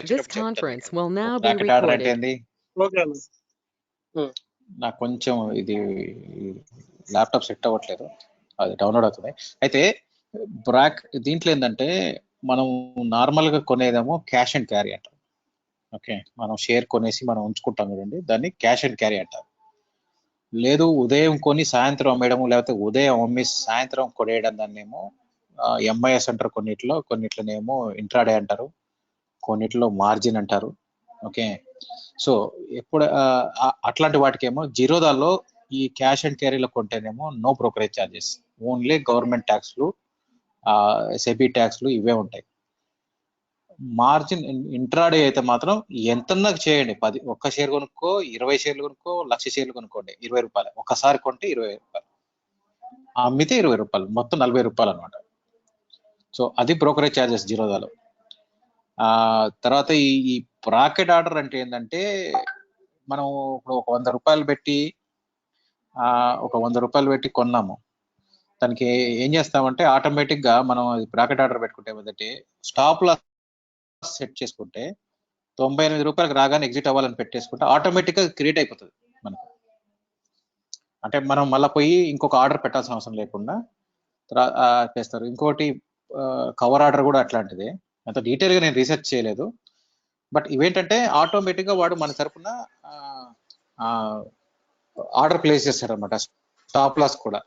This conference will now be bracket order అంటే recorded. ఏంది? Okay అన్న. నాకు కొంచెం ఇది ల్యాప్టాప్ సెట్ అవ్వట్లేదు, అది డౌన్లోడ్ అవుతుంది. అయితే దీంట్లో ఏంటంటే మనం నార్మల్ గా కొనేదేమో క్యాష్ అండ్ క్యారీ అంటాం. ఓకే, మనం షేర్ కొనేసి మనం ఉంచుకుంటాం చూడండి, దాన్ని క్యాష్ అండ్ క్యారీ అంటారు. లేదు ఉదయం కొని సాయంత్రం అమ్మేయడము, లేకపోతే ఉదయం అమ్మి సాయంత్రం కొనేయడం దాన్నేమో ఎంఐఎస్ అంటారు. కొన్నిట్లనేమో ఇంట్రాడే అంటారు, కొన్నిట్లో మార్జిన్ అంటారు. ఓకే, సో ఎప్పుడు అట్లాంటి వాటికేమో జిరోదాలో ఈ క్యాష్ అండ్ క్యారీలో కొంటేనేమో no brokerage charges, only government ట్యాక్స్లు, సెబీ ట్యాక్స్లు ఇవే ఉంటాయి. మార్జిన్ ఇంట్రాడే అయితే మాత్రం ఎంతన్నా చేయండి, 1 షేర్ కొనుక్కో, 20 షేర్లు కొనుక్కో, 1,00,000 షేర్లు కొనుక్కోండి, 20 రూపాయలు. ఒకసారి కొంటే 20 రూపాయలు, అమ్మితే 20 రూపాయలు, మొత్తం 40 రూపాయలు అనమాట. సో అది బ్రోకరేజ్ ఛార్జెస్ జిరోదాలో. తర్వాత ఈ బ్రాకెట్ ఆర్డర్ అంటే ఏంటంటే మనం ఇప్పుడు ఒక 100 రూపాయలు పెట్టి కొన్నాము, దానికి ఏం చేస్తామంటే ఆటోమేటిక్ గా మనం బ్రాకెట్ ఆర్డర్ పెట్టుకుంటే మొదటి స్టాప్ లాస్ సెట్ చేసుకుంటే 98 రూపాయలకు రాగానే ఎగ్జిట్ అవ్వాలని పెట్టేసుకుంటే ఆటోమేటిక్ గా క్రియేట్ అయిపోతుంది మనకు. అంటే మనం మళ్ళీ పోయి ఇంకొక ఆర్డర్ పెట్టాల్సిన అవసరం లేకుండా చేస్తారు. ఇంకోటి కవర్ ఆర్డర్ కూడా అట్లాంటిదే, అంత డీటెయిల్ గా నేను రీసెర్చ్ చేయలేదు. బట్ ఇవేంటంటే ఆటోమేటిక్ గా వాడు మన తరఫున ఆర్డర్ ప్లేస్ చేస్తాడు అనమాట, స్టాప్ లాస్ కూడా.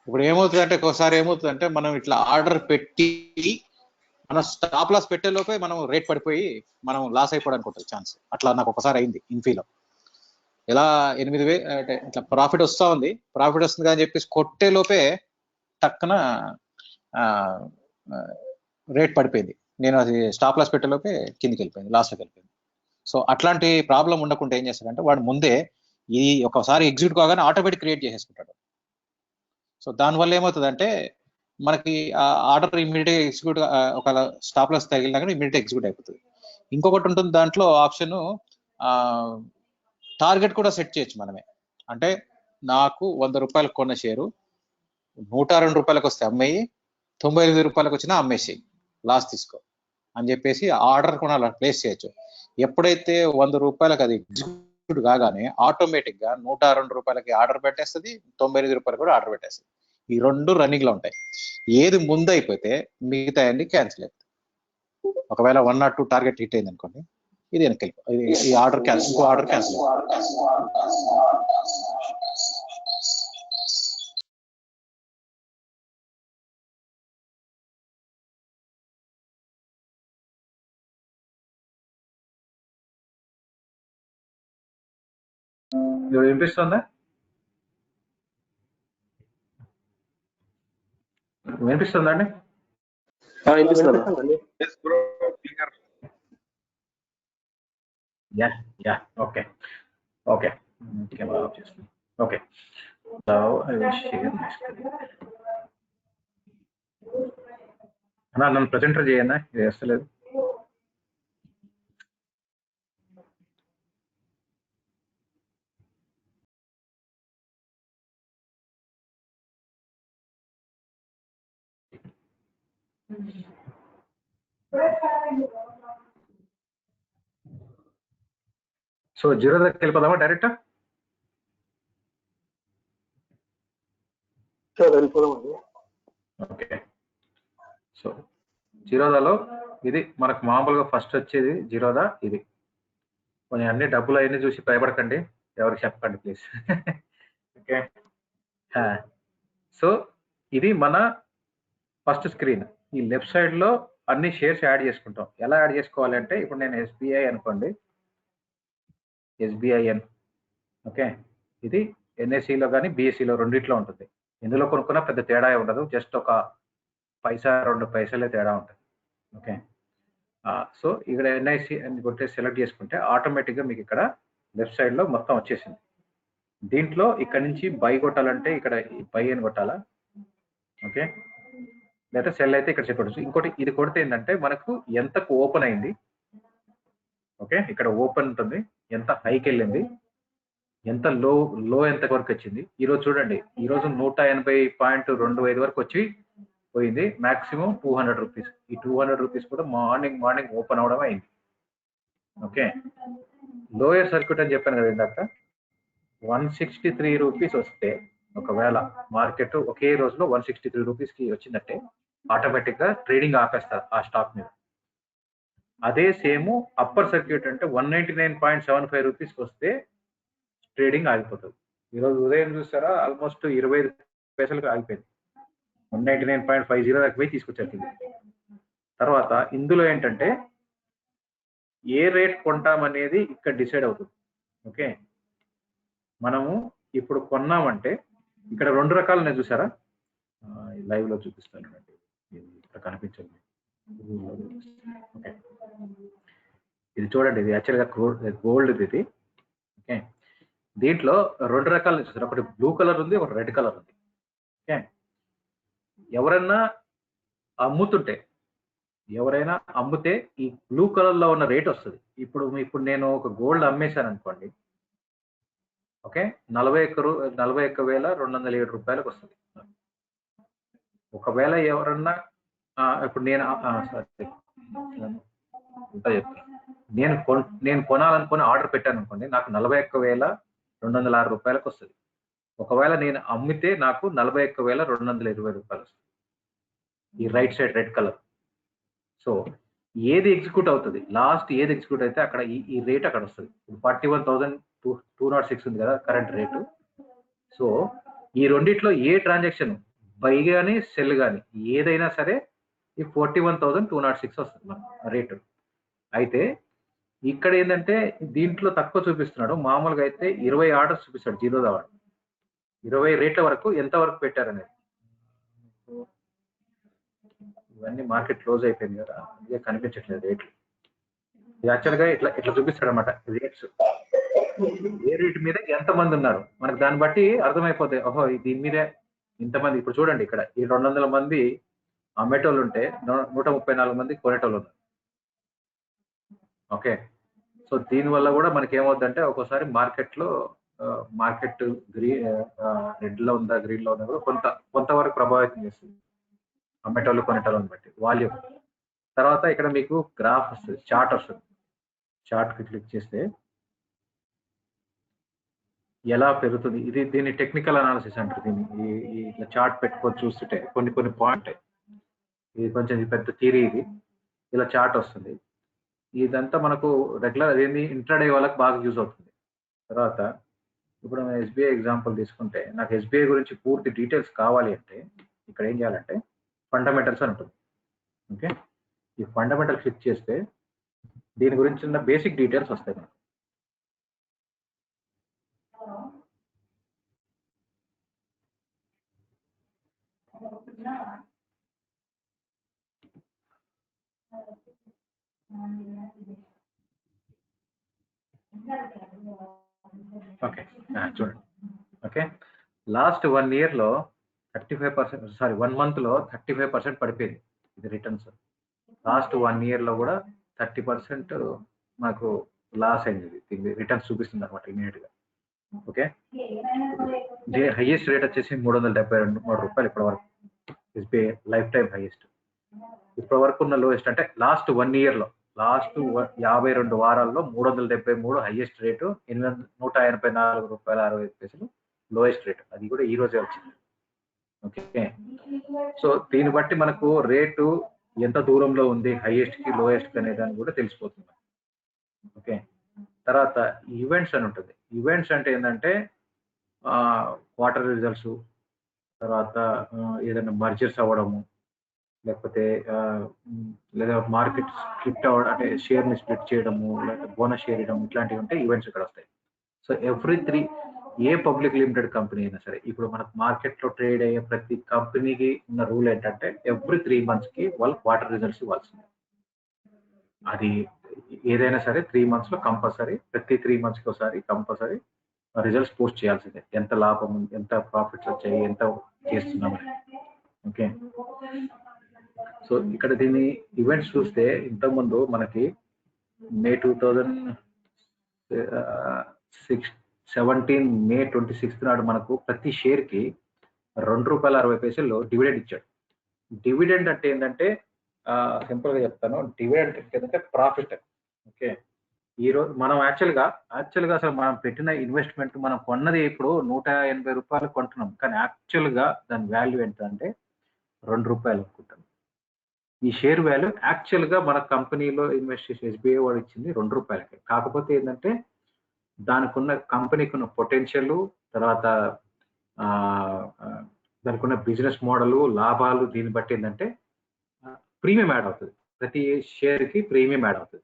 ఇప్పుడు ఏమవుతుందంటే ఒకసారి ఏమవుతుందంటే మనం ఇట్లా ఆర్డర్ పెట్టి మనం స్టాప్ లాస్ పెట్టే లోపే మనం రేట్ పడిపోయి మనం లాస్ అయిపోవడానికి ఉంటుంది ఛాన్స్. అట్లా నాకు ఒకసారి అయింది ఇన్ఫీలో. ఎలా 8,000 అంటే ఇట్లా ప్రాఫిట్ వస్తుంది అని చెప్పేసి కొట్టే లోపే టక్కున రేట్ పడిపోయింది. నేను అది స్టాప్ లాస్ పెట్టే లోపే కిందికి వెళ్ళిపోయింది, లాస్లోకి వెళ్ళిపోయింది. సో అట్లాంటి ప్రాబ్లం ఉండకుండా ఏం చేస్తాడంటే వాడు ముందే ఈ ఒకసారి ఎగ్జిక్యూట్ కాగానే ఆటోమేటిక్ క్రియేట్ చేసేసుకుంటాడు. సో దానివల్ల ఏమవుతుందంటే మనకి ఆర్డర్ ఇమీడియట్ ఎగ్జిక్యూట్, ఒక స్టాప్ లాస్ తగిలినా కానీ ఇమీడియట్ ఎగ్జిక్యూట్ అయిపోతుంది. ఇంకొకటి ఉంటుంది దాంట్లో ఆప్షన్, టార్గెట్ కూడా సెట్ చేయొచ్చు మనమే. అంటే నాకు 100 రూపాయలకు కొన్న షేరు 102 రూపాయలకు వస్తే అమ్మేయి, 98 రూపాయలకు వచ్చినా అమ్మేసి లాస్ తీసుకో అని చెప్పేసి ఆర్డర్ కూడా అలా ప్లేస్ చేయొచ్చు. ఎప్పుడైతే 100 రూపాయలకు అది ఎగ్జిక్యూట్ కాగానే ఆటోమేటిక్ గా 102 రూపాయలకి ఆర్డర్ పెట్టేస్తుంది, 99 రూపాయలు కూడా ఆర్డర్ పెట్టేస్తుంది. ఈ రెండు రన్నింగ్ లో ఉంటాయి. ఏది ముందు అయిపోతే మిగతా అన్ని క్యాన్సిల్ అవుతాయి. ఒకవేళ 1 or 2 టార్గెట్ హిట్ అయింది అనుకోండి, ఇది వెనక్కి ఈ ఆర్డర్ క్యాన్సిల్, ఇంకో ఆర్డర్ క్యాన్సిల్. వినిపిస్తుందా? వినిపిస్తుందండి? Yeah okay okay camera off చేస్తాను. Okay, now I will share my screen. నన్ను ప్రెజెంటర్ చేయన్నా, ఇది వేస్తలేదు. సో జీరో దగ్గరికి వెళ్ళిపోదామా డైరెక్ట్? ఓకే, సో జీరోదాలో ఇది మనకు మామూలుగా ఫస్ట్ వచ్చేది జీరోదా. ఇది కొన్ని అన్ని డబ్బులు అవన్నీ చూసి భయపడకండి, ఎవరికి చెప్పకండి ప్లీజ్. ఓకే, సో ఇది మన ఫస్ట్ స్క్రీన్. ఈ లెఫ్ట్ సైడ్ లో అన్ని షేర్స్ యాడ్ చేసుకుంటాం. ఎలా యాడ్ చేసుకోవాలి అంటే ఇప్పుడు నేను ఎస్బీఐ అనుకోండి, ఎస్బీఐఎన్. ఓకే, ఇది ఎన్ఎస్సిలో కానీ బిఎస్సిలో రెండిట్లో ఉంటుంది. ఇందులో కొనుక్కున్నా పెద్ద తేడా ఉండదు, జస్ట్ ఒక పైసా 2 పైసలే తేడా ఉంటుంది. ఓకే, సో ఇక్కడ ఎన్ఐసి అని కొట్టి సెలెక్ట్ చేసుకుంటే ఆటోమేటిక్గా మీకు ఇక్కడ లెఫ్ట్ సైడ్లో మొత్తం వచ్చేసింది. దీంట్లో ఇక్కడ నుంచి బై కొట్టాలంటే ఇక్కడ బై అని కొట్టాలా, ఓకే, లేదా సెల్ అయితే ఇక్కడ చెప్పచ్చు. ఇంకోటి ఇది కొడితే ఏంటంటే మనకు ఎంతకు ఓపెన్ అయింది, ఓకే, ఇక్కడ ఓపెన్ ఉంటుంది, ఎంత హైకి వెళ్ళింది, ఎంత లో ఎంత వరకు వచ్చింది. ఈరోజు చూడండి, ఈరోజు 180.25 వరకు వచ్చి పోయింది, మాక్సిమం 200 రూపీస్. ఈ 200 రూపీస్ కూడా మార్నింగ్ ఓపెన్ అవడం అయింది. ఓకే, లోయర్ సర్క్యూట్ అని చెప్పాను కదా ఇందాక, 163 రూపీస్ వస్తే ఒకవేళ మార్కెట్ ఒకే రోజులో 163 రూపీస్కి వచ్చిందంటే ఆటోమేటిక్గా ట్రేడింగ్ ఆపేస్తారు ఆ స్టాక్ మీద. అదే సేమ్ అప్పర్ సర్క్యూట్ అంటే 199.75 రూపీస్కి వస్తే ట్రేడింగ్ ఆగిపోతుంది. ఈరోజు ఉదయం చూస్తారా ఆల్మోస్ట్ 25 పైసలకు ఆగిపోయింది. 199.50 దాకా పోయి తీసుకొచ్చారు. తర్వాత ఇందులో ఏంటంటే ఏ రేట్ కొంటామనేది ఇక్కడ డిసైడ్ అవుతుంది. ఓకే, మనము ఇప్పుడు కొన్నామంటే ఇక్కడ 2 రకాలు నేను చూసారా, లైవ్ లో చూపిస్తాను, ఇక్కడ కనిపించండి. ఓకే, ఇది చూడండి, ఇది యాక్చువల్గా గోల్డ్ ఇది. ఓకే, దీంట్లో 2 రకాలు చూసారు, ఒకటి బ్లూ కలర్ ఉంది, ఒకటి రెడ్ కలర్ ఉంది. ఓకే, ఎవరైనా అమ్మితే ఈ బ్లూ కలర్ లో ఉన్న రేట్ వస్తుంది. ఇప్పుడు నేను ఒక గోల్డ్ అమ్మేశాను అనుకోండి, ఓకే, 41,207 రూపాయలకు వస్తుంది. ఒకవేళ ఎవరన్నా ఇప్పుడు నేను కొనాలనుకుని ఆర్డర్ పెట్టాను అనుకోండి, నాకు 41,206 రూపాయలకు వస్తుంది. ఒకవేళ నేను అమ్మితే నాకు 41,220 రూపాయలు వస్తుంది. ఈ right side red colour. So ఏది ఎగ్జిక్యూట్ అవుతుంది, లాస్ట్ ఏది ఎగ్జిక్యూట్ అయితే అక్కడ ఈ రేట్ అక్కడ వస్తుంది. 41,206 ఉంది కదా కరెంట్ రేటు. సో ఈ రెండిట్లో ఏ ట్రాన్సాక్షన్, బై కానీ సెల్ కానీ ఏదైనా సరే ఈ 41,206 వస్తుంది మన రేటు. అయితే ఇక్కడ ఏంటంటే దీంట్లో తక్కువ చూపిస్తున్నాడు. మామూలుగా అయితే 20 ఆర్డర్స్ చూపిస్తాడు, 0 ఆర్డర్ 20 రేట్ల వరకు ఎంత వరకు పెట్టారనేది. ఇవన్నీ మార్కెట్ క్లోజ్ అయిపోయింది కదా, ఇదే కనిపించట్లేదు రేట్లు. యాక్చువల్గా ఇట్లా చూపిస్తాడు అనమాట రేట్స్, ఏ రేట్ మీద ఎంతమంది ఉన్నారు మనకు దాన్ని బట్టి అర్థమైపోతాయి. ఓహో దీని మీదే ఇంతమంది. ఇప్పుడు చూడండి, ఇక్కడ ఈ 200 మంది అమ్మేటోళ్ళు ఉంటే 134 మంది కొనేటోళ్ళు ఉన్నారు. ఓకే, సో దీనివల్ల కూడా మనకి ఏమవుతుందంటే ఒక్కోసారి మార్కెట్ రెడ్ లో ఉందా గ్రీన్ లో ఉందా కూడా కొంతవరకు ప్రభావితం చేస్తుంది అమ్మేటోళ్ళు కొనేటోళ్ళని బట్టి వాల్యూమ్. తర్వాత ఇక్కడ మీకు గ్రాఫ్ వస్తుంది, చార్ట్ వస్తుంది. చార్ట్ కి క్లిక్ చేస్తే ఎలా పెరుగుతుంది, దీన్ని టెక్నికల్ అనాలిసిస్ అంటారు. దీన్ని ఇట్లా చార్ట్ పెట్టుకొని చూస్తుంటే కొన్ని పాయింట్, ఇది కొంచెం పెద్ద థియరీ. ఇది ఇలా చార్ట్ వస్తుంది. ఇదంతా మనకు రెగ్యులర్ అదేంటి ఇంట్రాడే వాళ్ళకి బాగా యూజ్ అవుతుంది. తర్వాత ఇప్పుడు SBI ఎగ్జాంపుల్ తీసుకుంటే, నాకు SBI గురించి పూర్తి డీటెయిల్స్ కావాలి అంటే ఇక్కడ ఏం చేయాలంటే ఫండమెంటల్స్ అని ఉంటుంది. ఓకే, ఈ ఫండమెంటల్ క్లిక్ చేస్తే దీని గురించి ఉన్న బేసిక్ డీటెయిల్స్ వస్తాయి మనకు. ఓకే చూడండి. ఓకే, లాస్ట్ 1 year లో 35%, సారీ 1 month లో 35% పడిపోయింది ఇది రిటర్న్స్. లాస్ట్ 1 year లో కూడా 30% మాకు లాస్ అయింది. ఇది రిటర్న్స్ చూపిస్తుంది అనమాట ఇమీడియట్ గా. ఓకే, హైయెస్ట్ రేట్ వచ్చేసి 373 రూపాయలు ఇప్పటి వరకు, SBI లైఫ్ టైం హైయెస్ట్. ఇప్పటి వరకు ఉన్న లోయెస్ట్ అంటే లాస్ట్ 1 year లో, లాస్ట్ 52 వారాల్లో 373 హైయెస్ట్ రేటు, 184 రూపాయల 65 పైసలు లోయెస్ట్ రేటు. అది కూడా ఈ రోజే వచ్చింది. ఓకే, సో దీన్ని బట్టి మనకు రేటు ఎంత దూరంలో ఉంది హైయెస్ట్ కి లోయెస్ట్ కి అనే దాన్ని కూడా తెలిసిపోతుంది. ఓకే, తర్వాత ఈవెంట్స్ అని ఉంటుంది. ఈవెంట్స్ అంటే ఏంటంటే క్వార్టర్ రిజల్ట్స్, తర్వాత ఏదైనా మర్జర్స్ అవ్వడము, లేకపోతే లేదా మార్కెట్ స్ప్లిట్ అవ్వడం, అంటే షేర్ ని స్ప్లిట్ చేయడము, లేకపోతే బోనస్ షేర్ ఇవ్వడం, ఇట్లాంటివి ఉంటే ఈవెంట్స్ ఇక్కడ వస్తాయి. సో ఏ పబ్లిక్ లిమిటెడ్ కంపెనీ అయినా సరే, ఇప్పుడు మనకు మార్కెట్ లో ట్రేడ్ అయ్యే ప్రతి కంపెనీకి ఉన్న రూల్ ఏంటంటే ఎవ్రీ 3 months కి వాళ్ళు క్వార్టర్ రిజల్ట్స్ ఇవ్వాల్సింది. అది ఏదైనా సరే 3 months లో కంపల్సరీ, ప్రతి 3 months కి ఒకసారి కంపల్సరీ రిజల్ట్స్ పోస్ట్ చేయాల్సిందే. ఎంత లాభం, ఎంత ప్రాఫిట్స్ వచ్చాయి, ఎంత చేస్తున్నాం. ఓకే, సో ఇక్కడ దీన్ని ఈవెంట్స్ చూస్తే ఇంతకుముందు మనకి మే 2017 మే 26 నాడు మనకు ప్రతి షేర్ కి ₹2.60 డివిడెండ్ ఇచ్చాడు. డివిడెండ్ అంటే ఏంటంటే సింపుల్ గా చెప్తాను, డివిడెండ్ ఏంటంటే ప్రాఫిట్. ఓకే, ఈ రోజు మనం యాక్చువల్గా అసలు మనం పెట్టిన ఇన్వెస్ట్మెంట్ మనం కొన్నది ఇప్పుడు 180 రూపాయలు కొంటున్నాం, కానీ యాక్చువల్గా దాని వాల్యూ ఎంత అంటే 2 రూపాయలు అనుకుంటాం. ఈ షేర్ వాల్యూ యాక్చువల్గా మన కంపెనీలో ఇన్వెస్ట్ చేసి ఎస్బీఐ వాడు ఇచ్చింది 2 రూపాయలకి. కాకపోతే ఏంటంటే దానికి ఉన్న కంపెనీకి ఉన్న పొటెన్షియల్, తర్వాత దానికి ఉన్న బిజినెస్ మోడల్, లాభాలు, దీన్ని బట్టి ఏంటంటే ప్రీమియం యాడ్ అవుతుంది. ప్రతి షేర్కి ప్రీమియం యాడ్ అవుతుంది.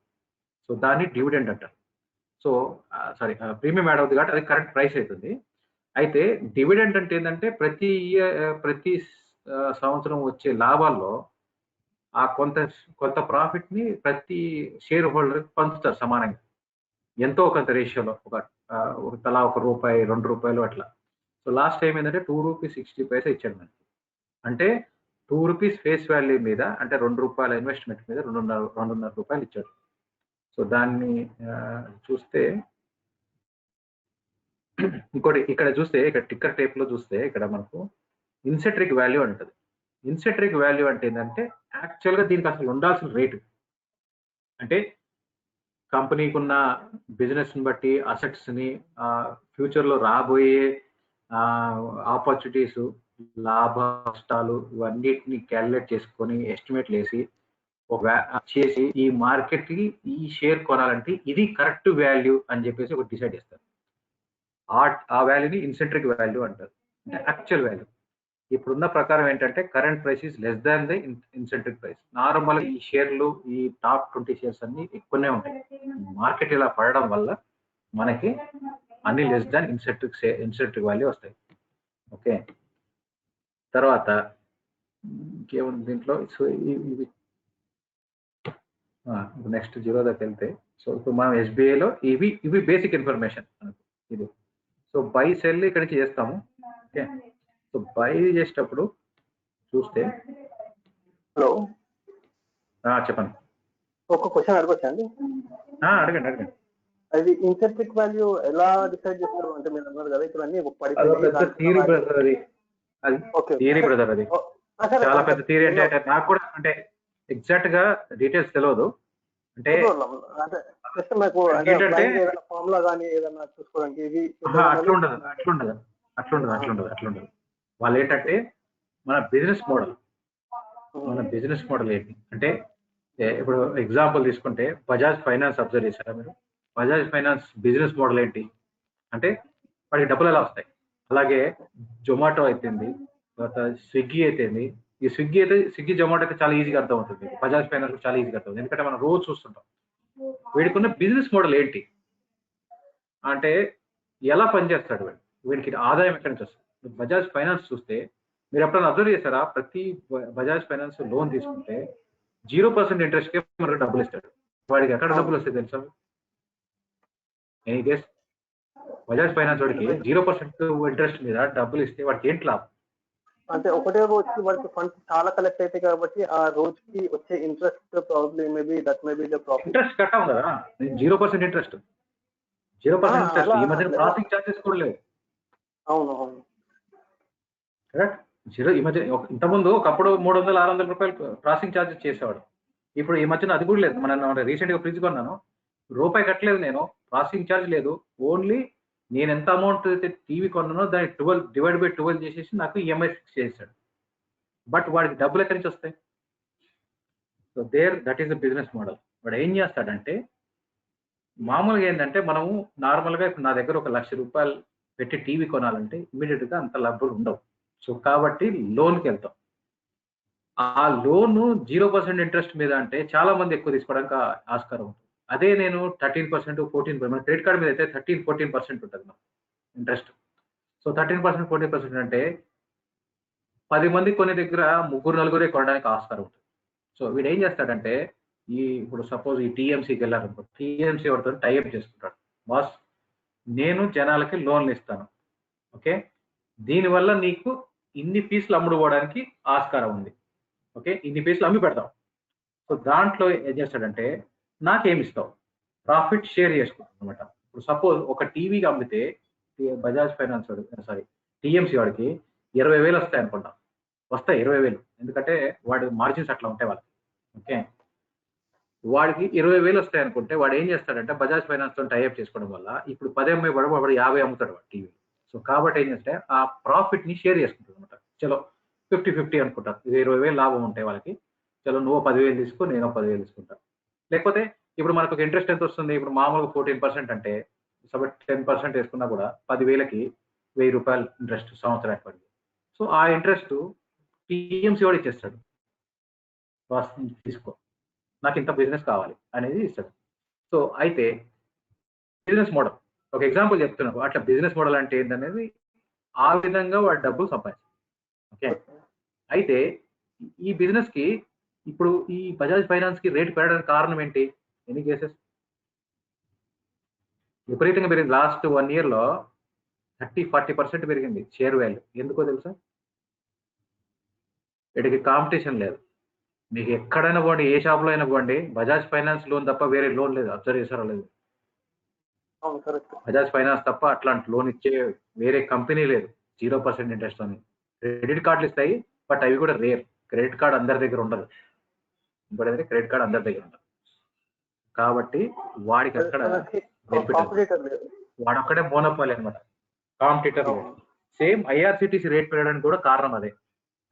సో దాన్ని డివిడెండ్ అంటారు. సో సారీ, ప్రీమియం యాడ్ అవుతుంది కాబట్టి అది కరెక్ట్ ప్రైస్ అవుతుంది. అయితే డివిడెండ్ అంటే ఏంటంటే ప్రతి సంవత్సరం వచ్చే లాభాల్లో ఆ కొంత ప్రాఫిట్ ని ప్రతి షేర్ హోల్డర్ పంచుతారు సమానంగా, ఎంతో కొంత రేషియోలో, ఒక తలా ₹1, ₹2 అట్లా. సో లాస్ట్ టైం ఏంటంటే ₹2.60 ఇచ్చాడు మనకి. అంటే ₹2 ఫేస్ వాల్యూ మీద, అంటే ₹2 ఇన్వెస్ట్మెంట్ మీద ₹2.5 ఇచ్చాడు. సో దాన్ని చూస్తే ఇంకోటి ఇక్కడ చూస్తే, ఇక్కడ టిక్కర్ టేప్ లో చూస్తే ఇక్కడ మనకు ఇన్సెట్రిక్ వాల్యూ అంటది. ఇన్సెట్రిక్ వాల్యూ అంటే ఏంటంటే యాక్చువల్గా దీనికి అసలు ఉండాల్సిన రేటు, అంటే కంపెనీకి ఉన్న బిజినెస్ ని బట్టి, అసెట్స్ ని, ఫ్యూచర్ లో రాబోయే ఆపర్చునిటీస్, లాభ నష్టాలు, ఇవన్నిటిని క్యాలిక్యులేట్ చేసుకొని ఎస్టిమేట్లు వేసి చేసి ఈ మార్కెట్ కి ఈ షేర్ కొనాలంటే ఇది కరెక్ట్ వాల్యూ అని చెప్పేసి ఒకటి డిసైడ్ చేస్తారు. ఆ వాల్యూని ఇన్సెంట్రిక్ వాల్యూ అంటారు, అంటే యాక్చువల్ వాల్యూ. ఇప్పుడున్న ప్రకారం ఏంటంటే current price is less than the ఇన్సెంట్రిక్ ప్రైస్. నార్మల్ ఈ షేర్లు, ఈ టాప్ 20 షేర్స్ అన్ని ఎక్కువనే ఉంటాయి. మార్కెట్ ఇలా పడడం వల్ల మనకి అన్ని లెస్ దాన్ ఇన్సెంట్రిక్ వాల్యూ వస్తాయి. ఓకే, తర్వాత ఇంకేముంది దీంట్లో? సో ఇది నెక్స్ట్ జీరో దగ్గర వెళ్తే, సో ఇప్పుడు మనం ఎస్బీఐలో ఇవి బేసిక్ ఇన్ఫర్మేషన్ ఇది. సో బై సెల్ ఇక్కడ నుంచి చేస్తాము. ఓకే, సో బై చేసేటప్పుడు చూస్తే, హలో చెప్పండి. ఒక క్వశ్చన్ అడగొచ్చా అండి? అడగండి. అది ఇన్సెంట్రిక్ వాల్యూ ఎలా డిసైడ్ చేస్తారు అంటే మీరు అన్నారు కదా ఇప్పుడు అన్ని థియరీ బ్రదర్, అది చాలా పెద్ద థియరీ. అంటే నాకు కూడా అంటే ఎగ్జాక్ట్ గా డీటెయిల్స్ తెలియదు. అంటే ఏంటంటే ఫార్ములా కానీ ఏదైనా చూసుకోవడానికి ఇది అట్లుండదు. వాళ్ళు ఏంటంటే మన బిజినెస్ మోడల్ ఏంటి అంటే, ఇప్పుడు ఎగ్జాంపుల్ తీసుకుంటే బజాజ్ ఫైనాన్స్ అబ్జర్వ్ చేశారా మీరు? బజాజ్ ఫైనాన్స్ బిజినెస్ మోడల్ ఏంటి అంటే వాడికి డబ్బులు ఎలా వస్తాయి. అలాగే జొమాటో అయితేంది, తర్వాత స్విగ్గీ అయితేంది. ఈ స్విగ్గీ జొమాటో అయితే చాలా ఈజీగా అర్థం అవుతుంది, బజాజ్ ఫైనాన్స్ చాలా ఈజీగా అర్థం అవుతుంది, ఎందుకంటే మనం రోజు చూస్తుంటాం. వీడికున్న బిజినెస్ మోడల్ ఏంటి అంటే ఎలా పనిచేస్తాడు వీడికి ఆదాయం ఎక్కడి నుంచి వస్తుంది. బజాజ్ ఫైనాన్స్ చూస్తే మీరు ఎప్పుడైనా అబ్జర్వ్ చేస్తారా? ప్రతి బజాజ్ ఫైనాన్స్ లోన్ తీసుకుంటే 0% ఇంట్రెస్ట్ కే మనకు డబ్బులు ఇస్తాడు. వాడికి ఎక్కడ డబ్బులు వస్తాయి తెలుసా? Any guess? బజాజ్ ఫైనాన్స్ వాడికి 0% ఇంట్రెస్ట్ మీద డబ్బులు ఇస్తే వాడికి ఏంటి లాభం? అంటే ఒకటే రోజుకి వాడికి ఫండ్స్ చాలా కలెక్ట్ అవుతాయి కాబట్టి ఆ రోజుకి వచ్చే interest probably maybe that may be the profit. Interest కట్టాం కదా, 0% ఇంట్రెస్ట్. ఈ మధ్య ప్రాసెసింగ్ ఛార్జెస్ కూడా లేవు. అవును కరెక్ట్. ఈ మధ్య ఇంతకుముందు ఒకప్పుడు 300-600 రూపాయలు ప్రాసెసింగ్ ఛార్జెస్ చేసేవాడు. ఇప్పుడు ఈ మధ్యన అది కూడా లేదు. మనం రీసెంట్ గా ఫ్రిడ్జ్ కొన్నాను, రూపాయి కట్టలేదు నేను, ప్రాసెసింగ్ ఛార్జ్ లేదు. ఓన్లీ నేను ఎంత అమౌంట్ అయితే టీవీ కొన్నానో దాన్ని 12 చేసేసి నాకు ఈఎంఐ ఫిక్స్ చేశాడు. బట్ వాడికి డబ్బులు ఎక్కడి నుంచి వస్తాయి? So that is the business model. వాడు ఏం చేస్తాడంటే, మామూలుగా ఏంటంటే మనము నార్మల్గా ఇప్పుడు నా దగ్గర ఒక ₹1,00,000 పెట్టి టీవీ కొనాలంటే ఇమీడియట్ గా అంత డబ్బులు ఉండవు. సో కాబట్టి లోన్కి వెళ్తాం. ఆ లోన్ 0% ఇంట్రెస్ట్ మీద అంటే చాలా మంది ఎక్కువ తీసుకోవడానికి ఆస్కారం ఉంటుంది. అదే నేను 13%, 14%, మన క్రెడిట్ కార్డ్ మీద అయితే 13-14% ఉంటుంది మన ఇంట్రెస్ట్. సో 13%-14% అంటే 10 మంది కొనే దగ్గర 3-4 కొనడానికి ఆస్కారం ఉంటుంది. సో వీడు ఏం చేస్తాడంటే, ఇప్పుడు సపోజ్ ఈ టీఎంసీకి వెళ్ళారనుకో, టీఎంసీ వాడితో టైఅప్ చేసుకుంటాడు. బాస్, నేను జనాలకి లోన్లు ఇస్తాను, ఓకే, దీనివల్ల నీకు ఇన్ని పీసులు అమ్ముడుపోవడానికి ఆస్కారం ఉంది, ఓకే, ఇన్ని పీసులు అమ్మి పెడతాం. సో దాంట్లో ఏం చేస్తాడంటే, నాకేమి ఇస్తావు, ప్రాఫిట్ షేర్ చేసుకుంటాం అనమాట. ఇప్పుడు సపోజ్ ఒక టీవీకి అమ్మితే బజాజ్ ఫైనాన్స్ టీఎంసీ వాడికి 20,000 వస్తాయి అనుకుంటాం. వస్తాయి 20,000, ఎందుకంటే వాడి మార్జిన్స్ అట్లా ఉంటాయి వాళ్ళకి. ఓకే, వాడికి 20,000 వస్తాయి అనుకుంటే వాడు ఏం చేస్తాడంటే బజాజ్ ఫైనాన్స్ తో టైఅప్ చేసుకోవడం వల్ల ఇప్పుడు 10 అమ్మాయి వాడు 50 అమ్ముతాడు వాడు టీవీ. సో కాబట్టి ఏం చేస్తే ఆ ప్రాఫిట్ ని షేర్ చేసుకుంటాడు అనమాట. చలో 50-50 అనుకుంటారు. 20,000 లాభం ఉంటాయి వాళ్ళకి. చలో నువ్వు 10,000 తీసుకో, నేను 10,000 తీసుకుంటా. లేకపోతే ఇప్పుడు మనకు ఒక ఇంట్రెస్ట్ ఎంత వస్తుంది? ఇప్పుడు మామూలుగా 14% అంటే 10% వేసుకున్నా కూడా 10,000కి ₹1,000 ఇంట్రెస్ట్ సంవత్సరానికి పడింది. సో ఆ ఇంట్రెస్ట్ టీఎంసీ వాడు ఇచ్చేస్తాడు. తీసుకో, నాకు ఇంత బిజినెస్ కావాలి అనేది ఇస్తాడు. సో అయితే బిజినెస్ మోడల్ ఒక ఎగ్జాంపుల్ చెప్తున్నాను. అట్లా బిజినెస్ మోడల్ అంటే ఏంటనేది ఆ విధంగా వాడు డబ్బులు సంపాదించారు. ఓకే, అయితే ఈ బిజినెస్ కి ఇప్పుడు ఈ బజాజ్ ఫైనాన్స్ కి రేట్ పెరగడానికి కారణం ఏంటి? ఎన్ని కేసెస్ విపరీతంగా పెరిగింది. లాస్ట్ 1 year లో 30-40% పెరిగింది షేర్ వాల్యూ. ఎందుకో తెలుసా? వీటికి కాంపిటీషన్ లేదు. మీకు ఎక్కడైనా పోండి, ఏ షాప్ లో అయినా పోండి, బజాజ్ ఫైనాన్స్ లోన్ తప్ప వేరే లోన్ లేదు. అబ్జర్వ్ చేశారా లేదు? బజాజ్ ఫైనాన్స్ తప్ప అట్లాంటి లోన్ ఇచ్చే వేరే కంపెనీ లేదు. 0% ఇంట్రెస్ట్ అని. క్రెడిట్ కార్డులు ఇస్తాయి, బట్ అవి కూడా రేర్. క్రెడిట్ కార్డ్ అందరి దగ్గర ఉండదు. ఇంకోటి క్రెడిట్ కార్డ్ అందరి దగ్గర ఉండదు. కాబట్టి వాడికి అక్కడ వాడొక్కడే మోనోపాలి అనమాట, కాంపిటీటర్ లేదు. సేమ్ ఐఆర్సిటీసీ రేట్ పెరగడానికి కూడా కారణం అదే.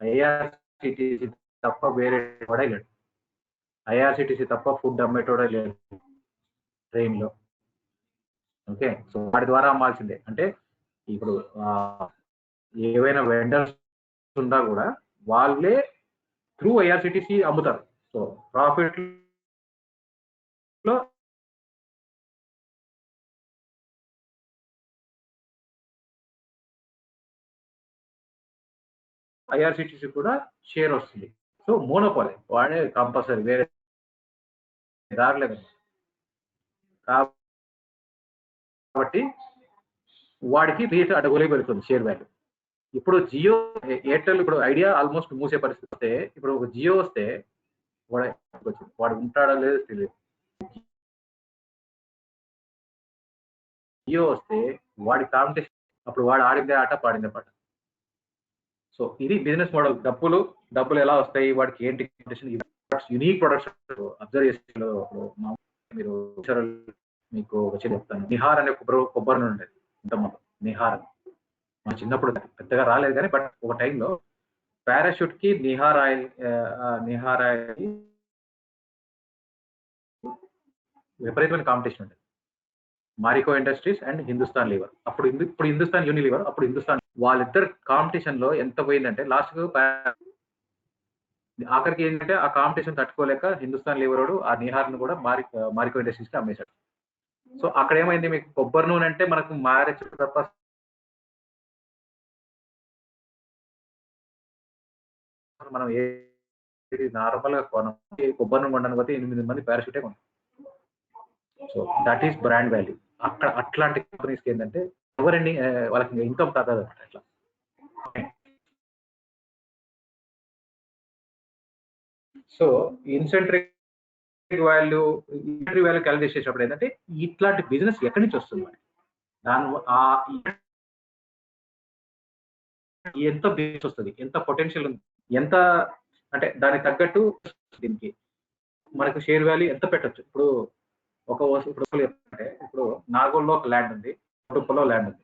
ఐఆర్సిటీసీ తప్ప వేరే కూడా లేడు. ఐఆర్సిటీసీ తప్ప ఫుడ్ అమ్మేటోడే లేడు ట్రైన్ లో. ఓకే, సో వాటి ద్వారా అమ్మాల్సిందే. అంటే ఇప్పుడు ఏవైనా వెండర్స్ ఉన్నా కూడా వాళ్ళే త్రూ ఐఆర్సిటీసీ అమ్ముతారు. సో ప్రాఫిట్ లో ఐఆర్సిటీసీ కూడా షేర్ వస్తుంది. సో మోనోపాలి వాడే కంపల్సరీ, వేరే రాలేదు. కాబట్టి వాడికి రేట్ అడగలే పెరుగుతుంది షేర్ వాల్యూ. ఇప్పుడు జియో, ఎయిర్టెల్, ఇప్పుడు ఐడియా ఆల్మోస్ట్ మూసే పరిస్థితి వస్తే, ఇప్పుడు ఒక జియో వస్తే వాడు ఉంటాడా లేదో తెలియదు. జియో వస్తే వాడి కాంపిటీషన్, అప్పుడు వాడు ఆడిందే ఆట పాడిందే పాట. సో ఇది బిజినెస్ మోడల్. డబ్బులు ఎలా వస్తాయి, వాడికి ఏంటి కాంపిటీషన్, యూనిక్ ప్రొడక్ట్స్ అబ్జర్వ్ చేసి మీరు మీకు వచ్చి చెప్తాను. నిహార్ అనే కొబ్బరి నూనె ఉండేది ఇంతకుముందు. నిహార్ మా చిన్నప్పుడు పెద్దగా రాలేదు కానీ, బట్ ఒక టైంలో పారాషూట్ కి నిహార్ ఆయిల్ విపరీతమైన కాంపిటీషన్ ఉండేది. Marico industries and Hindustan Lever. ఇప్పుడు హిందుస్థాన్ యూనిలీవర్, అప్పుడు హిందుస్థాన్. వాళ్ళిద్దరు కాంపిటీషన్ లో ఎంత పోయిందంటే లాస్ట్ ఆఖరికి ఏంటంటే ఆ కాంపిటీషన్ తట్టుకోలేక హిందుస్థాన్ లీవర్ వాడు ఆ నిహార్ ను కూడా మారికో ఇండస్ట్రీస్ కి అమ్మేశాడు. సో అక్కడ ఏమైంది, మీకు కొబ్బరి నూనె అంటే మనకు మ్యారేజ్ తప్ప మనం నార్మల్ గా కొనం. కొబ్బరి నూనె కొనడానికి పోతే 8 మంది పారాషూటే కొనం. So that is brand value. అక్కడ అట్లాంటి కంపెనీస్ ఏంటంటే ఎవరండి వాళ్ళకి ఇన్కమ్ తగ్గదు అనమాట. అట్లా సో ఇన్సెంట్రిక్ వాల్యూ క్యాలిక్యులేట్ చేసేటప్పుడు ఏంటంటే ఇట్లాంటి బిజినెస్ ఎక్కడి నుంచి వస్తుంది, దాని ఎంత బిజినెస్ వస్తుంది, ఎంత పొటెన్షియల్ ఉంది, ఎంత అంటే దానికి తగ్గట్టు దీనికి మనకు షేర్ వాల్యూ ఎంత పెట్టచ్చు. ఇప్పుడు ఇప్పుడు నాగోల్లో ఒక ల్యాండ్ ఉంది, కుటుంబంలో ల్యాండ్ ఉంది.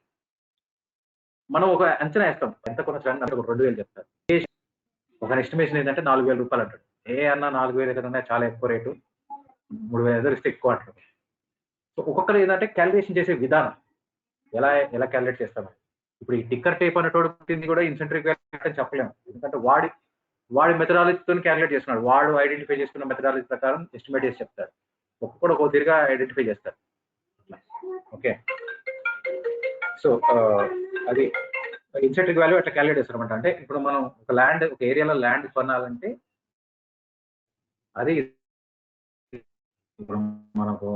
మనం ఒక అంచనా వేస్తాం ఎంత కొనచ్చు, 2,000 చెప్తారు. ఒక ఎస్టిమేషన్ ఏంటంటే 4,000 రూపాయలు అంటాడు. అన్న 4,000 కన్నా చాలా ఎక్కువ రేటు, 3,000 ఇస్తే ఎక్కువ అంటాడు. సో ఒక్కొక్కరు ఏంటంటే క్యాలిక్యులేషన్ చేసే విధానం ఎలా క్యాలిక్యులేట్ చేస్తాం. ఇప్పుడు ఈ టిక్కర్ టేప్ అనేటోడు పుట్టింది కూడా ఇన్సెంట్రిక్ వాల్యూ అని చెప్పలేము. ఎందుకంటే వాడి మెథడాలజీతో క్యాలిక్యులేట్ చేస్తున్నాడు. వాడు ఐడెంటిఫై చేసుకున్న మెథడాలజీ ప్రకారం ఎస్టిమేట్ చేసి చెప్తారు. ఒక్కొక్కడు ఒక్కో తిరిగా ఐడెంటిఫై చేస్తారు. ఓకే, సో అది ఇన్సెంట్రిక్ వాల్యూ అట్లా క్యాలిక్యులేట్ చేస్తారు అనమాట. అంటే ఇప్పుడు మనం ఒక ఏరియాలో ల్యాండ్ కొనాలంటే అది ఇప్పుడు మనకు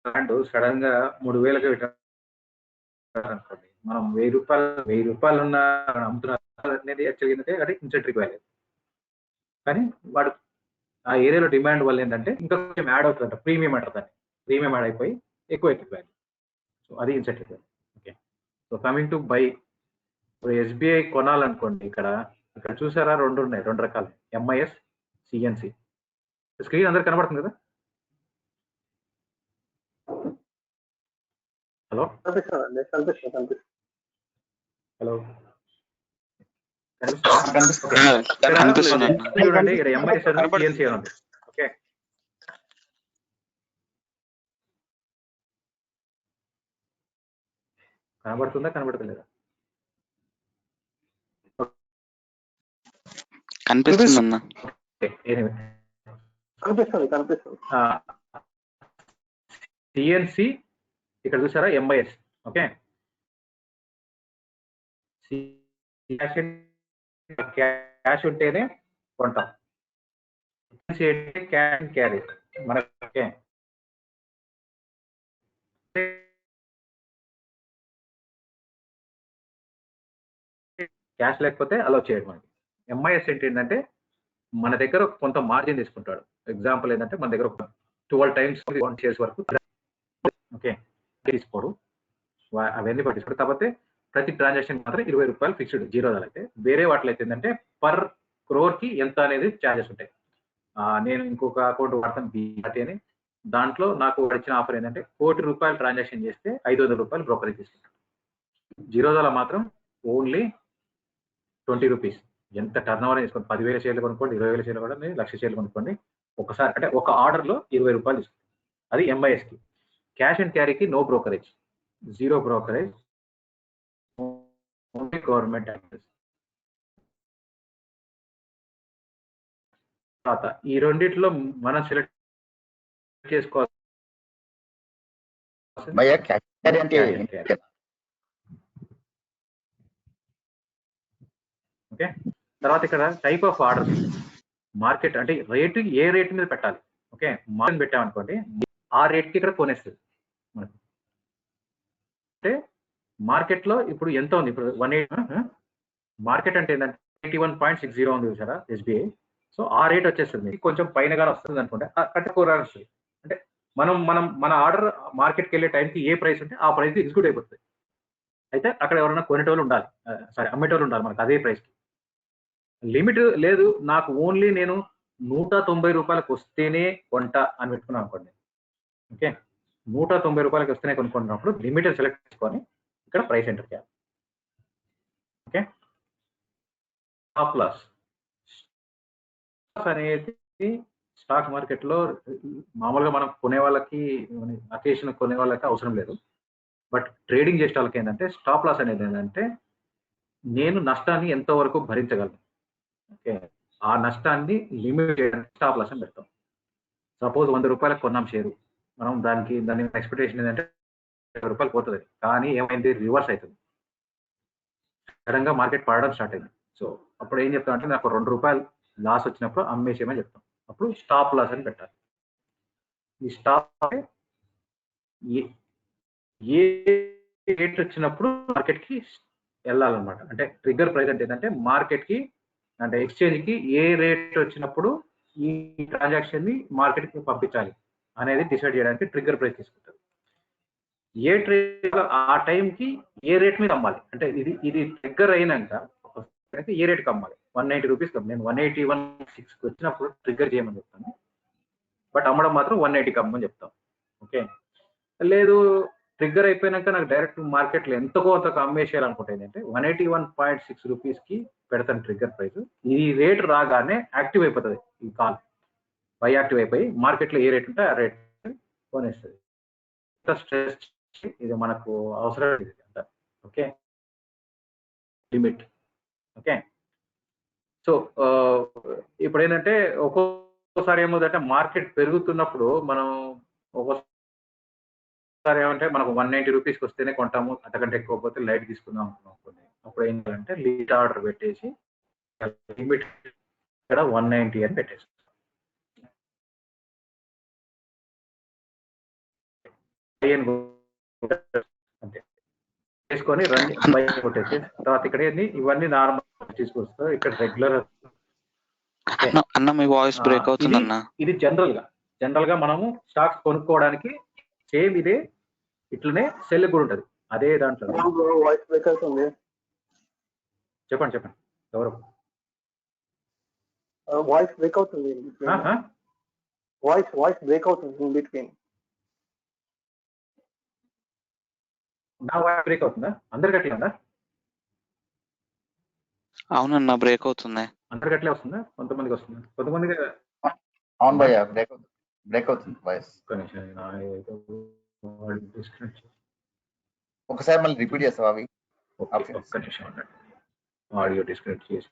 ల్యాండ్ సడన్ గా 3,000కి అనుకోండి, మనం 1,000 రూపాయలు ఉన్న అమ్ముతున్నారు అనేది యాక్చువల్గా అది ఇన్సెంట్రిక్ వాల్యూ. కానీ వాడు ఆ ఏరియాలో డిమాండ్ వల్ల ఏంటంటే ఇంకా కొంచెం యాడ్ అవుతుందంట, ప్రీమియం అంటారు దాన్ని. ప్రీమియం యాడ్ అయిపోయి ఎక్కువ వాల్యూ. సో అది ఇన్సెంట్రిక్ value. Okay, so coming to buy. ఇప్పుడు ఎస్బీఐ కొనాలనుకోండి, ఇక్కడ ఇక్కడ చూసారా, రెండు ఉన్నాయి, రెండు రకాలు, ఎంఐఎస్, సిఎన్సి. స్క్రీన్ అందరు కనబడుతుంది కదా? హలో కనిపిస్తుందండి, కనిపిస్తుంది. హలో కనిపిస్తుంది. చూడండి, ఇక్కడ ఎంఐఎస్ సిఎన్సి అని ఉంది. ఓకే, కనబడుతుందా కనబడతలేదా? కనిపిస్తుంది అన్న. కనిపిస్తుంది. సిఎన్సి ఇక్కడ చూసారా, ఎంఐఎస్. ఓకే, క్యాష్ ఉంటేనే కొంటాం, క్యాష్ అండ్ క్యారీ మనకి. ఓకే, క్యాష్ లేకపోతే అలౌ చేయడం. మనకి ఎంఐఎస్ ఏంటంటే మన దగ్గర కొంత మార్జిన్ తీసుకుంటాడు. ఎగ్జాంపుల్ ఏంటంటే మన దగ్గర 12 టైమ్స్ షేర్స్ వరకు. ఓకే, తీసుకోడు, అవన్నీ పట్టించుకోడు. కాకపోతే ప్రతి ట్రాన్సాక్షన్ మాత్రం 20 రూపాయలు ఫిక్స్డ్, 0 అయితే. వేరే వాటిలో అయితే ఏంటంటే పర్ క్రోర్ కి ఎంత అనేది ఛార్జెస్ ఉంటాయి. నేను ఇంకొక అకౌంట్ వాడతాను, బీఆర్టీ అని. దాంట్లో నాకు వచ్చిన ఆఫర్ ఏంటంటే 1 కోటి రూపాయలు ట్రాన్సాక్షన్ చేస్తే 500 రూపాయలు బ్రోకరేజ్ తీసుకుంటాను. 0 మాత్రం ఓన్లీ 20 రూపీస్. ఎంత టర్న్ ఓవర్ తీసుకోండి, 10,000 షేర్లు కొనుక్కోండి, 20,000 షేర్లు కొనుక్కోండి, 1,00,000 షేర్లు కొనుక్కోండి, ఒకసారి అంటే ఒక ఆర్డర్ లో 20 రూపాయలు తీసుకుంటాం. అది ఎంఐఎస్ కి. క్యాష్ అండ్ క్యారీకి no brokerage, 0 brokerage, only government access. తర్వాత ఈ రెండిట్లో మనం సెలెక్ట్ చేసుకోవాలి. ఓకే, తర్వాత ఇక్కడ టైప్ ఆఫ్ ఆర్డర్స్, మార్కెట్ అంటే రేటు, ఏ రేట్ మీద పెట్టాలి. ఓకే, మార్కెట్ పెట్టామనుకోండి, ఆ రేట్కి ఇక్కడ కొనేస్తుంది మనకు. అంటే మార్కెట్ లో ఇప్పుడు ఎంత ఉంది, ఇప్పుడు 180 మార్కెట్ అంటే ఏంటంటే 81.60 ఉంది చూసారా ఎస్బీఐ. సో ఆ రేట్ వచ్చేస్తుంది. కొంచెం పైన కానీ వస్తుంది అనుకుంటే వస్తుంది. అంటే మన ఆర్డర్ మార్కెట్కి వెళ్ళే టైంకి ఏ ప్రైస్ ఉంటే ఆ ప్రైస్ ఎగ్జిక్యూట్ అయిపోతుంది. అయితే అక్కడ ఎవరైనా కొనేటోళ్ళు ఉండాలి, సారీ అమ్మేటోళ్ళు ఉండాలి మనకు అదే ప్రైస్కి. లిమిట్ లేదు, నాకు ఓన్లీ నేను 190 రూపాయలకు వస్తేనే కొంటా అని పెట్టుకున్నాను అనుకోండి. ఓకే, 190 రూపాయలకి వస్తేనే కొనుక్కున్నప్పుడు లిమిట్ సెలెక్ట్ చేసుకొని ఇక్కడ ప్రైస్ ఎంటర్ చేయాలి. ఓకే, స్టాప్ లాస్ అనేది స్టాక్ మార్కెట్ లో మామూలుగా మనం కొనే వాళ్ళకి, అకేషన్ కొనే వాళ్ళకి అవసరం లేదు. బట్ ట్రేడింగ్ చేసే వాళ్ళకి ఏంటంటే స్టాప్ లాస్ అనేది ఏంటంటే నేను నష్టాన్ని ఎంతవరకు భరించగలను. ఓకే, ఆ నష్టాన్ని లిమిట్ చేయడానికి స్టాప్ లాస్ అని పెడతాం. సపోజ్ 100 రూపాయలకు కొన్నాం షేరు, మనం దాని ఎక్స్పెక్టేషన్ ఏంటంటే 20 రూపాయలు పోతుంది. కానీ ఏమైంది, రివర్స్ అవుతుంది. సడన్ గా మార్కెట్ పడడం స్టార్ట్ అయింది. సో అప్పుడు ఏం చెప్తాం అంటే నాకు 2 రూపాయలు లాస్ వచ్చినప్పుడు అమ్మేసేయమని చెప్తాం. అప్పుడు స్టాప్ లాస్ అని పెట్టాలి. ఈ స్టాప్ ఏ రేట్ వచ్చినప్పుడు మార్కెట్ కి వెళ్ళాలన్నమాట. అంటే ట్రిగ్గర్ ప్రైస్ అంటే ఏంటంటే మార్కెట్ కి, అంటే ఎక్స్చేంజ్ కి ఏ రేట్ వచ్చినప్పుడు ఈ ట్రాన్సాక్షన్ ని మార్కెట్ కి పంపించాలి అనేది డిసైడ్ చేయడానికి ట్రిగ్గర్ ప్రైస్ తీసుకుంటారు. ఏ ట్రేడ్ ఆ టైంకి ఏ రేట్ మీద అమ్మాలి, అంటే ఇది ట్రిగ్గర్ అయినాక ఏ రేట్కి అమ్మాలి. 190 రూపీస్, నేను 181.6 వచ్చినప్పుడు ట్రిగ్గర్ చేయమని చెప్తాను. బట్ అమ్మడం మాత్రం 180కి అమ్మని చెప్తాం. ఓకే, లేదు ట్రిగ్గర్ అయిపోయినాక నాకు డైరెక్ట్ మార్కెట్లో ఎంతకో అంతకు అమ్మేసేయాలనుకుంటే ఏంటంటే 181.6 రూపీస్కి పెడతాను ట్రిగ్గర్ ప్రైస్. ఈ రేట్ రాగానే యాక్టివ్ అయిపోతుంది, ఈ కాల్ బై యాక్టివ్ అయిపోయి మార్కెట్లో ఏ రేట్ ఉంటే ఆ రేట్ కొనేస్తుంది. స్ట్రెస్ ఇది మనకు అవసరం లేదు. Okay, limit. ఓకే, సో ఇప్పుడు ఏంటంటే ఒక్కోసారి ఏమవుతుందంటే మార్కెట్ పెరుగుతున్నప్పుడు మనం ఒక్కోసారి ఏమంటే మనకు 190 రూపీస్కి వస్తేనే కొంటాము, అంతకంటే ఎక్కువ పోతే లైట్ తీసుకుందాం అనుకోండి. అప్పుడు ఏం చేయాలంటే లిమిట్ ఆర్డర్ పెట్టేసి లిమిట్ ఇక్కడ 190 అని పెట్టేసి అంతే చేసుకొని రన్ బై కొట్టేసి తర్వాత ఇక్కడ ఏంది ఇవన్నీ నార్మల్ తీసుకొస్తారు. ఇక్కడ రెగ్యులర్ అన్న మీ వాయిస్ బ్రేక్ అవుతుంది అన్న. ఇది జనరల్ గా మనము స్టాక్స్ కొనుక్కోవడానికి సేమ్ ఇదే ఇట్లనే సెల్ కూడా ఉంటది అదే దాంట్లో. వాయిస్ బ్రేక్ అవుతుంది. చెప్పండి ఎవరు? వాయిస్ బ్రేక్ అవుతుంది వాయిస్ బ్రేక్ అవుతుంది ఇన్ బిట్వీన్. నా వాయిస్ బ్రేక్ అవుతుందా? అందరికి అట్లా ఉందా? అవునన్నా బ్రేక్ అవుతుంది. అందరికి అట్లే వస్తుందా? కొంతమందికి వస్తుందా? కొంతమందికి అవును భయ్యా, బ్రేక్ అవుతుంది వాయిస్. ఒకసారి మళ్ళీ రిపీట్ చేస్తావా అవి? ఒక్క నిమిషం ఆడియో డిస్కనెక్ట్ చేసి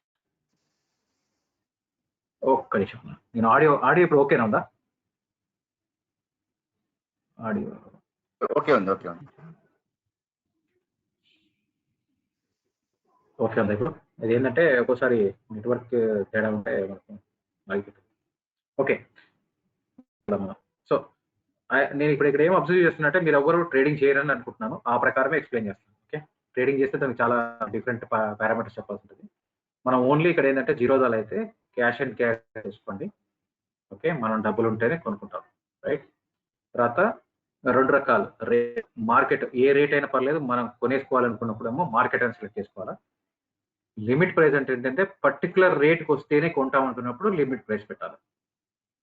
ఒక్క నిమిషం. నేను ఆడియో ఇప్పుడు ఓకేనా ఉందా? ఆడియో ఓకే ఉంది. ఓకే ఉందా ఇప్పుడు? అది ఏంటంటే ఒక్కోసారి నెట్వర్క్ తేడా ఉంటే మనకు ఓకే. సో నేను ఇక్కడ ఏం అబ్జర్వ్ చేస్తున్నట్టే మీరు ఎవరు ట్రేడింగ్ చేయరని అనుకుంటున్నాను. ఆ ప్రకారమే ఎక్స్ప్లెయిన్ చేస్తాను. ఓకే, ట్రేడింగ్ చేస్తే దానికి చాలా డిఫరెంట్ పారామీటర్స్ చెప్పాల్సి ఉంటుంది. మనం ఓన్లీ ఇక్కడ ఏంటంటే జీరోదాలు అయితే క్యాష్ అండ్ క్యాష్ చేసుకోండి. ఓకే, మనం డబ్బులు ఉంటేనే కొనుక్కుంటాం. రైట్. తర్వాత రెండు రకాలు మార్కెట్ ఏ రేట్ అయినా పర్లేదు, మనం కొనేసుకోవాలనుకున్నప్పుడేమో మార్కెట్ అని సెలెక్ట్ చేసుకోవాలా. లిమిట్ ప్రైస్ అంటే ఏంటంటే పర్టికులర్ రేట్కి వస్తేనే కొంటాం అనుకున్నప్పుడు లిమిట్ ప్రైస్ పెట్టాలి.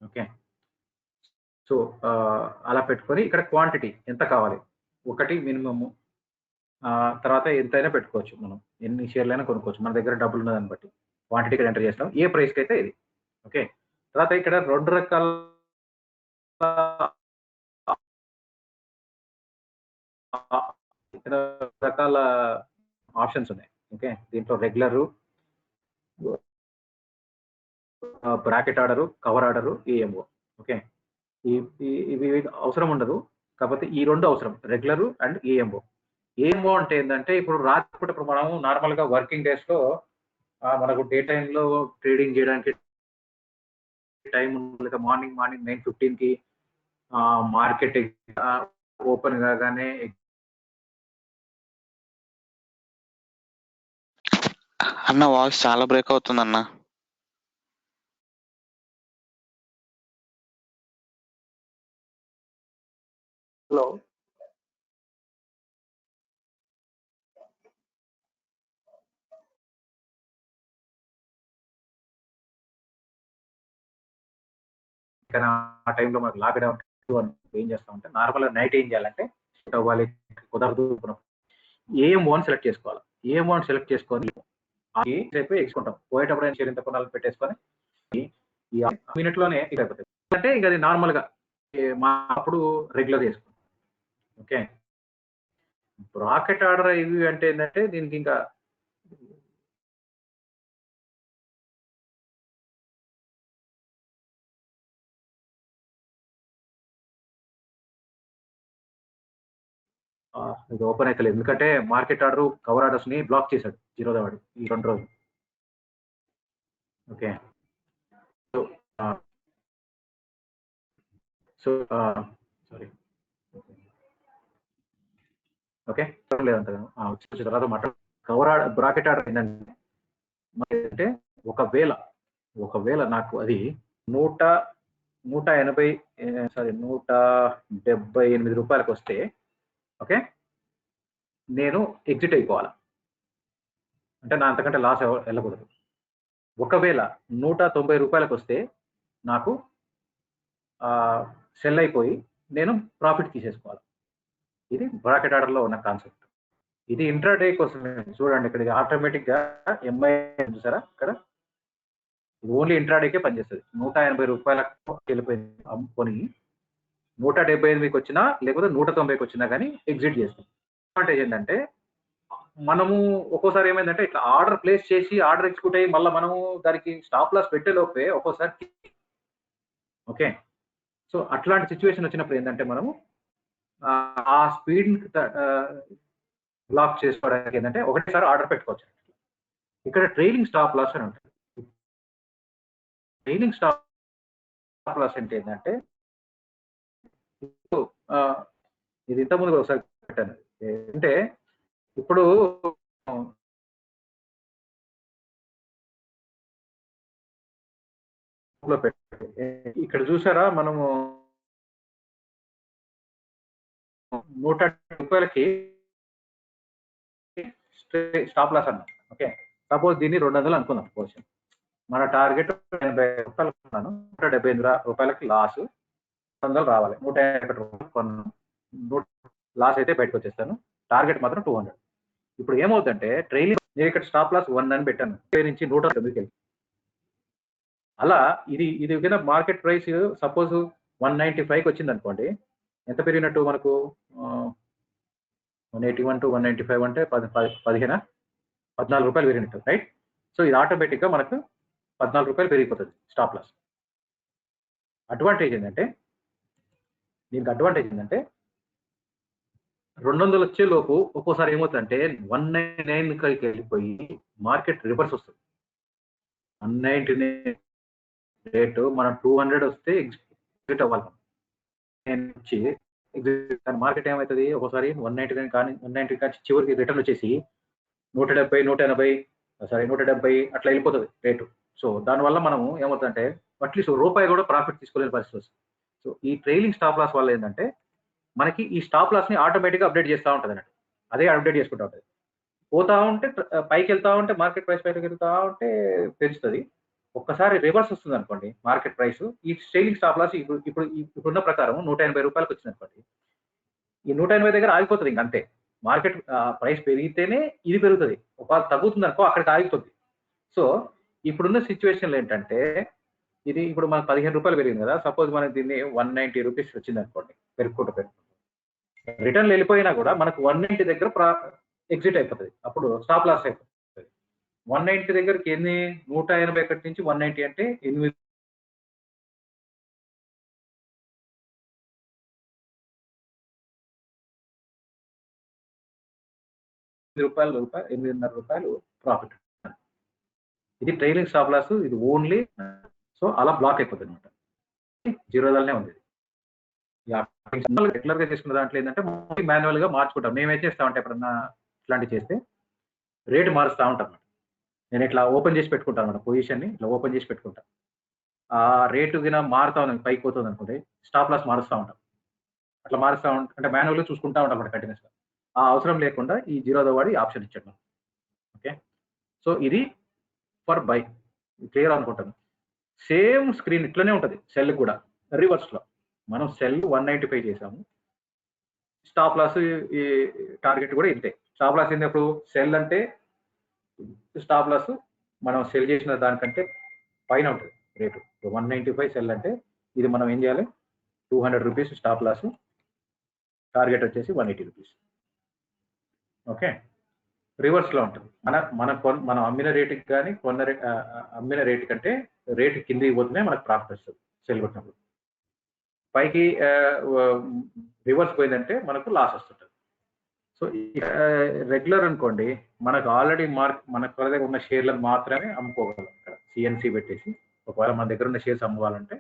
ఓకే, సో అలా పెట్టుకొని ఇక్కడ క్వాంటిటీ ఎంత కావాలి ఒకటి మినిమము, తర్వాత ఎంతైనా పెట్టుకోవచ్చు. మనం ఎన్ని షేర్లైనా కొనుక్కోవచ్చు, మన దగ్గర డబ్బులు ఉన్నదాన్ని బట్టి క్వాంటిటీ ఇక్కడ ఎంటర్ చేస్తాం, ఏ ప్రైస్కి అయితే ఇది. ఓకే, తర్వాత ఇక్కడ రెండు రకాల ఆప్షన్స్ ఉన్నాయి. ఓకే, దీంట్లో regular, bracket order, cover order, AMO. Okay, ఇవి అవసరం ఉండదు, కాకపోతే ఈ రెండు అవసరం, రెగ్యులర్ అండ్ ఏఎంఓ. ఏఎంఓ అంటే ఏంటంటే ఇప్పుడు రాత్రిపూట ఇప్పుడు మనం నార్మల్గా వర్కింగ్ డేస్లో మనకు డే టైంలో ట్రేడింగ్ చేయడానికి టైం ఉండదు. మార్నింగ్ 9:15కి మార్కెట్ ఓపెన్ కాగానే అన్న వాయిస్ చాలా బ్రేక్ అవుతుంది అన్న. హలో, కానీ ఆ టైంలో మనకు లాక్డౌన్ ఏం చేస్తామంటే నార్మల్గా నైట్ ఏం చేయాలంటే అవ్వాలి, కుదరదు. ఏఎంఓ అని సెలెక్ట్ చేసుకోవాలి. ఏఎంఓ అని సెలెక్ట్ చేసుకొని రేపు ఎక్సుకుంటాం, పోయేటప్పుడు ఏం షేర్ ఇంత కొనాలని పెట్టేసుకొని ఈ మినిట్లోనే ఇది అయిపోతుంది. అంటే ఇక అది నార్మల్గా మా అప్పుడు రెగ్యులర్ చేసుకుంటాం. ఓకే, బ్రాకెట్ ఆర్డర్ ఇవి అంటే ఏంటంటే దీనికి ఇంకా ఇది ఓపెన్ అయితే లేదు, ఎందుకంటే మార్కెట్ ఆర్డర్ కవర్ ఆర్డర్స్ ని బ్లాక్ చేశాడు జీరోదా వాడు ఈ 2 రోజులు. ఓకే, సో సారీ, ఓకే లేదంట వచ్చిన తర్వాత మాట్లాడు. కవర్ ఆర్డర్ బ్రాకెట్ ఆర్డర్ ఏంటంటే ఒకవేళ నాకు అది 178 రూపాయలకు వస్తే, ఓకే, నేను ఎగ్జిట్ అయిపోవాలి, అంటే నా అంతకంటే లాస్ వెళ్ళకూడదు. ఒకవేళ 190 రూపాయలకు వస్తే నాకు సెల్ అయిపోయి నేను ప్రాఫిట్ తీసేసుకోవాలి. ఇది బ్రాకెట్ ఆర్డర్లో ఉన్న కాన్సెప్ట్. ఇది ఇంట్రాడే కోసం. చూడండి ఇక్కడ ఆటోమేటిక్ గా ఎంఐ చూసారా, ఇక్కడ ఇది ఓన్లీ ఇంట్రాడేకే పనిచేస్తుంది. 180 రూపాయలకు వెళ్ళిపోయింది అమ్ముకొని 178కి వచ్చినా లేకపోతే 190కి వచ్చినా కానీ ఎగ్జిట్ చేస్తాం. అడ్వాంటేజ్ ఏంటంటే మనము ఒక్కోసారి ఏమైందంటే ఇట్లా ఆర్డర్ ప్లేస్ చేసి ఆర్డర్ ఎగ్జిక్యూట్ అయ్యి మళ్ళీ మనము దానికి స్టాప్ లాస్ పెట్టే లోపే ఒక్కోసారి. ఓకే, సో అట్లాంటి సిచ్యువేషన్ వచ్చినప్పుడు ఏంటంటే మనము ఆ స్పీడ్ బ్లాక్ చేసుకోవడానికి ఏంటంటే ఒకటేసారి ఆర్డర్ పెట్టుకోవచ్చు. ఇక్కడ ట్రైలింగ్ స్టాప్ లాస్ అని ఉంటుంది. ట్రైలింగ్ స్టాప్ లాస్ అంటే ఏంటంటే ఇది ఇంతకుముందు ఒకసారి పెట్టాను. అంటే ఇప్పుడు ఇక్కడ చూసారా, మనము 100 రూపాయలకి స్టాప్ లాస్ అన్నాం. ఓకే, సపోజ్ దీన్ని 200 అనుకుందాం పొజిషన్. మన టార్గెట్ 80 రూపాయలు కొన్నాను, 178 రూపాయలకి లాస్, 100 రావాలి. 151 రూపాయలు కొన్నాను, లాస్ అయితే బయటకు వచ్చేస్తాను. టార్గెట్ మాత్రం 200. ఇప్పుడు ఏమవుతుందంటే ట్రైలింగ్, నేను ఇక్కడ స్టాప్ లాస్ 1 అని పెట్టాను, నుంచి 109కి వెళ్ళి. అలా ఇది కింద మార్కెట్ ప్రైస్ సపోజ్ 195కి వచ్చింది అనుకోండి, ఎంత పెరిగినట్టు మనకు 181 to 195 అంటే 14 రూపాయలు పెరిగినట్టు, రైట్? సో ఇది ఆటోమేటిక్గా మనకు 14 రూపాయలు పెరిగిపోతుంది స్టాప్ లాస్. అడ్వాంటేజ్ ఏంటంటే, దీనికి అడ్వాంటేజ్ ఏంటంటే 200 వచ్చే లోపు ఒక్కోసారి ఏమవుతుందంటే 199కి వెళ్ళిపోయి మార్కెట్ రివర్స్ వస్తుంది. 199 రేటు మనం 200 వస్తే ఎగ్జిట్ అవ్వాలి. వచ్చి మార్కెట్ ఏమవుతుంది, ఒకసారి 199 కానీ 190 కానీ చివరికి రిటర్న్ వచ్చేసి 170, 170 అట్లా వెళ్ళిపోతుంది రేటు. సో దానివల్ల మనము ఏమవుతుందంటే అట్లీస్ట్ రూపాయి కూడా ప్రాఫిట్ తీసుకోలేని పరిస్థితి వస్తుంది. సో ఈ ట్రైలింగ్ స్టాప్ లాస్ వల్ల ఏంటంటే మనకి ఈ స్టాప్ లాస్ ని ఆటోమేటిక్గా అప్డేట్ చేస్తూ ఉంటుంది అన్నట్టు. అదే అప్డేట్ చేసుకుంటూ ఉంటుంది. పోతా ఉంటే పైకి వెళ్తా ఉంటే మార్కెట్ ప్రైస్ పైకి వెళ్తా ఉంటే పెంచుతుంది. ఒక్కసారి రివర్స్ వస్తుంది అనుకోండి మార్కెట్ ప్రైస్, ఈ ట్రైలింగ్ స్టాప్ లాస్ ఇప్పుడున్న ప్రకారం 180 రూపాయలకు వచ్చింది అనుకోండి, ఈ 180 దగ్గర ఆగిపోతుంది. ఇంక అంతే. మార్కెట్ ప్రైస్ పెరిగితేనే ఇది పెరుగుతుంది, ఒకవేళ తగ్గుతుంది అనుకో అక్కడికి ఆగిపోతుంది. సో ఇప్పుడున్న సిచ్యువేషన్లో ఏంటంటే, ఇది ఇప్పుడు మనకు 15 రూపాయలు పెరిగింది కదా, సపోజ్ మనకి దీన్ని 190 రూపీస్ వచ్చింది అనుకోండి, పెరుగుకుంటూ రిటర్న్ వెళ్ళిపోయినా కూడా మనకు 190 దగ్గర ఎగ్జిట్ అయిపోతుంది, అప్పుడు స్టాప్ లాస్ అయిపోతుంది. 190 దగ్గరికి ఎన్ని, 181 నుంచి 190 అంటే 8 రూపాయలు 8.5 రూపాయలు ప్రాఫిట్. ఇది ట్రైలింగ్ స్టాప్ లాస్, ఇది ఓన్లీ. సో అలా బ్లాక్ అయిపోతుంది అనమాట, జీరోదల్నే ఉంది. రెగ్యులర్ గా చేసుకున్న దాంట్లో ఏంటంటే మాన్యువల్ గా మార్చుకుంటాం. మేము ఏం చేస్తామంటే ఎప్పుడన్నా ఇట్లాంటివి చేస్తే రేటు మారుస్తూ ఉంటాం అన్నమాట. నేను ఇట్లా ఓపెన్ చేసి పెట్టుకుంటాను అన్నమాట, పొజిషన్ని ఇట్లా ఓపెన్ చేసి పెట్టుకుంటాను. ఆ రేటు కింద మారుతా ఉంది, పైకి పోతుంది అనుకుంటే స్టాప్ లాస్ మారుస్తూ ఉంటాం. అట్లా మారుస్తూ ఉంటాం అంటే మాన్యువల్గా చూసుకుంటా ఉంటాం అన్నమాట కంటిన్యూస్గా. ఆ అవసరం లేకుండా ఈ జీరోదో వాడి ఆప్షన్ ఇచ్చాడు మనం. ఓకే, సో ఇది ఫర్ బై. క్లియర్ అనుకుంటాను. సేమ్ స్క్రీన్ ఇట్లనే ఉంటుంది సెల్ కూడా. రివర్స్లో మనం సెల్ 195 చేసాము, స్టాప్ లాస్ ఈ టార్గెట్ కూడా ఇంతే. స్టాప్ లాస్ ఏంటి, అప్పుడు సెల్ అంటే స్టాప్ లాస్ మనం సెల్ చేసిన దానికంటే పైన ఉంటుంది రేటు. 195 సెల్ అంటే ఇది మనం ఏం చేయాలి, 200 రూపీస్ స్టాప్ లాస్, టార్గెట్ వచ్చేసి 180 రూపీస్. ఓకే, రివర్స్లో ఉంటుంది. మనం అమ్మిన రేటుకి కానీ అమ్మిన రేటు కంటే రేటు కిందికి పోతేనే మనకు ప్రాఫిట్ వస్తుంది సెల్ కొట్టినప్పుడు. పైకి రివర్స్ పోయిందంటే మనకు లాస్ వస్తుంటుంది. సో రెగ్యులర్ అనుకోండి, మనకు ఆల్రెడీ మన దగ్గర ఉన్న షేర్లను మాత్రమే అమ్ముకోగలం. ఇక్కడ సిఎన్సి పెట్టేసి ఒకవేళ మన దగ్గర ఉన్న షేర్స్ అమ్ముకోవాలంటే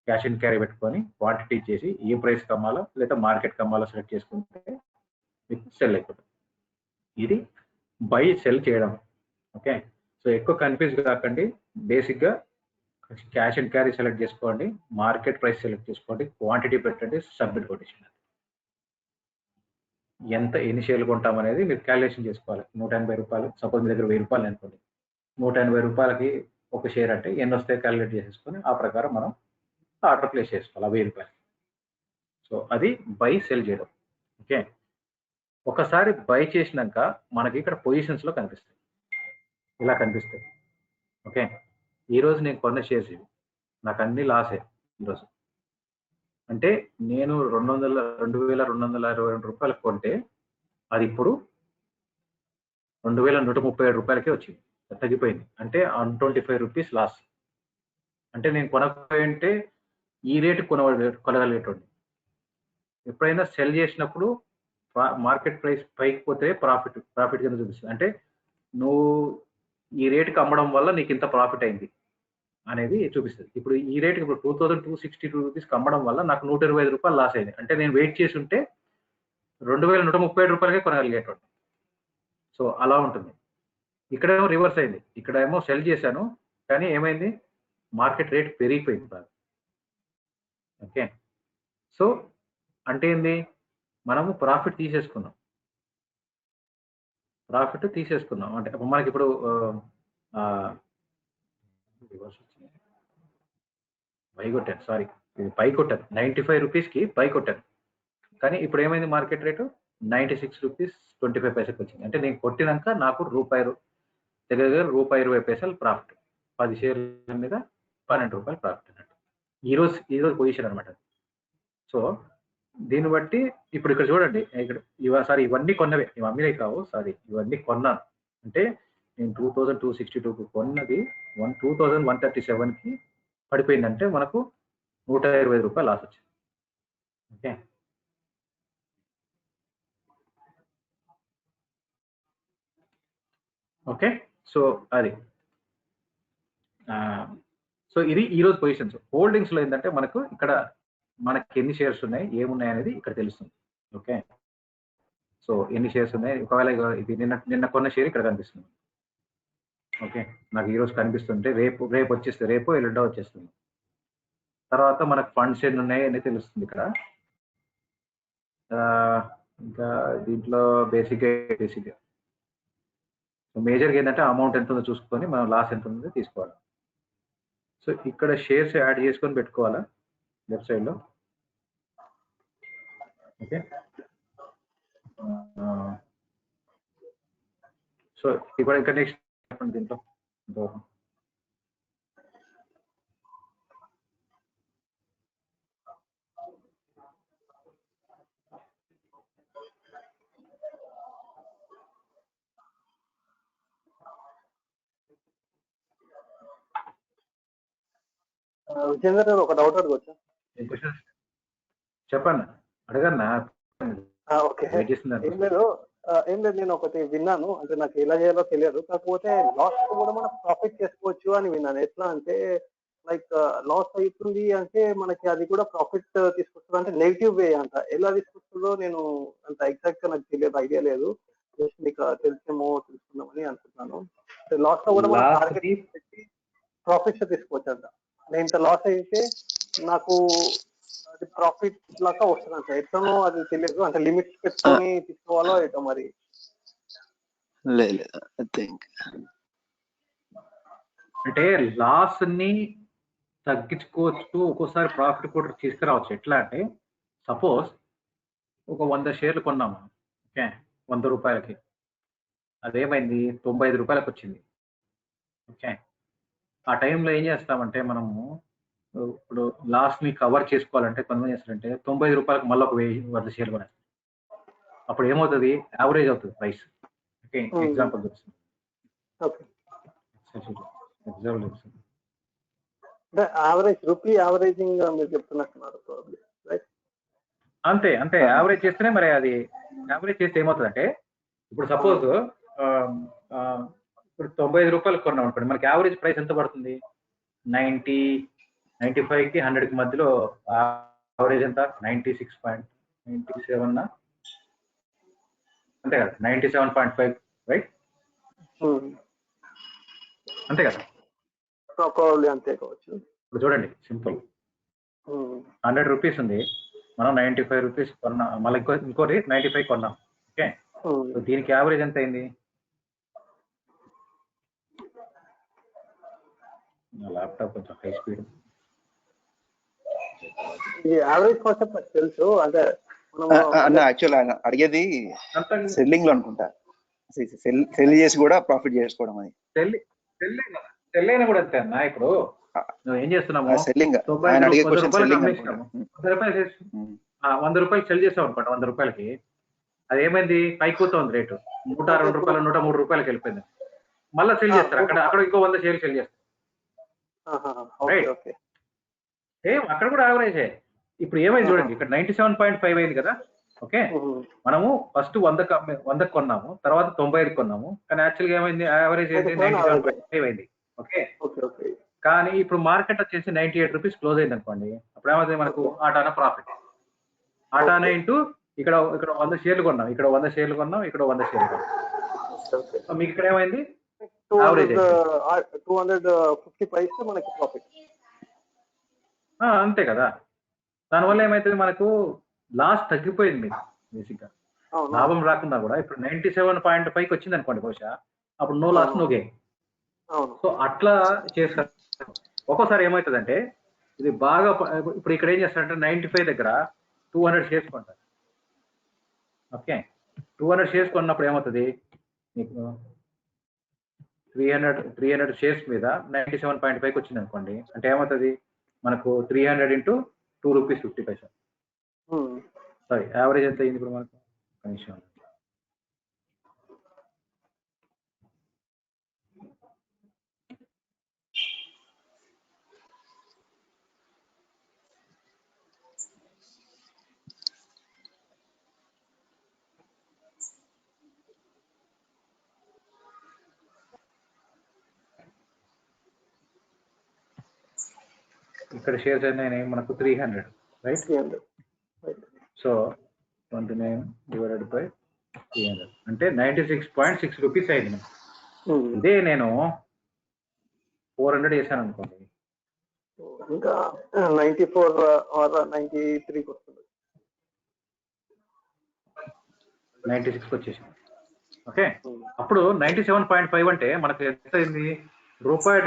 క్యాష్ అండ్ క్యారీ పెట్టుకొని క్వాంటిటీ చేసి ఏ ప్రైస్కి అమ్మాలో లేదా మార్కెట్కి అమ్మాలో సెలెక్ట్ చేసుకుంటే మీకు సెల్ అయిపోతుంది. ఇది బై సెల్ చేయడం. ఓకే, సో ఎక్కువ కన్ఫ్యూజ్ కాకండి. బేసిక్గా క్యాష్ అండ్ క్యారీ సెలెక్ట్ చేసుకోండి, మార్కెట్ ప్రైస్ సెలెక్ట్ చేసుకోండి, క్వాంటిటీ పెట్టండి, సబ్మిట్ కొట్టేసింది. ఎన్ని షేర్లు కొంటాం అనేది మీరు క్యాలిక్యులేషన్ చేసుకోవాలి. 180 రూపాయలు, సపోజ్ మీ దగ్గర 1000 రూపాయలు అనుకోండి, 180 రూపాయలకి ఒక షేర్ అంటే ఎన్ని వస్తాయి క్యాలిక్యులేట్ చేసేసుకొని ఆ ప్రకారం మనం ఆర్డర్ ప్లేస్ చేసుకోవాలి 1000 రూపాయలు. సో అది బై సెల్ చేయడం. ఓకే, ఒకసారి బై చేసినాక మనకి ఇక్కడ పొజిషన్స్లో కనిపిస్తాయి, ఇలా కనిపిస్తాయి. ఓకే, ఈరోజు నేను కొన్న షేర్స్ ఇవి, నాకు అన్ని లాసే ఈరోజు. అంటే నేను 2222 రూపాయలకు కొంటే అది ఇప్పుడు 2137 రూపాయలకే వచ్చింది, తగ్గిపోయింది. అంటే 125 రూపీస్ లాస్. అంటే నేను కొనకపోయింటే ఈ రేటు కొనగలిగేటోండి. ఎప్పుడైనా సెల్ చేసినప్పుడు మార్కెట్ ప్రైస్ పైకి పోతే ప్రాఫిట్ కింద చూపిస్తుంది. అంటే నువ్వు ఈ రేటుకి అమ్మడం వల్ల నీకు ఇంత ప్రాఫిట్ అయింది అనేది చూపిస్తుంది. ఇప్పుడు ఈ రేటుకి ఇప్పుడు 2262 రూపీస్కి అమ్మడం వల్ల నాకు 125 రూపాయలు లాస్ అయింది. అంటే నేను వెయిట్ చేసి ఉంటే 2137 రూపాయలకే కొనగలిగేటోండి. సో అలా ఉంటుంది. ఇక్కడేమో రివర్స్ అయింది, ఇక్కడేమో సెల్ చేశాను కానీ ఏమైంది, మార్కెట్ రేట్ పెరిగిపోయింది బాగా. ఓకే, సో అంటే ఏంది, మనము ప్రాఫిట్ తీసేసుకున్నాం అంటే మనకి ఇప్పుడు రివర్స్ వచ్చింది, పై కొట్టాను, సారీ ఇది పై కొట్టాను, 95 రూపీస్కి పై కొట్టాను. కానీ ఇప్పుడు ఏమైంది మార్కెట్ రేటు 96 రూపీస్ 25 పైసకి వచ్చింది. అంటే నేను కొట్టినాక నాకు దగ్గర దగ్గర ₹1.20 ప్రాఫిట్, 10 షేర్ల మీద ₹12 ప్రాఫిట్ అన్నట్టు. ఈరోజు పొజిషన్ అనమాట. సో దీన్ని బట్టి ఇప్పుడు ఇక్కడ చూడండి, ఇక్కడ ఇవన్నీ కొన్నవే, ఇవి అమ్మినవి కావు, ఇవన్నీ కొన్నాను. అంటే నేను 2262కు కొన్నది 2137కి పడిపోయిందంటే మనకు ₹125 లాస్ వచ్చింది. Okay, okay. సో అది సో ఇది ఈరోజు పొజిషన్స్. హోల్డింగ్స్లో ఏంటంటే మనకి ఎన్ని షేర్స్ ఉన్నాయి, ఏమున్నాయి అనేది ఇక్కడ తెలుస్తుంది. ఓకే, సో ఎన్ని షేర్స్ ఉన్నాయి, ఒకవేళ ఇది నిన్న కొన్న షేర్ ఇక్కడ కనిపిస్తుంది. ఓకే, నాకు ఈరోజు కనిపిస్తుంటే రేపు వచ్చేస్తుంది, రేపు ఎల్లుండో వచ్చేస్తుంది. తర్వాత మనకు ఫండ్స్ ఎన్ని ఉన్నాయి అనేది తెలుస్తుంది ఇక్కడ. ఇంకా దీంట్లో బేసిక్గా మేజర్గా ఏంటంటే అమౌంట్ ఎంత ఉందో చూసుకొని మనం లాస్ ఎంత ఉందో తీసుకోవాలి. సో ఇక్కడ షేర్స్ యాడ్ చేసుకొని పెట్టుకోవాలా లెఫ్ట్ సైడ్లో. ఓకే, సో ఇప్పుడు ఇంకా నెక్స్ట్ చెప్పండి దీంట్లో. విజేందర్ గారు ఒక డౌట్ అడగొచ్చా? చెప్పండి, అడగన్నా. ఓకే, ఏం లేదు నేను ఒకటి విన్నాను, అంటే నాకు ఎలా చేయాలో తెలియదు. కాకపోతే లాస్ కూడా మనం ప్రాఫిట్ చేసుకోవచ్చు అని విన్నాను. ఎట్లా అంటే లైక్ లాస్ అవుతుంది అంటే మనకి అది కూడా ప్రాఫిట్ తీసుకొస్తుంది, అంటే నెగిటివ్ వే అంట. ఎలా తీసుకొస్తుందో నేను అంత ఎగ్జాక్ట్ గా నాకు తెలియదు, ఐడియా లేదు. జస్ట్ మీకు తెలిసేమో తెలుసుకుందామని అనుకుంటున్నాను. లాస్ లో కూడా మనం టార్గెట్ పెట్టి ప్రాఫిట్స్ తీసుకోవచ్చు అంట. నేను ఇంత లాస్ అయితే నాకు అది ప్రాఫిట్ లాగా వస్తుంది అంట. ఎట్లనో అది తెలియదు, అంటే లిమిట్స్ పెట్టుకొని తీసుకోవాలో ఎటో మరి. అంటే లాస్ ని తగ్గించుకోవచ్చు, ఒక్కోసారి ప్రాఫిట్ కూడా తీసుకురావచ్చు. ఎట్లా అంటే సపోజ్ ఒక 100 షేర్లు కొన్నాము, ఓకే, ₹100, అదేమైంది ₹95 వచ్చింది. ఓకే, ఆ టైంలో ఏం చేస్తామంటే మనము ఇప్పుడు లాస్ ని కవర్ చేసుకోవాలంటే కొంతమంది చేస్తారంటే ₹95 మళ్ళీ ఒక 100 షేర్లు కొనేస్తారు. అప్పుడు ఏమవుతుంది, యావరేజ్ అవుతుంది ప్రైస్. ఓకే, ఎగ్జాంపుల్ చెప్తుంది. అంతే యావరేజ్ చేస్తేనే మరి అది యావరేజ్ చేస్తే ఏమవుతుందంటే ఇప్పుడు సపోజ్ ఇప్పుడు ₹95 కొన్నాం అనుకోండి, మనకి యావరేజ్ ప్రైస్ ఎంత పడుతుంది? 90, 95కి 100కి మధ్యలో యావరేజ్ ఎంత? 96.97 అంతే కదా, 97.5, రైట్? అంతే కదా, అంతే కావచ్చు. ఇప్పుడు చూడండి సింపుల్, ₹100 ఉంది, మనం ₹95 కొన్నాం, మళ్ళీ ఇంకోటి 95 కొన్నాం. ఓకే, దీనికి యావరేజ్ ఎంత అయింది? ల్యాప్టాప్ కొంచెం హై స్పీడ్. యావరేజ్ కాన్సెప్ట్ నాకు తెలుసు, అంటే యాక్చువల్ అడిగేది సెల్లింగ్ లో అనుకుంటా, సెల్ చేసి కూడా ప్రాఫిట్ చేసుకోవడం. అది సెల్ అయినా కూడా అంతే అన్న. ఇప్పుడు నువ్వు ఏం చేస్తున్నాము, సెల్లింగ్ ₹100 సెల్ చేసావు అనుకోండి, ₹100కి అది ఏమైంది, పైకి ఉంది రేటు, ₹102, ₹103 వెళ్ళిపోయింది. మళ్ళీ సెల్ చేస్తారు, అక్కడ ఇంకో 100 షేర్లు సెల్ చేస్తారు. అక్కడ కూడా యావరేజే. ఇప్పుడు ఏమైంది చూడండి, ఇక్కడ 97.5 అయింది కదా. ఓకే, మనము ఫస్ట్ 100 కొన్నాము, తర్వాత 95 కొన్నాము, కానీ యాక్చువల్గా ఏమైంది, యావరేజ్ అయితే 97.5 అయింది. ఓకే, కానీ ఇప్పుడు మార్కెట్ వచ్చేసి ₹98 క్లోజ్ అయింది అనుకోండి, అప్పుడు ఏమైంది మనకు ఆటానా ప్రాఫిట్. ఆటానా ఇంటూ ఇక్కడ 100 షేర్లు కొన్నాం, ఇక్కడ 100 షేర్లు కొన్నాం, ఇక్కడ 100 షేర్లు కొన్నాం. మీకు ఇక్కడ ఏమైంది, యావరేజ్ 250 పైసే మనకి ప్రాఫిట్. అంతే కదా. దానివల్ల ఏమైతుంది, మనకు లాస్ తగ్గిపోయింది. మీకు బేసిక్గా లాభం రాకుండా కూడా ఇప్పుడు 97.5కి వచ్చింది అనుకోండి బహుశా, అప్పుడు no loss no gain. So అట్లా చేస్తారు ఒక్కోసారి ఏమవుతుందంటే ఇది బాగా ఇప్పుడు ఇక్కడ ఏం చేస్తారంటే 95 దగ్గర 200 షేర్స్ కొంటారు. ఓకే, 200 షేర్స్ కొన్నప్పుడు ఏమవుతుంది మీకు 300 షేర్స్ మీద 97.5 వచ్చింది అనుకోండి. అంటే ఏమవుతుంది మనకు 300 × 2 రూపీస్ 50 పైసా. సారీ, యావరేజ్ ఎంత అయింది ఇప్పుడు మనకు? కనీసం ఇక్కడ షేర్స్ అయినాయి మనకు 300, రైట్? సో 29 / 300 అంటే 96.6 రూపీస్ అయింది. ఇదే నేను 400 చేశాను అనుకోండి, ఇంకా 94 or 93 వస్తుంది, 96 వచ్చేసింది. ఓకే, అప్పుడు 97.5 అంటే మనకు ఎంత అయింది? రూపాయి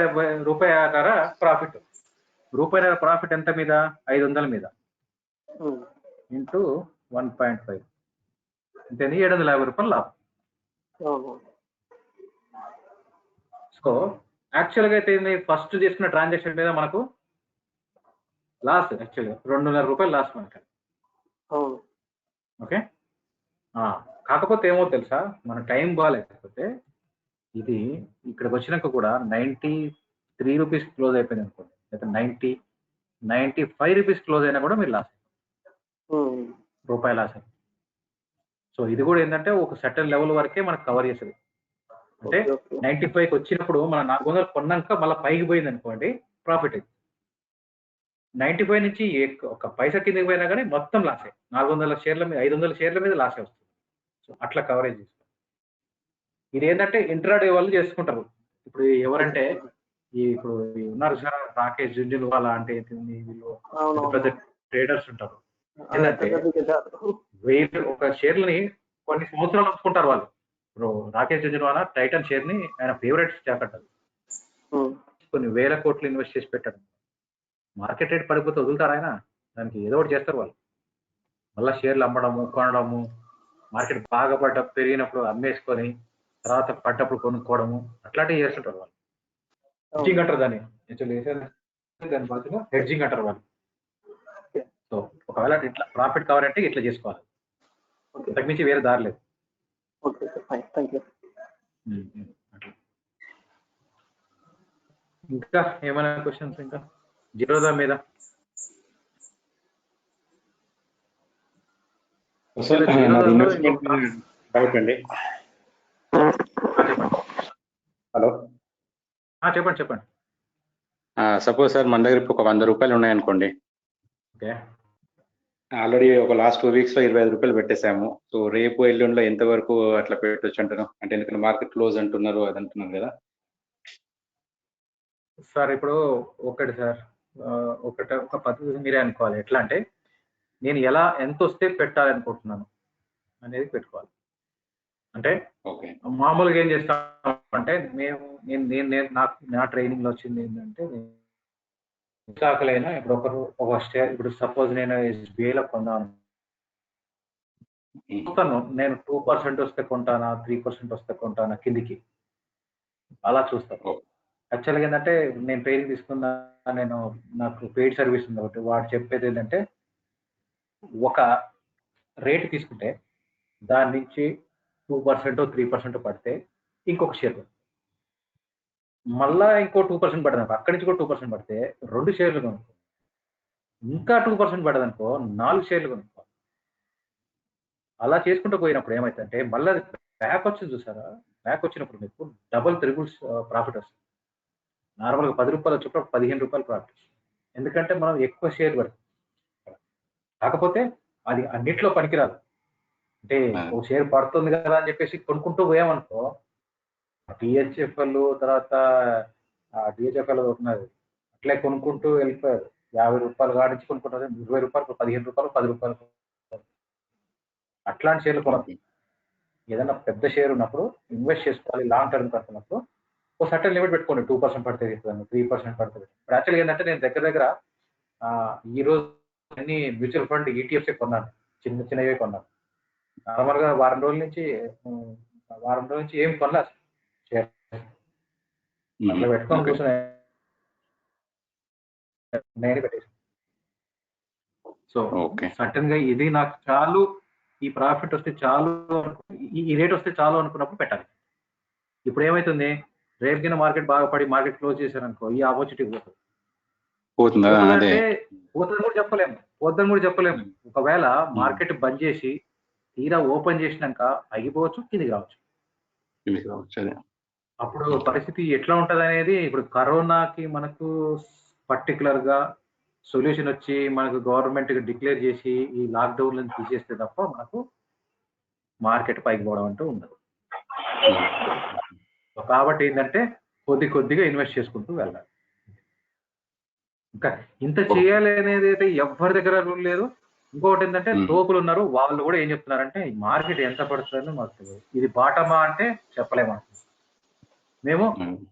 ప్రాఫిట్. రూపాయి ప్రాఫిట్ ఎంత మీద? 500 మీద ఇంటూ 1.5 అంటే 750 రూపాయలు లాభం. సో యాక్చువల్గా అయితే ఫస్ట్ చేసుకున్న ట్రాన్సాక్షన్ మీద మనకు లాస్, యాక్చువల్గా 200 రూపాయలు లాస్ మనకి. ఓకే, కాకపోతే ఏమో తెలుసా, మన టైం బాగాలేకపోతే ఇది ఇక్కడికి వచ్చినాక కూడా 93 రూపీస్ క్లోజ్ అయిపోయింది అనుకోండి, లేదా 95 రూపీస్ క్లోజ్ అయినా కూడా మీరు లాస్, రూపాయి లాస్. సో ఇది కూడా ఏంటంటే ఒక సర్టన్ లెవెల్ వరకే మనకు కవర్ చేస్తుంది. అంటే 95కి వచ్చినప్పుడు మనం 400 కొన్నాక మళ్ళీ పైకి పోయింది అనుకోండి, ప్రాఫిట్ అయింది. 95 నుంచి ఒక పైసా కిందకి పోయినా కానీ మొత్తం లాసే. 400 షేర్ల మీద 500 షేర్ల మీద లాసే వస్తుంది. సో అట్లా కవరేజ్ చేస్తారు. ఇది ఏంటంటే ఇంట్రాడే వాళ్ళు చేసుకుంటారు. ఇప్పుడు ఎవరంటే ఇప్పుడు ఉన్నారు సార్, రాకేష్ జుంజున్వాలా అంటే వీళ్ళు పెద్ద ట్రేడర్స్ ఉంటారు. ఏంటంటే ఒక షేర్లని కొన్ని సంవత్సరాలు ఉంచుకుంటారు వాళ్ళు. ఇప్పుడు రాకేష్ జుంజున్వాలా టైటన్ షేర్ ని ఆయన ఫేవరెట్ స్టాక్ అంటారు. కొన్ని వేల కోట్లు ఇన్వెస్ట్ చేసి పెట్టాడు. మార్కెట్ రేట్ పడిపోతే వదులుతారు ఆయన, దానికి ఏదో ఒకటి చేస్తారు వాళ్ళు. మళ్ళీ షేర్లు అమ్మడము, కొనడము, మార్కెట్ బాగా పెరిగినప్పుడు అమ్మేసుకొని తర్వాత పడ్డప్పుడు కొనుక్కోవడము, అట్లాంటివి చేస్తుంటారు వాళ్ళు. హెడ్జింగ్ అంటారు దాన్ని, దాని బదులు హెడ్జింగ్ అంటారు వాళ్ళు. సో ఒకవేళ ఇట్లా ప్రాఫిట్ కావాలంటే ఇట్లా చేసుకోవాలి, తగ్గించి వేరే దారి లేదు. అట్లా. ఇంకా ఏమైనా క్వశ్చన్స్? ఇంకా జీరోదా మీద డౌట్ అండి. హలో, చెప్పండి చెప్పండి. సపోజ్ సార్ మన దగ్గర ఇప్పుడు ఒక 100 రూపాయలు ఉన్నాయనుకోండి. ఓకే, ఆల్రెడీ ఒక లాస్ట్ 2 వీక్స్ లో 25 రూపాయలు పెట్టేసాము. సో రేపు ఎల్లుండిలో ఎంత వరకు అట్లా పెట్టొచ్చు అంటారు? అంటే ఎందుకంటే మార్కెట్ క్లోజ్ అంటున్నారు, అది అంటున్నారు కదా సార్. ఇప్పుడు ఒకటి సార్, ఒక పద్ధతి మీరే అనుకోవాలి. ఎట్లా అంటే నేను ఎంత వస్తే పెట్టాలనుకుంటున్నాను అనేది పెట్టుకోవాలి. అంటే మామూలుగా ఏం చేస్తాం అంటే నా ట్రైనింగ్ లో వచ్చింది ఏంటంటే, కాకలైనా ఇప్పుడు ఇప్పుడు సపోజ్ నేను SBIలో కొన్నాను, నేను 2% వస్తే కొంటానా, 3% వస్తే కొంటానా కిందికి, అలా చూస్తాను. యాక్చువల్గా ఏంటంటే నేను ట్రైనింగ్ తీసుకున్నా, నాకు పెయిడ్ సర్వీస్ ఉంది ఒకటి. వాడు చెప్పేది ఏంటంటే ఒక రేట్ తీసుకుంటే దాని నుంచి 2% 3% పడితే ఇంకొక షేర్, మళ్ళా ఇంకో 2% పడదనుకో, అక్కడి నుంచి కూడా 2% పడితే 2 షేర్లు కొనుక్కో, ఇంకా 2% పడదనుకో 4 షేర్లు కొనుక్కో. అలా చేసుకుంటూ పోయినప్పుడు ఏమైతుందంటే మళ్ళీ బ్యాక్ వచ్చింది చూసారా, బ్యాక్ వచ్చినప్పుడు మీకు డబుల్ త్రిబుల్స్ ప్రాఫిట్ వస్తుంది. నార్మల్గా 10 రూపాయలు వచ్చినప్పుడు 15 రూపాయలు ప్రాఫిట్. ఎందుకంటే మనం ఎక్కువ షేర్ పడుతుంది. కాకపోతే అది అన్నిట్లో పనికిరాదు. అంటే ఒక షేర్ పడుతుంది కదా అని చెప్పేసి కొనుక్కుంటూ పోయామనుకో, DHFL తర్వాత DHFL ఉన్నది అట్లే కొనుక్కుంటూ వెళ్ళిపోయారు. 50 రూపాయలు కాడించి కొనుక్కుంటారు, 20 రూపాయలు, 15 రూపాయలు, 10 రూపాయలు. అట్లాంటి షేర్లు కొనద్దు. ఏదైనా పెద్ద షేర్ ఉన్నప్పుడు ఇన్వెస్ట్ చేసుకోవాలి. లాంగ్ టర్మ్ కడుతున్నప్పుడు ఓ సర్టన్ లిమిట్ పెట్టుకోండి, 2% పడితే 3% పడుతుంది. ఇప్పుడు యాక్చువల్గా ఏంటంటే నేను దగ్గర ఈ రోజు అన్ని మ్యూచువల్ ఫండ్ ఈటీఎఫ్స్ కొన్నాను, చిన్నవే కొన్నాను. నార్మల్గా వారం రోజుల నుంచి ఏం కొనలే అట్లా పెట్టుకొని కూర్చొని నేనే పెట్టేసి. సో సర్టన్ గా ఇది నాకు చాలు, ఈ ప్రాఫిట్ వస్తే చాలు, ఈ రేట్ వస్తే చాలు అనుకున్నప్పుడు పెట్టాలి. ఇప్పుడు ఏమైతుంది, రేపు కింద మార్కెట్ బాగా పడి మార్కెట్ క్లోజ్ చేశారనుకో ఈ ఆపర్చునిటీ పోతుంది. పోతుందని కూడా చెప్పలేము. ఒకవేళ మార్కెట్ బంద్ చేసి తీరా ఓపెన్ చేసినాక ఆగిపోవచ్చు, కిందికి రావచ్చు. అప్పుడు పరిస్థితి ఎట్లా ఉంటది అనేది, ఇప్పుడు కరోనాకి మనకు పర్టికులర్ గా సొల్యూషన్ వచ్చి మనకు గవర్నమెంట్ డిక్లేర్ చేసి ఈ లాక్డౌన్ తీసేస్తే తప్ప మనకు మార్కెట్ పైకి పోవడం అంటూ ఉండదు. కాబట్టి ఏంటంటే కొద్దిగా ఇన్వెస్ట్ చేసుకుంటూ వెళ్ళాలి. ఇంకా ఇంత చేయాలి అనేది అయితే ఎవరి దగ్గర రూల్ లేదు. ఇంకొకటి ఏంటంటే తోపులు ఉన్నారు, వాళ్ళు కూడా ఏం చెప్తున్నారంటే మార్కెట్ ఎంత పడుతుందని మాకు తెలియదు, ఇది బాటమా అంటే చెప్పలేము. మేము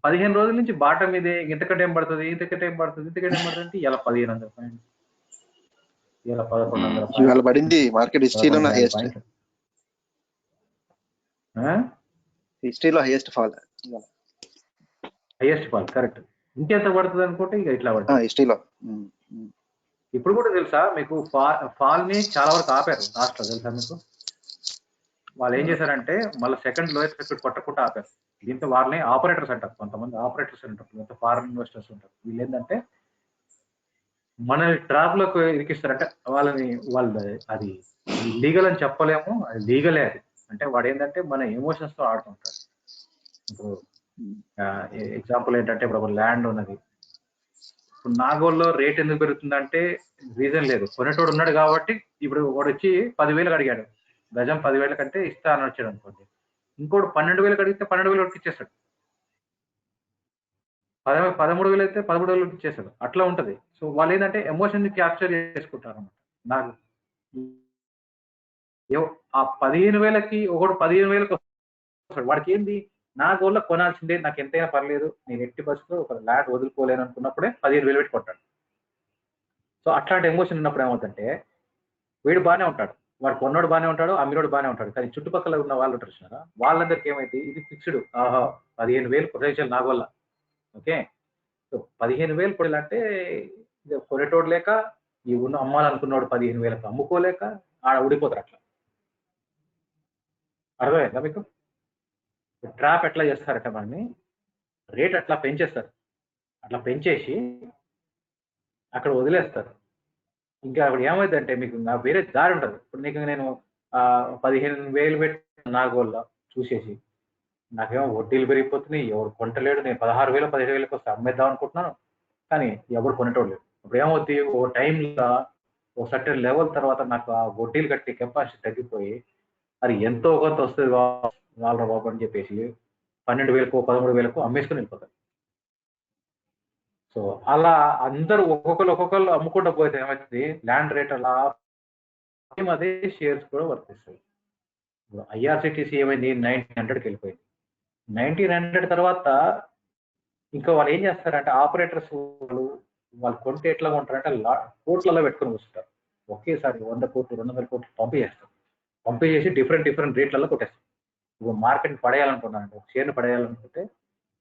15 రోజుల నుంచి బాటం ఇదే, ఇంతకంటే ఏం పడుతుంది అంటే ఇలా 1500 పాయింట్, ఇలా 1100 పడింది మార్కెట్ హిస్టరీలో హైయెస్ట్ ఫాల్ కరెక్ట్. ఇంకెంత పడుతుంది అనుకుంటే ఇక ఇట్లా పడుతుంది హిస్టరీలో. ఇప్పుడు కూడా తెలుసా మీకు, ఫాల్ ని చాలా వరకు ఆపారు లాస్ట్ లో, తెలుసా మీకు? వాళ్ళు ఏం చేశారంటే మళ్ళీ సెకండ్ లోయెస్ట్ సర్క్యూట్ కొట్టకుండా ఆపారు. దీంతో వాళ్ళని ఆపరేటర్స్ అంటారు, కొంతమంది ఆపరేటర్స్ అంటారు, ఫారెన్ ఇన్వెస్టర్స్ ఉంటారు. వీళ్ళు ఏంటంటే మనల్ని ట్రాప్ లోకి ఇరికిస్తారంటే వాళ్ళు అది లీగల్ అని చెప్పలేము, అది లీగలే. అది అంటే వాడు ఏంటంటే మన ఎమోషన్స్ తో ఆడుతుంటాడు. ఇప్పుడు ఎగ్జాంపుల్ ఏంటంటే ఇప్పుడు ఒక ల్యాండ్ ఉన్నది, ఇప్పుడు నాగోల్లో రేట్ ఎందుకు పెరుగుతుందంటే రీజన్ లేదు, కొనేటోడు ఉన్నాడు కాబట్టి. ఇప్పుడు వాడు వచ్చి 10,000 అడిగాడు, గజం 10,000 కంటే ఇస్తా అని వచ్చాడు అనుకోండి, ఇంకోటి 12,000 అడిగితే 12,000 ఇచ్చేస్తాడు, 13,000 అయితే 13,000 ఇచ్చేస్తాడు. అట్లా ఉంటది. సో వాళ్ళు ఏంటంటే ఎమోషన్ ని క్యాప్చర్ చేసుకుంటారు అన్నమాట. నాకు ఆ 15,000కి ఒకడు 15,000కి వస్తాడు, వాడికి ఏంది నా గోల్లో కొనాల్సిందే, నాకు ఎంతైనా పర్లేదు, నేను ఎట్టి పరిస్థితుల్లో ఒక ల్యాండ్ వదులుకోలేను అనుకున్నప్పుడే 15,000 పెట్టి కొట్టాడు. సో అట్లాంటి ఎమోషన్ ఉన్నప్పుడు ఏమవుతుందంటే వీడు బాగానే ఉంటాడు, వాడు కొన్నాడు బాగానే ఉంటాడు, అమ్మినోడు బాగానే ఉంటాడు, కానీ చుట్టుపక్కల ఉన్న వాళ్ళు ఉంటారు చూసారా, వాళ్ళందరికీ ఏమైతే ఇది ఫిక్స్డ్, 15,000 పొటెన్షియల్ నా వల్ల. ఓకే, సో 15,000 కొడాలంటే కొనేటోడు లేక, ఈ ఉన్న అమ్మాలనుకున్నాడు 15,000 అమ్ముకోలేక ఆడ ఊడిపోతారు. అట్లా అర్థమైందా మీకు? ట్రాప్ ఎట్లా చేస్తారట, మనని రేట్ అట్లా పెంచేస్తారు, అట్లా పెంచేసి అక్కడ వదిలేస్తారు. ఇంకా అప్పుడు ఏమైందంటే మీకు వేరే దారి ఉంటుంది. ఇప్పుడు నీకు నేను 15,000 పెట్టి నా గోల్లో చూసేసి నాకేమో వడ్డీలు పెరిగిపోతున్నాయి, ఎవరు కొంటలేడు, నేను 16,000 15,000 వస్తే అమ్మేద్దాం అనుకుంటున్నాను, కానీ ఎవరు కొనేటోడు లేదు. ఇప్పుడు ఏమవుతుంది, ఓ టైంలో ఓ సర్టెన్ లెవెల్ తర్వాత నాకు ఆ వడ్డీలు కట్టే కెపాసిటీ తగ్గిపోయి అది ఎంతో కొంత వస్తుంది వాళ్ళ బాబు అని చెప్పేసి 12,000 13,000 అమ్మేసుకుని వెళ్ళిపోతారు. సో అలా అందరూ ఒక్కొక్కరు అమ్ముకుంటూ పోతే ఏమవుతుంది, ల్యాండ్ రేట్ అలా అదే షేర్స్ కూడా వర్తిస్తాయి. ఇప్పుడు ఐఆర్సిటీసీ ఏమైంది, 1900కి వెళ్ళిపోయింది. 1900 తర్వాత ఇంకా వాళ్ళు ఏం చేస్తారంటే ఆపరేటర్స్ వాళ్ళు కొంటే ఎట్లా కొంటారంటే కోట్లలో పెట్టుకుని వస్తారు, ఒకేసారి 100 కోట్లు 200 కోట్లు పంపేసి డిఫరెంట్ రేట్లలో కొట్టేస్తారు. ఇప్పుడు మార్కెట్ పడేయాలనుకున్నాను, షేర్ని పడేయాలనుకుంటే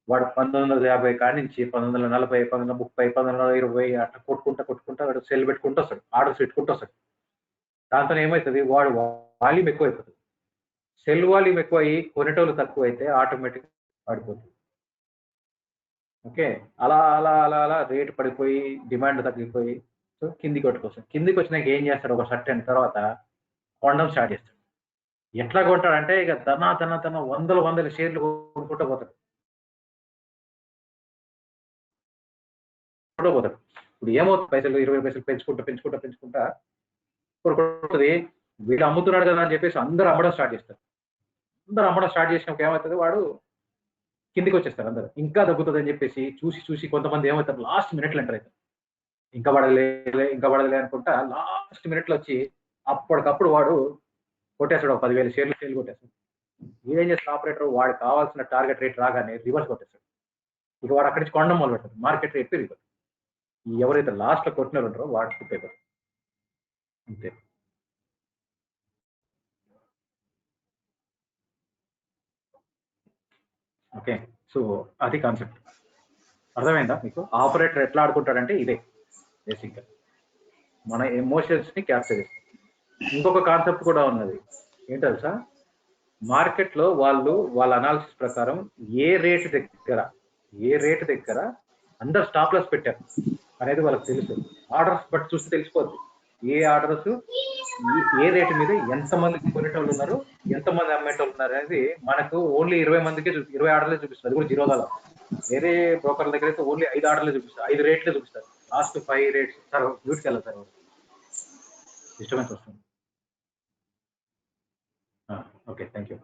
వాడు 1950 కాడి నుంచి 1940 1930 1920 అట్లా కొట్టుకుంటా వాడు సెల్ పెట్టుకుంటూ వస్తాడు, ఆర్డర్స్ పెట్టుకుంటూ వస్తాడు. దాంతో ఏమవుతుంది, వాడు వాల్యూమ్ ఎక్కువ అయిపోతుంది. సెల్ వాల్యూమ్ ఎక్కువ అయ్యి కొనేటోళ్ళు తక్కువ అయితే ఆటోమేటిక్ పడిపోతుంది. ఓకే, అలా అలా అలా అలా రేట్ పడిపోయి డిమాండ్ తగ్గిపోయి సో కిందికి వచ్చినాక ఏం చేస్తాడు, ఒక సర్టెన్ తర్వాత కొనడం స్టార్ట్ చేస్తాడు. ఎట్లా కొంటాడంటే ఇక తన వందల షేర్లు కొనుక్కుంటూ పోతాడు. ఇప్పుడు ఏమవుతుంది, పైసలు 20 పైసలు పెంచుకుంటా కొనుక్కుంటుంది. వీడు అమ్ముతున్నాడు కదా అని చెప్పేసి అందరూ అమ్మడం స్టార్ట్ చేస్తారు. అందరూ అమ్మడం స్టార్ట్ చేసినప్పుడు ఏమవుతుంది, వాడు కిందికి వచ్చేస్తారు. అందరూ ఇంకా తగ్గుతుంది అని చెప్పేసి చూసి కొంతమంది ఏమవుతారు, లాస్ట్ మినిట్లో ఎంటర్ అవుతారు. ఇంకా పడలే అనుకుంటా లాస్ట్ మినిట్లో వచ్చి అప్పటికప్పుడు వాడు కొట్టేస్తాడు, 10,000 షేర్లు కొట్టేస్తాడు. ఏం చేస్తాడు ఆపరేటర్, వాడు కావాల్సిన టార్గెట్ రేట్ రాగానే రివర్స్ కొట్టేస్తాడు. ఇక వాడు అక్కడి నుంచి కొనడం మొదలు పెడతారు, మార్కెట్ రేట్ పెరిగిపోతుంది. ఎవరైతే లాస్ట్లో కొట్టినారు ఉంటారో వాడికి పేపర్ అంతే. ఓకే, సో అది కాన్సెప్ట్. అర్థమైందా మీకు? ఆపరేటర్ ఎట్లా ఆడుకుంటాడంటే ఇదే బేసిక్గా, మన ఎమోషన్స్ని క్యాప్చర్ చేస్తాం. ఇంకొక కాన్సెప్ట్ కూడా ఉన్నది, ఏంటి తెలుసా? మార్కెట్లో వాళ్ళ అనాలిసిస్ ప్రకారం ఏ రేటు దగ్గర అందరు స్టాప్ లాస్ పెట్టారు అనేది వాళ్ళకి తెలుసు. ఆర్డర్స్ బట్టి చూస్తే తెలిసిపోద్ది ఏ ఆర్డర్స్ ఏ రేటు మీద ఎంతమంది కొనేటోళ్ళు ఉన్నారు, ఎంతమంది అమ్మేటోళ్ళు ఉన్నారు అనేది మనకు ఓన్లీ 20 మందికే 20 ఆర్డర్లే చూపిస్తుంది. అది కూడా జీరోగాలో. వేరే బ్రోకర్ల దగ్గర అయితే ఓన్లీ 5 ఆర్డర్లే చూపిస్తారు, 5 రేట్లే చూపిస్తారు. లాస్ట్ 5 రేట్స్ సార్ డ్యూటీకి వెళ్ళాలి సార్, డిస్టర్బెన్స్ వస్తుంది. Okay, thank you.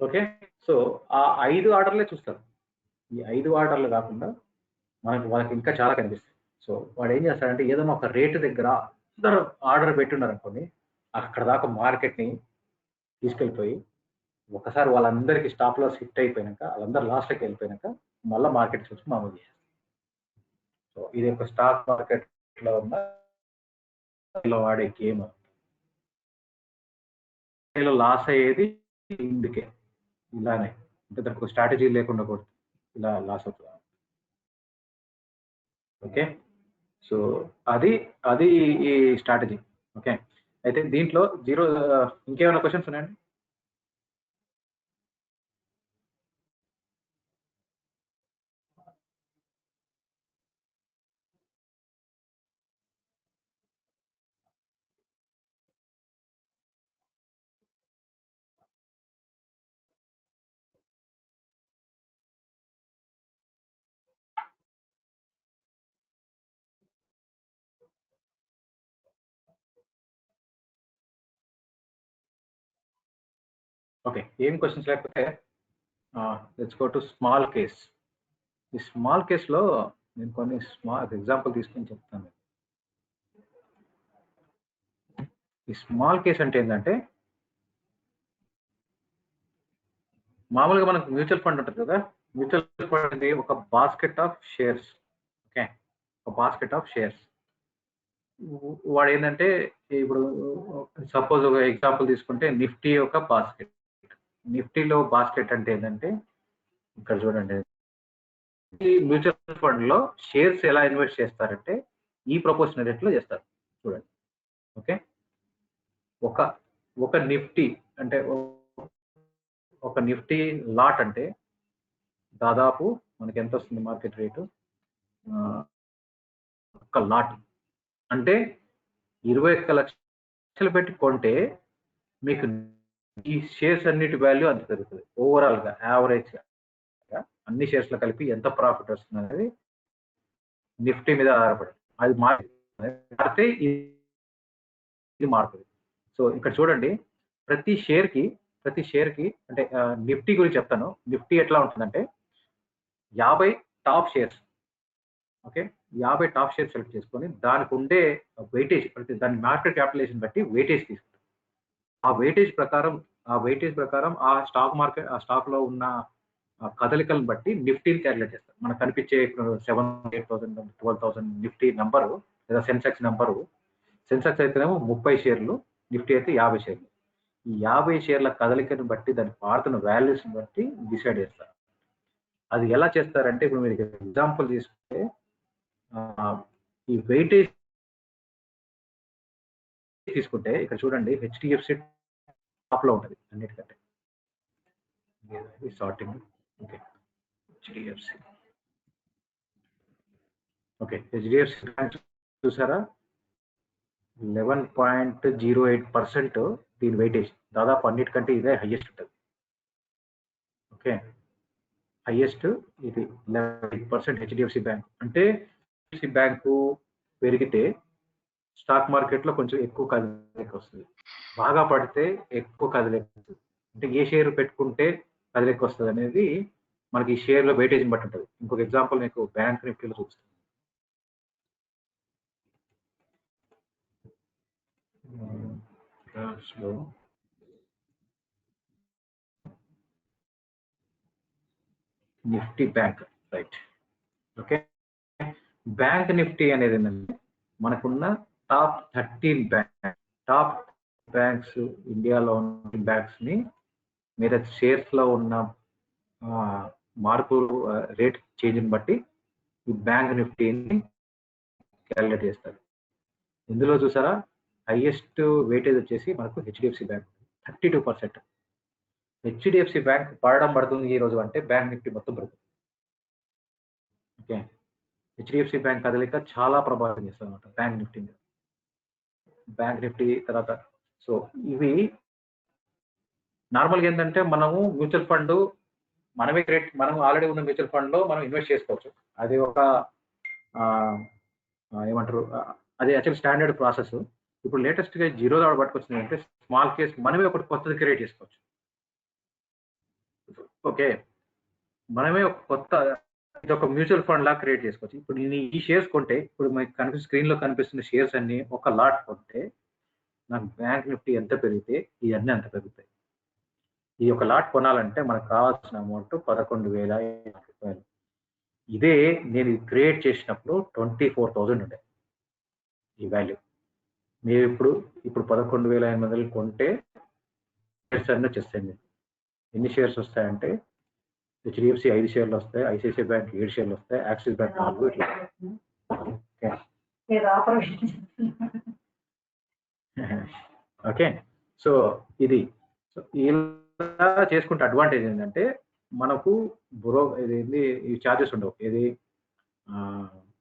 Okay, so ఆ 5 ఆర్డర్లే చూస్తారు. ఈ 5 ఆర్డర్లు కాకుండా వాళ్ళకి ఇంకా చాలా కనిపిస్తాయి. సో వాడు ఏం చేస్తాడంటే ఏదైనా ఒక రేటు దగ్గర అందరూ ఆర్డర్ పెట్టున్నారు అనుకోండి, అక్కడ దాకా మార్కెట్ని తీసుకెళ్ళిపోయి ఒకసారి వాళ్ళందరికీ స్టాప్ లాస్ హిట్ అయిపోయినాక, వాళ్ళందరూ లాస్ట్కి వెళ్ళిపోయినాక మళ్ళీ మార్కెట్ వచ్చి మామూలు చేస్తారు. సో ఇది ఒక స్టాక్ మార్కెట్లో ఉన్న వాడే గేమ్. లాస్ అయ్యేది ఇందుకే, ఇలానే అంటే దానికి ఒక స్ట్రాటజీ లేకుండా కూడా ఇలా లాస్ అవుతుంది. ఓకే, సో అది ఈ స్ట్రాటజీ. ఓకే, అయితే దీంట్లో ఇంకేమైనా క్వశ్చన్స్ ఉన్నాయండి? ఓకే, ఏం క్వశ్చన్స్ లేకపోతే let's go to small case. ఈ స్మాల్ కేస్లో నేను కొన్ని ఎగ్జాంపుల్ తీసుకొని చెప్తాను. ఈ స్మాల్ కేస్ అంటే ఏంటంటే, మామూలుగా మనకు మ్యూచువల్ ఫండ్ ఉంటుంది కదా, మ్యూచువల్ ఫండ్ అనేది ఒక బాస్కెట్ ఆఫ్ షేర్స్. ఓకే, ఒక బాస్కెట్ ఆఫ్ షేర్స్. వాడు ఏంటంటే, ఇప్పుడు సపోజ్ ఒక ఎగ్జాంపుల్ తీసుకుంటే నిఫ్టీ ఒక బాస్కెట్. నిఫ్టీలో బాస్కెట్ అంటే ఏంటంటే, ఇక్కడ చూడండి, ఈ మ్యూచువల్ ఫండ్ లో షేర్స్ ఎలా ఇన్వెస్ట్ చేస్తారంటే ఈ ప్రపోర్షనల్ రేట్లో చేస్తారు. చూడండి, ఓకే, ఒక నిఫ్టీ అంటే ఒక నిఫ్టీ లాట్ అంటే దాదాపు మనకి ఎంత వస్తుంది మార్కెట్ రేటు? ఒక లాట్ అంటే 21 లక్షలు పెట్టి కొంటే మీకు ఈ షేర్స్ అన్నిటి వాల్యూ అంత పెరుగుతుంది. ఓవరాల్ గా యావరేజ్ గా అన్ని షేర్స్ లో కలిపి ఎంత ప్రాఫిట్ వస్తుంది అనేది నిఫ్టీ మీద ఆధారపడి అది మారితే ఇది మారుతుంది. సో ఇక్కడ చూడండి, ప్రతి షేర్ కి అంటే నిఫ్టీ గురించి చెప్తాను. నిఫ్టీ ఎట్లా ఉంటుందంటే 50 top shares. Okay, 50 top shares select చేసుకొని దానికి ఉండే వెయిటేజ్, దాని మార్కెట్ క్యాపిటలైజేషన్ బట్టి వెయిటేజ్ తీసుకుంటాం. ఆ వెయిటేజ్ ప్రకారం ఆ స్టాక్ లో ఉన్న కదలికలను బట్టి నిఫ్టీని క్యాలిక్యులేట్ చేస్తారు. మనకు కనిపించే 7,000, 8,000, 12,000 నిఫ్టీ నంబరు లేదా సెన్సెక్స్ నంబరు. సెన్సెక్స్ అయితేనేమో 30 షేర్లు, నిఫ్టీ అయితే 50 షేర్లు. ఈ 50 షేర్ల కదలికను బట్టి దానికి మారుతున్న వాల్యూస్ బట్టి డిసైడ్ చేస్తారు. అది ఎలా చేస్తారంటే, ఇప్పుడు మీరు ఎగ్జాంపుల్ తీసుకుంటే ఈ వెయిటేజ్ తీసుకుంటే ఇక్కడ చూడండి, హెచ్డిఎఫ్సి టాప్ లో ఉంటుంది అన్నిటికంటే. Sorting. Okay, HDFC. Okay, HDFC చూసారా, 11.08% దీని వెయిటేజ్. దాదాపు అన్నిటికంటే ఇదే హైయెస్ట్ ఉంటుంది. ఓకే, హైయెస్ట్ ఇది 11% హెచ్డిఎఫ్సి బ్యాంక్. అంటే హెచ్డిఎఫ్సి బ్యాంకు పెరిగితే స్టాక్ మార్కెట్ లో కొంచెం ఎక్కువ కదలిక వస్తుంది, బాగా పడితే ఎక్కువ కదలిక వస్తుంది. అంటే ఏ షేర్ పెట్టుకుంటే కదలిక వస్తుంది అనేది మనకి ఈ షేర్ లో వెయిటేజ్ బట్టి ఉంటుంది. ఇంకొక ఎగ్జాంపుల్ మీకు బ్యాంక్ నిఫ్టీలో చూపిస్తాను. Nifty bank, right. Okay, bank Nifty అనేది ఏంటంటే మనకున్న టాప్ 13 టాప్ బ్యాంక్స్, ఇండియాలో ఉన్న బ్యాంక్స్ ని మీరు షేర్స్ లో ఉన్న మార్పు రేట్ చేంజ్ని బట్టి ఈ బ్యాంక్ నిఫ్టీని క్యాలిక్యులేట్ చేస్తారు. ఇందులో చూసారా హైయెస్ట్ వెయిటేజ్ వచ్చేసి మనకు హెచ్డిఎఫ్సి బ్యాంక్ 32%. హెచ్డిఎఫ్సి బ్యాంక్ పడుతుంది ఈ రోజు అంటే బ్యాంక్ నిఫ్టీ మొత్తం పడుతుంది. ఓకే, హెచ్డిఎఫ్సి బ్యాంక్ కదలిక చాలా ప్రభావితం చేస్తుంది అనమాట బ్యాంక్ నిఫ్టీ మీద. బ్యాంక్ నిఫ్టీ తర్వాత సో ఇవి నార్మల్గా ఏంటంటే మనము మ్యూచువల్ ఫండ్ మనం ఆల్రెడీ ఉన్న మ్యూచువల్ ఫండ్ లో మనం ఇన్వెస్ట్ చేసుకోవచ్చు. అది ఒక ఏమంటారు, అది యాక్చువల్ స్టాండర్డ్ ప్రాసెస్. ఇప్పుడు లేటెస్ట్ గా జీరో దాడు పట్టుకొచ్చింది అంటే స్మాల్ కేస్ మనమే ఒకటి కొత్తది క్రియేట్ చేసుకోవచ్చు. ఓకే, మనమే ఒక కొత్త ఇది ఒక మ్యూచువల్ ఫండ్ లా క్రియేట్ చేసుకోవచ్చు. ఇప్పుడు నేను ఈ షేర్స్ కొంటే, ఇప్పుడు మీకు స్క్రీన్ లో కనిపిస్తున్న షేర్స్ అన్ని ఒక లాట్ కొంటే నాకు బ్యాంక్ నిఫ్టీ ఎంత పెరిగితే ఇవన్నీ అంత పెరుగుతాయి. ఈ ఒక లాట్ కొనాలంటే మనకు కావాల్సిన అమౌంట్ 11,000 రూపాయలు. ఇదే నేను క్రియేట్ చేసినప్పుడు 24,000 ఉండే ఈ వాల్యూ. మీరు ఇప్పుడు 11,800 కొంటే షేర్స్ అన్నీ వచ్చేస్తాయి. ఎన్ని షేర్స్ వస్తాయంటే హెచ్డిఎఫ్సి 5 షేర్లు వస్తాయి, ఐసిఐసిఐ బ్యాంక్ 7 షేర్లు వస్తాయి, యాక్సిస్ బ్యాంక్ 4, ఇట్లా. ఓకే, సో ఇది ఇలా చేసుకుంటే అడ్వాంటేజ్ ఏంటంటే మనకు ఇది ఈ ఛార్జెస్ ఉండవు. ఇది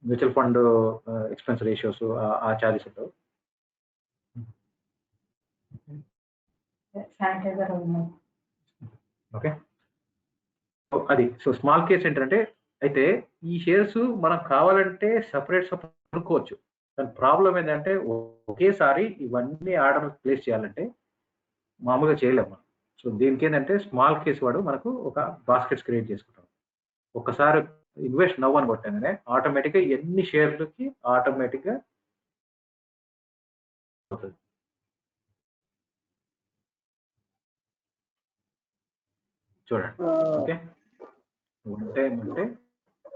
మ్యూచువల్ ఫండ్ ఎక్స్పెన్స్ రేషియోస్ ఆ ఛార్జెస్ ఉండవు. ఓకే, అది సో స్మాల్ కేస్ ఏంటంటే అయితే ఈ షేర్స్ మనం కావాలంటే సపరేట్ కొనుక్కోవచ్చు. కానీ ప్రాబ్లం ఏంటంటే ఒకేసారి ఇవన్నీ ఆర్డర్ ప్లేస్ చేయాలంటే మామూలుగా చేయలేము మనం. సో దీనికి ఏంటంటే స్మాల్ కేస్ వాడు మనకు ఒక బాస్కెట్స్ క్రియేట్ చేసుకుంటాం. ఒకసారి ఇన్వెస్ట్ నవ్ అని కొట్టానే ఆటోమేటిక్గా ఎన్ని షేర్లకి ఆటోమేటిక్గా అవుతుంది. చూడండి, ఓకే ఉంటే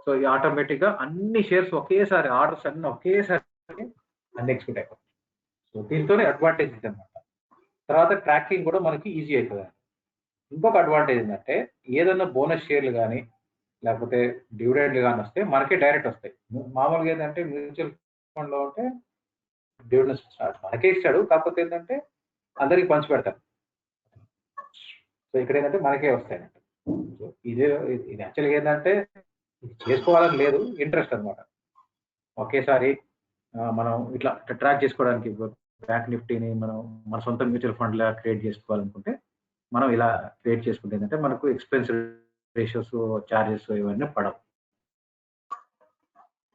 సో ఈ ఆటోమేటిక్గా అన్ని షేర్స్ ఒకేసారి ఆర్డర్స్ అన్ని ఒకేసారి అన్ని ఎక్స్పెక్ట్ అయిపోతాయి. సో దీంతోనే అడ్వాంటేజ్ ఇది అనమాట. తర్వాత ట్రాకింగ్ కూడా మనకి ఈజీ అవుతుంది. ఇంకొక అడ్వాంటేజ్ ఏంటంటే ఏదన్నా బోనస్ షేర్లు కానీ లేకపోతే డివిడెండ్లు కానీ వస్తే మనకే డైరెక్ట్ వస్తాయి. మామూలుగా ఏంటంటే మ్యూచువల్ ఫండ్ లో ఉంటే డివిడెండ్స్ మనకే ఇస్తాడు, కాకపోతే ఏంటంటే అందరికి పంచి పెడతారు. సో ఇక్కడ ఏంటంటే మనకే వస్తాయి. సో ఇది యాక్చువల్గా ఏంటంటే ఇది చేసుకోవాలని లేదు, ఇంట్రెస్ట్ అనమాట. ఒకేసారి మనం ఇట్లా ట్రాక్ చేసుకోవడానికి బ్యాంక్ నిఫ్టీని మనం మన సొంత మ్యూచువల్ ఫండ్ లా క్రియేట్ చేసుకోవాలనుకుంటే మనం ఇలా క్రియేట్ చేసుకుంటే ఏంటంటే మనకు ఎక్స్పెన్స్ రేషియోస్, చార్జెస్ ఇవన్నీ పడవు.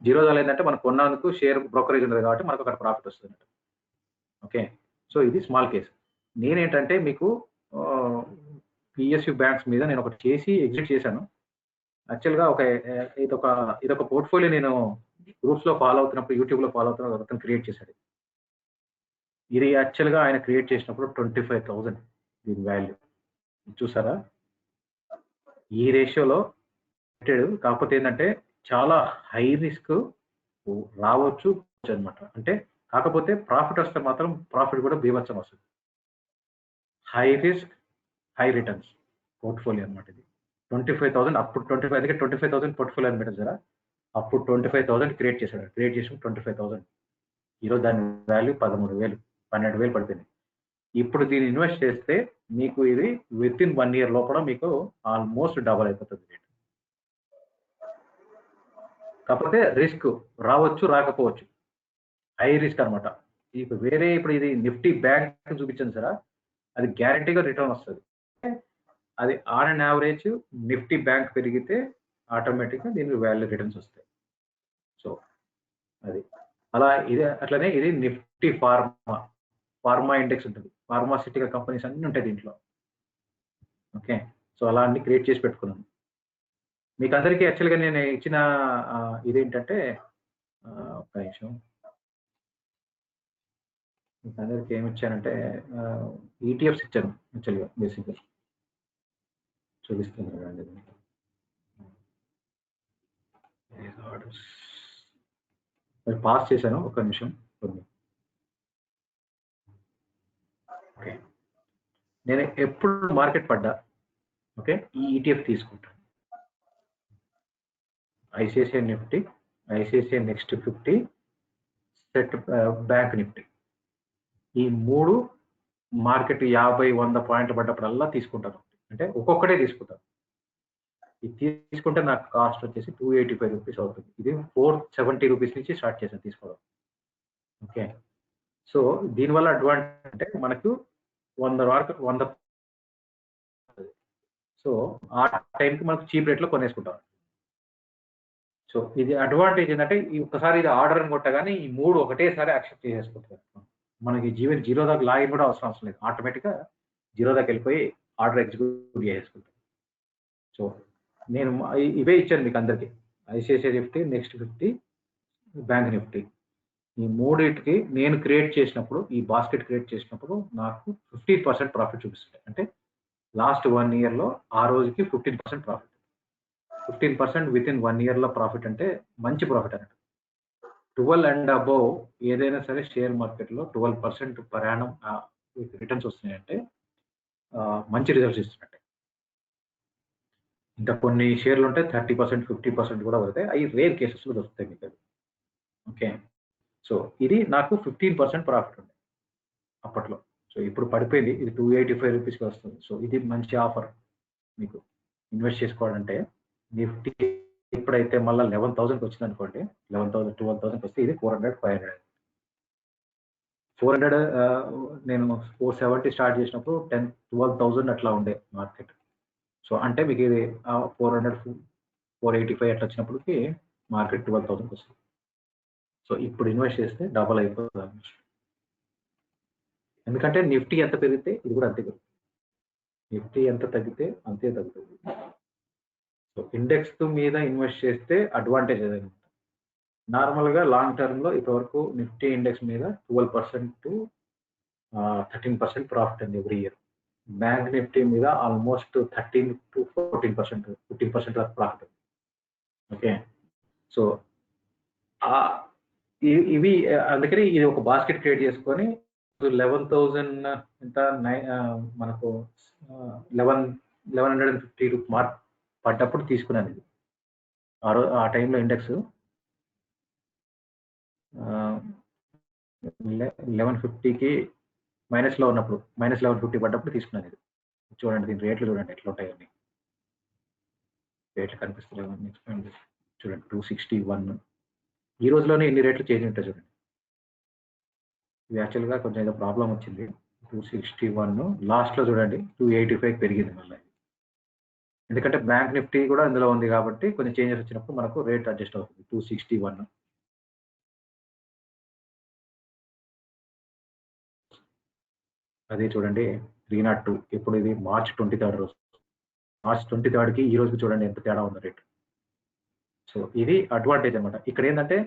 జీరోదాలు ఏంటంటే మనకు కొన్నందుకు షేర్ బ్రోకరేజ్ ఉండదు కాబట్టి మనకు అక్కడ ప్రాఫిట్ వస్తుంది. ఓకే, సో ఇది స్మాల్ కేస్. నేనేంటంటే మీకు పిఎస్యు బ్యాంక్స్ మీద నేను ఒకటి చేసి ఎగ్జిట్ చేశాను. యాక్చువల్గా ఇదొక పోర్ట్ఫోలియో నేను గ్రూప్స్ లో ఫాలో అవుతున్నప్పుడు, యూట్యూబ్ లో ఫాలో అవుతున్నప్పుడు అతను క్రియేట్ చేశాడు. ఇది యాక్చువల్గా ఆయన క్రియేట్ చేసినప్పుడు 25,000 దీని వాల్యూ చూసారా. ఈ రేషియోలో పెట్టాడు. కాకపోతే ఏంటంటే చాలా హై రిస్క్ రావచ్చు అనమాట. అంటే కాకపోతే ప్రాఫిట్ వస్తే మాత్రం ప్రాఫిట్ కూడా బీభత్సం వస్తుంది. High risk high returns portfolio అనమాట ఇది. 25,000 అప్పుడు 25,000 పోర్ట్ఫోలియో అని పెట్టారు కదా, అప్పుడు 25,000 క్రియేట్ చేశాడు. క్రియేట్ చేసి 25,000 ఈరోజు దాని వాల్యూ 13,000 12,000 పడిపోయింది. ఇప్పుడు దీన్ని ఇన్వెస్ట్ చేస్తే మీకు ఇది విత్ ఇన్ 1 year లోపల మీకు ఆల్మోస్ట్ డబల్ అయిపోతుంది రేట్. కాకపోతే రిస్క్ రావచ్చు రాకపోవచ్చు, హై రిస్క్ అనమాట. ఇప్పుడు ఇది నిఫ్టీ బ్యాంక్ చూపించింది సరే, అది గ్యారంటీగా రిటర్న్ వస్తుంది. అది on and average Nifty bank పెరిగితే ఆటోమేటిక్గా దీనికి వాల్యూ రిటర్న్స్ వస్తాయి. సో అది అలా అట్లనే ఇది నిఫ్టీ ఫార్మా ఇండెక్స్ ఉంటుంది. ఫార్మాసిటికల్ కంపెనీస్ అన్ని ఉంటాయి దీంట్లో. ఓకే, సో అలా అన్ని క్రియేట్ చేసి పెట్టుకున్నాను. మీకు అందరికీ యాక్చువల్గా నేను ఇచ్చిన ఇదేంటంటే ఒక నిమిషం, మీకు అందరికి ఏమి ఇచ్చానంటే ఈటీఎఫ్స్ ఇచ్చాను. యాక్చువల్గా బేసిక్గా చూపిస్తున్నాను. ఆర్డర్స్ పాస్ చేశాను, ఒక్క నిమిషం. ఓకే, నేను ఎప్పుడు మార్కెట్ పడ్డా ఓకే ఈ ETF తీసుకుంటాను. ICICI Nifty, ICICI next 50, set bank Nifty, ఈ 3 మార్కెట్ 50-100 పాయింట్లు పడ్డప్పుడల్లా తీసుకుంటాను. అంటే ఒక్కొక్కటే తీసుకుంటాను. ఇది తీసుకుంటే నాకు కాస్ట్ వచ్చేసి 285 రూపీస్ అవుతుంది. ఇది 470 రూపీస్ నుంచి స్టార్ట్ చేశాను తీసుకోవడం. ఓకే, సో దీనివల్ల అడ్వాంటేజ్ అంటే మనకు 100 సో ఆ టైంకి మనకు చీప్ రేట్లో కొనేసుకుంటాం. సో ఇది అడ్వాంటేజ్ ఏంటంటే ఒక్కసారి ఇది ఆర్డర్ అని కొట్టగానే ఈ 3 ఒకటేసారి యాక్సెప్ట్ చేసేసుకుంటారు. మనకి జీరో దాకా లాగిన్ కూడా అవసరం లేదు, ఆటోమేటిక్గా జీరో దాకా వెళ్ళిపోయి ఆర్డర్ ఎగ్జిక్యూట్ చేసుకుంటాం. సో నేను ఇవే ఇచ్చాను మీకు అందరికీ, ICICI Nifty, next 50, bank Nifty. ఈ 3టికి నేను క్రియేట్ చేసినప్పుడు, ఈ బాస్కెట్ క్రియేట్ చేసినప్పుడు నాకు 15% ప్రాఫిట్ చూపిస్తుంది. అంటే లాస్ట్ 1 ఇయర్లో ఆ రోజుకి 15% ప్రాఫిట్. 15% విత్ ఇన్ 1 ఇయర్లో ప్రాఫిట్ అంటే మంచి ప్రాఫిట్ అన్నట్టు. 12 అండ్ అబోవ్ ఏదైనా సరే షేర్ మార్కెట్లో 12% పర్ యానం రిటర్న్స్ వస్తున్నాయంటే మంచి రిజల్ట్స్ ఇస్తున్నట్టే. ఇంకా కొన్ని షేర్లు ఉంటాయి 30%, 50% కూడా పడతాయి. అవి రేర్ కేసెస్లో దొరుకుతాయి మీకు. ఓకే, సో ఇది నాకు 15% ప్రాఫిట్ ఉంది అప్పట్లో. సో ఇప్పుడు పడిపోయింది, ఇది 285 రూపీస్కి వస్తుంది. సో ఇది మంచి ఆఫర్ మీకు ఇన్వెస్ట్ చేసుకోవాలంటే. నిఫ్టీ ఇప్పుడైతే మళ్ళీ 11,000కి వచ్చింది అనుకోండి, 11,000 12,000కి వస్తే ఇది 400 500. 400 నేను 470 స్టార్ట్ చేసినప్పుడు 12,000 అట్లా ఉండే మార్కెట్. సో అంటే మీకు ఇది 400 485 అట్లా వచ్చినప్పటికి మార్కెట్ 12,000కి వస్తుంది. సో ఇప్పుడు ఇన్వెస్ట్ చేస్తే డబల్ అయిపోతుంది. ఎందుకంటే నిఫ్టీ ఎంత పెరిగితే ఇది కూడా అంతే పెరుగుతుంది, నిఫ్టీ ఎంత తగ్గితే అంతే తగ్గుతుంది. సో ఇండెక్స్ మీద ఇన్వెస్ట్ చేస్తే అడ్వాంటేజ్ ఏదైనా. నార్మల్గా లాంగ్ టర్మ్లో ఇప్పటివరకు నిఫ్టీ ఇండెక్స్ మీద 12% to 13% ప్రాఫిట్ అండి ఎవ్రీ ఇయర్. బ్యాంక్ నిఫ్టీ మీద ఆల్మోస్ట్ 13 to 14%, 15% వరకు ప్రాఫిట్. ఓకే, సో ఇవి అందుకని ఇది ఒక బాస్కెట్ క్రియేట్ చేసుకొని 11,000 ఎంత మనకు 1150 మార్క్ పడ్డప్పుడు తీసుకున్నాను ఇది. ఆ టైంలో ఇండెక్స్ 1150కి మైనస్లో ఉన్నప్పుడు, -1150 పడ్డప్పుడు తీసుకున్నాను ఇది. చూడండి దీని రేట్లు చూడండి ఎట్లా ఉంటాయని, రేట్లు కనిపిస్తలేవు. చూడండి 261. ఈ రోజులోనే ఎన్ని రేట్లు చేంజ్ ఉంటాయి చూడండి. ఇది యాక్చువల్గా కొంచెం ఏదో ప్రాబ్లం వచ్చింది. 261 లాస్ట్లో చూడండి 285 పెరిగింది మళ్ళీ. ఎందుకంటే బ్యాంక్ నిఫ్టీ కూడా ఇందులో ఉంది కాబట్టి కొంచెం చేంజెస్ వచ్చినప్పుడు మనకు రేట్ అడ్జస్ట్ అవుతుంది. 261. అదే చూడండి 302. ఇప్పుడు ఇది మార్చ్ 23 రోజు, మార్చ్ 23కి ఈ రోజుకి చూడండి ఎంత తేడా ఉంది రేట్. సో ఇది అడ్వాంటేజ్ అనమాట. ఇక్కడ ఏంటంటే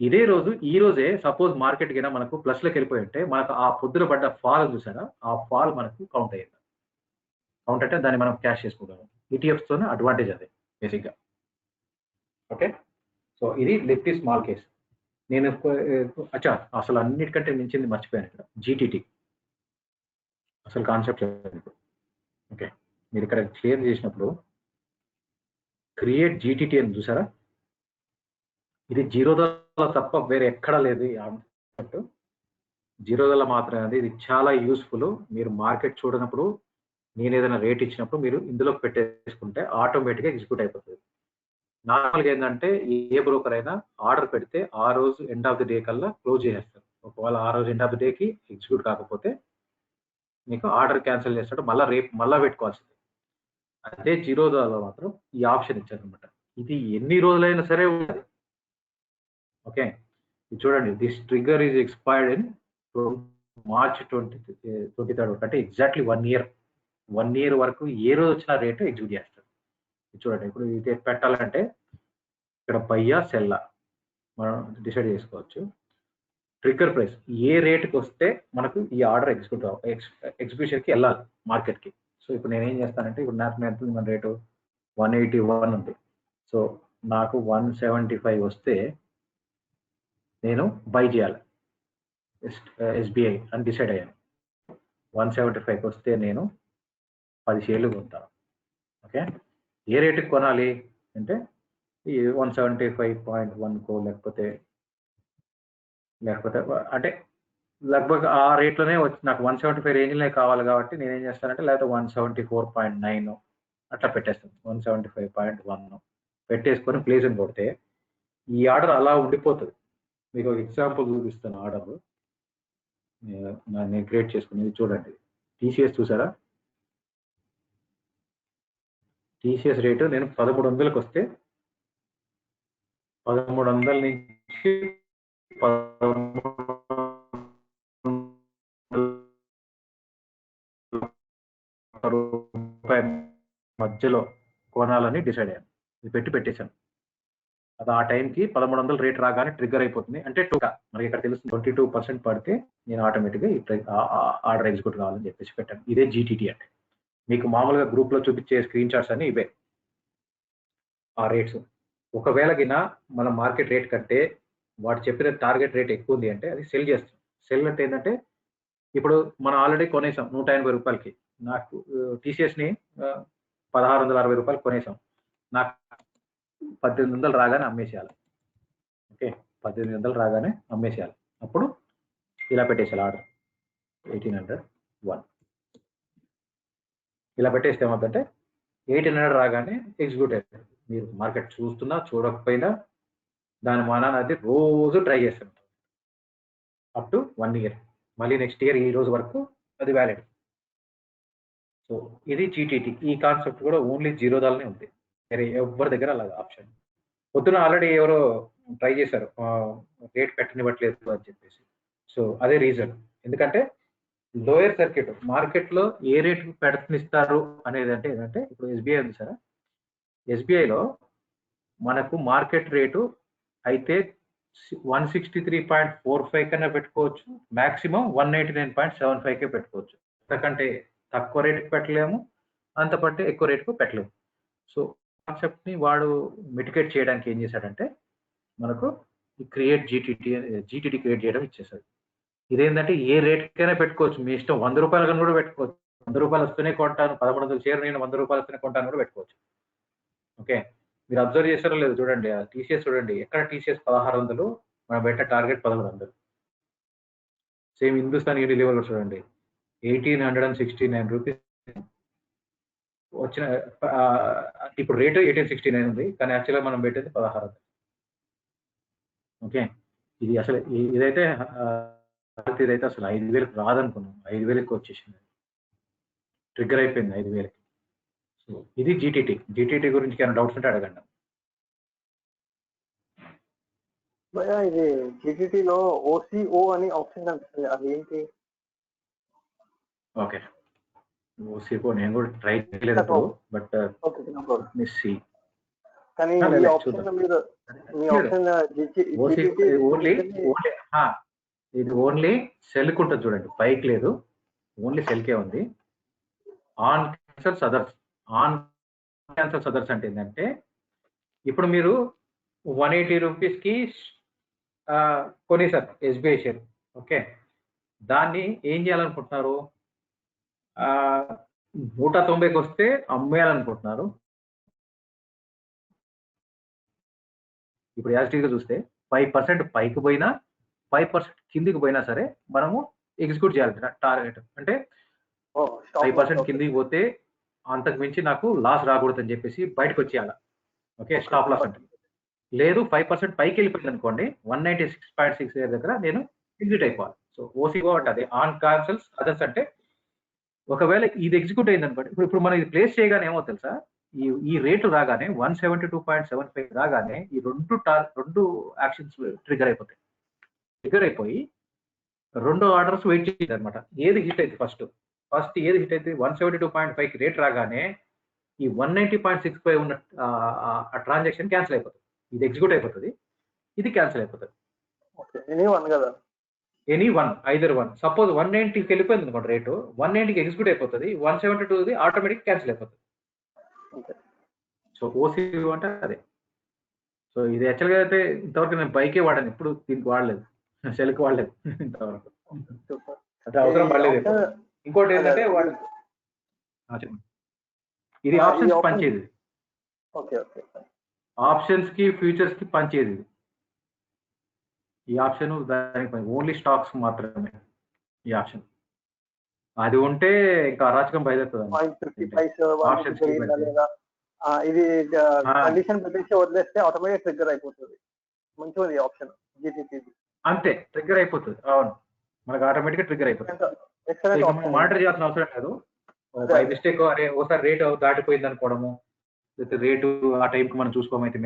ఇదే రోజు ఈ రోజే సపోజ్ మార్కెట్ కింద మనకు ప్లస్లోకి వెళ్ళిపోయి ఉంటే మనకు ఆ పొద్దున పడ్డ ఫాల్ చూసారా, ఆ ఫాల్ మనకు కౌంట్ అయ్యేది. కౌంట్ అంటే దాన్ని మనం క్యాష్ చేసుకోగలం. ఈటీఎఫ్స్తోనే అడ్వాంటేజ్ అదే బేసిక్గా. ఓకే, సో ఇది నిఫ్టీ స్మాల్ కేస్. నేను అసలు అన్నిటికంటే మించింది మర్చిపోయాను ఇక్కడ, జీటీటీ అసలు కాన్సెప్ట్. ఓకే, మీరు ఇక్కడ క్లియర్ చేసినప్పుడు క్రియేట్ జీటీటీ అని చూసారా, ఇది జీరోదాలో తప్ప వేరే ఎక్కడా లేదు. జీరోదాలో మాత్రమే అది. ఇది చాలా యూస్ఫుల్. మీరు మార్కెట్ చూడనప్పుడు, నేను ఏదైనా రేట్ ఇచ్చినప్పుడు మీరు ఇందులో పెట్టేసుకుంటే ఆటోమేటిక్గా ఎగ్జిక్యూట్ అయిపోతుంది. నార్మల్గా ఏంటంటే ఏ బ్రోకర్ అయినా ఆర్డర్ పెడితే ఆ రోజు ఎండ్ ఆఫ్ ది డే కల్లా క్లోజ్ చేసేస్తారు. ఒకవేళ ఆ రోజు ఎండ్ ఆఫ్ ది డేకి ఎగ్జిక్యూట్ కాకపోతే మీకు ఆర్డర్ క్యాన్సిల్ చేస్తాడు, మళ్ళీ పెట్టుకోవాల్సింది. అదే జీరోదాలో మాత్రం ఈ ఆప్షన్ ఇచ్చారనమాట. ఇది ఎన్ని రోజులైనా సరే ఉంటుంది. ఓకే, ఇది చూడండి, this trigger is expired in March 23 అంటే ఎగ్జాక్ట్లీ 1 year. 1 year వరకు ఏ రోజు వచ్చిన రేటు ఎగ్జిక్యూట్ చేస్తారు. చూడండి, ఇప్పుడు ఇది పెట్టాలంటే ఇక్కడ బయ్యా సెల్లా మనం డిసైడ్ చేసుకోవచ్చు. ట్రిగ్గర్ ప్రైస్ ఏ రేటుకి వస్తే మనకు ఈ ఆర్డర్ ఎగ్జిక్యూషన్కి వెళ్ళాలి మార్కెట్కి. సో ఇప్పుడు నేను ఏం చేస్తానంటే, ఇప్పుడు నాకు ఎంత మన రేటు 181 ఉంది. సో నాకు 175 వస్తే నేను బై చేయాలి ఎస్బీఐ అని డిసైడ్ అయ్యాను. 175కి వస్తే నేను 10 షేర్లు కొంటాను. ఓకే, ఏ రేటుకి కొనాలి అంటే ఈ 175.1కో లేకపోతే అంటే లగ్భగ్ ఆ రేట్లోనే వచ్చి నాకు 175 రేంజ్లోనే కావాలి కాబట్టి నేనేం చేస్తానంటే లేకపోతే 174.9 అట్లా పెట్టేస్తాను. 175.1 పెట్టేసుకొని ప్లేస్ అని కొడితే ఈ ఆర్డర్ అలా ఉండిపోతుంది. మీకు ఒక ఎగ్జాంపుల్ చూపిస్తాను. ఆర్డర్ నేను క్రియేట్ చేసుకునేది చూడండి. టీసీఎస్ చూసారా? టీసీఎస్ రేటు నేను 1300కి వస్తే 1300 నుంచి 1300 రూపాయల మధ్యలో కొనాలని డిసైడ్ అయ్యాను. ఇది పెట్టేశాను. అది ఆ టైంకి 1300 రేట్ రాగానే ట్రిగ్గర్ అయిపోతుంది. అంటే మనకి ఇక్కడ తెలుస్తుంది 22% పడితే నేను ఆటోమేటిక్గా ఈ ఆర్డర్ ఎగ్జిక్యూట్ కావాలని చెప్పేసి పెట్టాను. ఇదే జీటీటీ అంటే. మీకు మామూలుగా గ్రూప్లో చూపించే స్క్రీన్ షాట్స్ అన్ని ఇవే ఆ రేట్స్. ఒకవేళ గిన మన మార్కెట్ రేట్ కంటే వాడు చెప్పిన టార్గెట్ రేట్ ఎక్కువ ఉంది అంటే అది సెల్ చేస్తాం. సెల్ అంటే ఏంటంటే ఇప్పుడు మనం ఆల్రెడీ కొనేసాం 180 రూపాయలకి. నాకు టీసీఎస్ని 1660 రూపాయలు కొనేసాం. నాకు 1800 రాగానే అమ్మేసేయాలి. ఓకే, 1800 రాగానే అమ్మేసేయాలి. అప్పుడు ఇలా పెట్టేసేయాలి ఆర్డర్ 1801 ఇలా పెట్టేస్తే ఏమవుతుందంటే 1800 రాగానే ఎగ్జిక్యూట్ అవుతుంది. మీరు మార్కెట్ చూస్తున్నా చూడకపోయినా దాని మానాన్ని అది రోజు ట్రై చేస్తాం అప్ టు 1 ఇయర్. మళ్ళీ నెక్స్ట్ ఇయర్ ఈ రోజు వరకు అది వ్యాలిడ్. సో ఇది జీటీటీ. ఈ కాన్సెప్ట్ కూడా ఓన్లీ జీరోదాలనే ఉంది. వేరే ఎవరి దగ్గర అలాగే ఆప్షన్. పొద్దున ఆల్రెడీ ఎవరో ట్రై చేశారు రేట్ పెట్టనివ్వట్లేదు అని చెప్పేసి. సో అదే రీజన్. ఎందుకంటే లోయర్ సర్క్యూట్ మార్కెట్లో ఏ రేట్ పెడతనిస్తారు అనేది అంటే ఏంటంటే ఇప్పుడు ఎస్బీఐ ఉంది సార్. ఎస్బీఐలో మనకు మార్కెట్ రేటు అయితే 163.45 కన్నా పెట్టుకోవచ్చు, మాక్సిమం 199.75కే పెట్టుకోవచ్చు. అంతకంటే తక్కువ రేటుకి పెట్టలేము, అంతకంటే ఎక్కువ రేటుకు పెట్టలేము. సో కాన్సెప్ట్ ని వాడు మిటికేట్ చేయడానికి ఏం చేశాడంటే మనకు క్రియేట్ జీటీటీ క్రియేట్ చేయడం ఇచ్చేసాడు. ఇదేంటంటే ఏ రేట్కైనా పెట్టుకోవచ్చు, మీ ఇష్టం. 100 రూపాయల కన్నా కూడా పెట్టుకోవచ్చు. 100 రూపాయలు వస్తూనే కొంటాను, 1100 షేర్ నేను 100 రూపాయలు వస్తూనే కొంటాను కూడా పెట్టుకోవచ్చు. ఓకే, మీరు అబ్జర్వ్ చేస్తారో లేదు చూడండి. టీసీఎస్ చూడండి, ఎక్కడ టీసీఎస్ 1600, మనం పెట్టిన టార్గెట్ 1100. సేమ్ హిందుస్థాన్ యూనిలివర్ కూడా చూడండి 1869 రూపీస్ వచ్చిన. ఇప్పుడు రేటు 1869 ఉంది, కానీ యాక్చువల్గా మనం పెట్టేది 1600. ఓకే, ఇది అసలు ఇదైతే అసలు 5000కి రాదనుకున్నాం, 5000కి వచ్చేసింది, ట్రిగ్గర్ అయిపోయింది 5000కి. సో ఇది జీటీటీ గురించి ఏమైనా డౌట్స్ ఉంటే అడగండి. ఇది జీటీటీలో ఓసిఓ అని ఆప్షన్ కనిపిస్తుంది, అది ఏంటి? ఓకే, ఓసిఓ నేను కూడా ట్రై చేయలేదు, బట్ మిస్ కానీ ఇది ఓన్లీ సెల్ కు ఉంటుంది చూడండి, పైకి లేదు, ఓన్లీ సెల్కే ఉంది. On cancels others. On cancels others అంటే ఏంటంటే ఇప్పుడు మీరు 180 రూపీస్కి కొనేసారు ఎస్బీఐ షేర్. ఓకే, దాన్ని ఏం చేయాలనుకుంటున్నారు? 190కి వస్తే అమ్మేయాలనుకుంటున్నారు. ఇప్పుడు యాజిటీగా చూస్తే 5% పైకి పోయినా 5% కిందికి పోయినా సరే మనము ఎగ్జిక్యూట్ చేయాలి టార్గెట్. అంటే 5% కిందికి పోతే అంతకు మించి నాకు లాస్ రాకూడదు అని చెప్పేసి బయటకు వచ్చేయాలి. ఓకే, స్టాప్ లాస్ అంటే. లేదు 5% పైకి వెళ్ళిపోయింది అనుకోండి 196.6 దగ్గర నేను ఎగ్జిట్ అయిపోవాలి. సో ఓసీఓ అంటే అదే ఆన్ క్యాన్సల్స్ అదర్స్. అంటే ఒకవేళ ఇది ఎగ్జిక్యూట్ అయింది అనుకోండి, ఇప్పుడు మనం ఇది ప్లేస్ చేయగానే ఏమో తెలుసా, ఈ రేటు రాగానే 172.75 రాగానే ఈ రెండు యాక్షన్స్ ట్రిగర్ అయిపోతాయి. ట్రిగర్ అయిపోయి రెండు ఆర్డర్స్ వెయిట్ చేయాలి అనమాట. ఏది హిట్ అయితే ఫస్ట్ ఏది హిట్ అయితే 172.5కి రేట్ రాగానే ఈ 190.65 ఉన్న ట్రాన్సాక్షన్ క్యాన్సిల్ అయిపోతుంది. ఇది ఎగ్జిక్యూట్ అయిపోతుంది, ఇది క్యాన్సిల్ అయిపోతుంది. Any one either one. Suppose 190కి వెళ్ళిపోయింది అనుకోండి రేటు, 190కి ఎగ్జిక్యూట్ అయిపోతుంది, 172 ఆటోమేటిక్ క్యాన్సిల్ అయిపోతుంది. సో ఓసీఓ అంటే అదే. సో ఇది యాక్చువల్గా అయితే ఇంతవరకు నేను బైకే వాడాను, ఎప్పుడు దీనికి వాడలేదు, సెల్కి వాడలేదు ఇంతవరకు, అంటే అవసరం పడలేదు ఎప్పుడు. ఇంకోటి ఏంటంటే వాడు చెప్పండి, ఇది ఆప్షన్స్ పనిచేది, ఆప్షన్స్ కి ఫ్యూచర్స్ కి పనిచేది. ఈ ఆప్షన్ దానికి ఓన్లీ స్టాక్స్ మాత్రమే ఈ ఆప్షన్. అది ఉంటే ఇంకా అరాచకం బయలుదేరుతుంది. ఇది కండిషన్ పెట్టేసి వదిలేస్తే ఆటోమేటిక్ ట్రిగ్గర్ అయిపోతుంది. మంచిగా ఆప్షన్ జీటీపీ అంతే, ట్రిగ్గర్ అయిపోతుంది. అవును, మనకు ఆటోమేటిక్ గా ట్రిగ్గర్ అయిపోతుంది. మానిటర్ చేయాల్సిన అవసరం లేదు. బై మిస్టేక్ అరే ఒకసారి రేట్ దాటిపోయింది అనుకోవడము, లేకపోతే రేటు ఆ టైంకి మనం చూసుకోమైతే,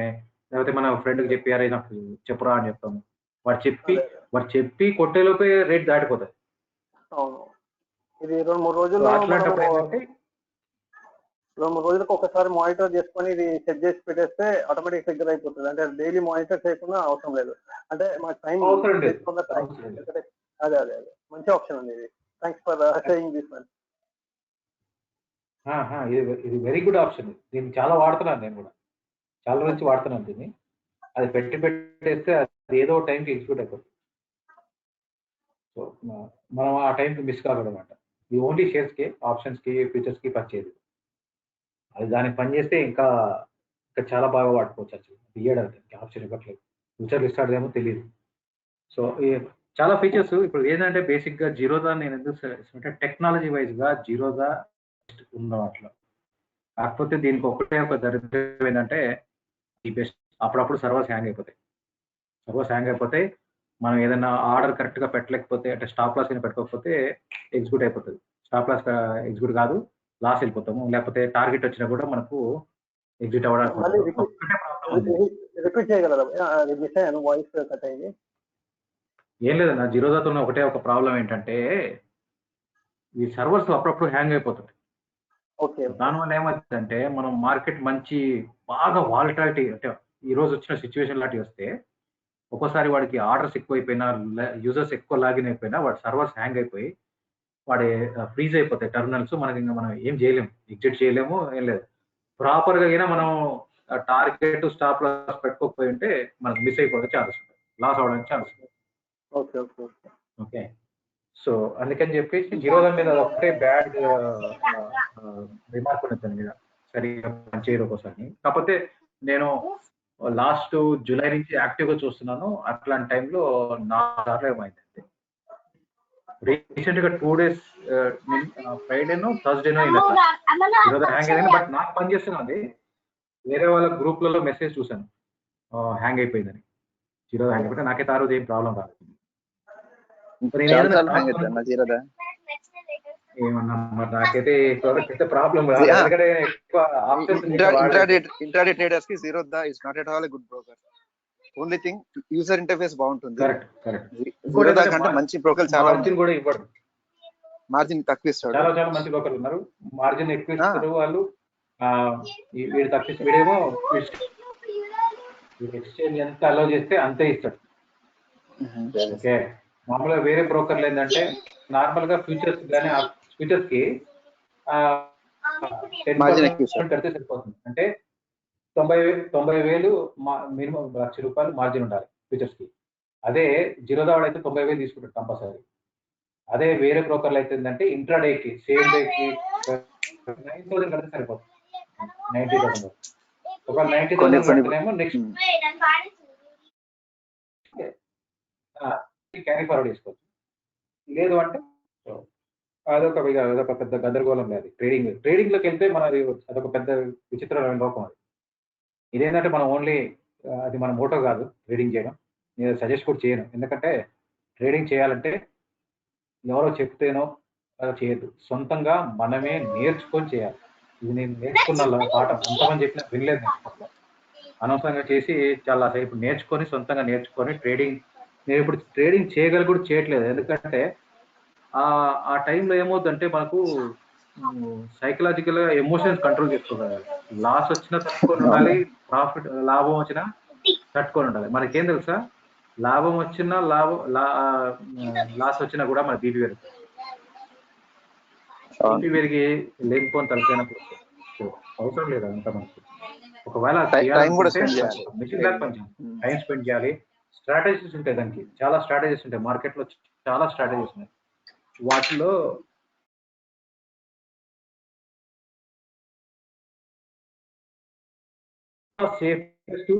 లేకపోతే మన ఫ్రెండ్కి చెప్పి అరే నాకు చెప్పురా అని చెప్తాము, వాడు చెప్పి కొట్టేలోపే రేట్ దాటిపోతుంది. అవును, ఇది 2-3 రోజుల్లో అట్లాంటప్పుడు ఏంటంటే 2-3 రోజులకు ఒకసారి మానిటర్ చేసుకొని ఇది సెట్ చేసి పెట్టేస్తే ఆటోమేటిక్ ట్రిగ్గర్ అయిపోతుంది. అంటే డైలీ మానిటర్ చేయకుండా అవసరం లేదు, అంటే మాకు టైం అదే అదే అదే మంచి ఆప్షన్ ఉంది ఇది. Thanks for saying this one. ఇది వెరీ గుడ్ ఆప్షన్. దీన్ని చాలా వాడుతున్నాను, నేను కూడా చాలా నుంచి వాడుతున్నాను దీన్ని. అది పెట్టేస్తే అది ఏదో టైంకి ఎగ్జిక్యూట్ అయిపోతుంది. సో మనం ఆ టైంకి మిస్ కాకూడదన్నమాట. ఇది ఓన్లీ షేర్స్కి, ఆప్షన్స్కి, ఫ్యూచర్స్కి పనిచేయదు. అది దానికి పనిచేస్తే ఇంకా చాలా బాగా వాడుకోవచ్చు. యాక్చువల్లీ ఇయ్యడానికి ఆప్షన్ ఇవ్వట్లేదు, ఫ్యూచర్లు ఇస్తాడేమో తెలియదు. సో చాలా ఫీచర్స్ ఇప్పుడు ఏంటంటే బేసిక్గా జీరోదా నేను ఎందుకు టెక్నాలజీ వైజ్గా జీరోదా ఉన్న వాటిలో. కాకపోతే దీనికి ఒకటే ఒక దరిద్రం ఏంటంటే ఈ బెస్ట్ అప్పుడప్పుడు సర్వర్స్ హ్యాంగ్ అయిపోతాయి. మనం ఏదైనా ఆర్డర్ కరెక్ట్గా పెట్టలేకపోతే, అంటే స్టాప్ లాస్ అయినా పెట్టుకోకపోతే ఎగ్జిక్యూట్ అయిపోతుంది. స్టాప్ లాస్ ఎగ్జిక్యూట్ కాదు, లాస్ వెళ్ళిపోతాము. లేకపోతే టార్గెట్ వచ్చినా కూడా మనకు ఎగ్జిట్ అవ్వడానికి ఏం లేదన్నా. జీరోదాతో ఒకటే ఒక ప్రాబ్లం ఏంటంటే ఈ సర్వర్స్ అప్పుడప్పుడు హ్యాంగ్ అయిపోతుంది. దానివల్ల ఏమవుతుందంటే మనం మార్కెట్ మంచి బాగా వాలటాలిటీ, అంటే ఈ రోజు వచ్చిన సిచ్యువేషన్ లాంటివి వస్తే ఒక్కోసారి వాడికి ఆర్డర్స్ ఎక్కువైపోయినా, యూజర్స్ ఎక్కువ లాగిన్ అయిపోయినా వాడి సర్వర్స్ హ్యాంగ్ అయిపోయి వాడి ఫ్రీజ్ అయిపోతాయి టెర్మినల్స్. మనకి ఇంకా మనం ఏం చేయలేము, ఎగ్జిట్ చేయలేము, ఏం లేదు. ప్రాపర్గా అయినా మనం టార్గెట్ స్టాప్ లాస్ పెట్టుకోకపోయి ఉంటే మనకు మిస్ అయిపోవడం ఛాన్స్ ఉంటుంది, లాస్ అవడానికి ఛాన్స్ ఉంటుంది. ఓకే, సో అందుకని చెప్పేసి జీరోదా మీద ఒకటే బ్యాడ్ రిమార్క్ ఉంది దాని మీద, సరిగ్గా పనిచేయరు ఒక్కోసారి. కాకపోతే నేను లాస్ట్ జూలై నుంచి యాక్టివ్గా చూస్తున్నాను. అట్లాంటి టైంలో 4 సార్లు ఏమైందండి. రీసెంట్ గా 2 days ఫ్రైడేనో థర్స్డేనో జీరోదా హ్యాంగ్ అయింది. బట్ నాకు పనిచేస్తున్నది. వేరే వాళ్ళ గ్రూప్లలో మెసేజ్ చూసాను హ్యాంగ్ అయిపోయిందని, జీరోదా హ్యాంగ్ అయిపోతే. నాకైతే ఆ రోజు ఏం ప్రాబ్లం రాలేదు. ఏమన్నా నాకైతే ప్రాబ్లం రాదు. ఇంట్రాడే ట్రేడర్స్ కి Zerodha is not at all a good broker. Only thing user interface బాగుంటుంది. జీరోదా కంటే మంచి బ్రోకర్ చాలా మార్జిన్ కూడా ఇవ్వడు, మార్జిన్ తక్కువ ఇస్తాడు. చాలా మంచి బ్రోకర్లు ఉన్నారు, మార్జిన్ ఎక్కువ ఇస్తారు వాళ్ళు. వీడు తక్కువ, వీడేమో ఎక్స్చేంజ్ ఎంత అలౌ చేస్తే అంతే ఇస్తాడు. ఓకే, మామూలుగా వేరే బ్రోకర్లు ఏంటంటే నార్మల్ గా ఫ్యూచర్స్ కానీ ఫ్యూచర్స్ కి 10% పెడితే సరిపోతుంది. అంటే 90,000 మినిమం ₹1,00,000 మార్జిన్ ఉండాలి ఫ్యూచర్స్ కి. అదే జీరోదా వాడు అయితే 90,000 తీసుకుంటాడు కంపల్సరీ. అదే వేరే బ్రోకర్లు అయితే ఏంటంటే ఇంట్రాడేకి సేమ్ డేకి 9,000 కడితే సరిపోతుంది. 90,000 ఒక 90,000 కడితేనేమో నెక్స్ట్ క్యారీ ఫార్వర్డ్ చేసుకోవచ్చు. లేదు అంటే అదొక పెద్ద గందరగోళం లేదు. ట్రేడింగ్ లోకి వెళ్తే మనది అదొక పెద్ద విచిత్రమైన లోకం. అది ఇదేంటంటే మనం ఓన్లీ అది మన మోటో కాదు ట్రేడింగ్ చేయడం. నేను సజెస్ట్ కూడా చేయను, ఎందుకంటే ట్రేడింగ్ చేయాలంటే ఎవరో చెప్తేనో అలా చేయొద్దు, సొంతంగా మనమే నేర్చుకొని చేయాలి. ఇది నేను నేర్చుకున్న పాఠం, ఎంతమంది చెప్పినా వినలేదు నేను. అనవసరంగా చేసి చాలా ఇప్పుడు నేర్చుకొని సొంతంగా నేర్చుకొని నేను ఇప్పుడు ట్రేడింగ్ చేయగలి కూడా చేయట్లేదు. ఎందుకంటే ఆ టైంలో ఏమవుతుందంటే మనకు సైకలాజికల్ గా ఎమోషన్స్ కంట్రోల్ చేసుకోగలగాలి. లాస్ వచ్చినా తట్టుకొని ఉండాలి, లాభం వచ్చినా తట్టుకొని ఉండాలి. మనకేం తెలుసా, లాభం వచ్చినా లాస్ వచ్చినా కూడా మన బీపీ పెరుగుతుంది. బీపీ పెరిగి లేనిపోని తలకైనప్పుడు అవసరం లేదు అంత మనకి. ఒకవేళ టైం కూడా స్పెండ్ చేయాలి, మిషన్ దాకా పనిచేయాలి, టైం స్పెండ్ చేయాలి. స్ట్రాటజీస్ ఉంటాయి, దానికి చాలా స్ట్రాటజీస్ ఉంటాయి, మార్కెట్లో చాలా స్ట్రాటజీస్ ఉన్నాయి. వాటిలో సేఫెస్ట్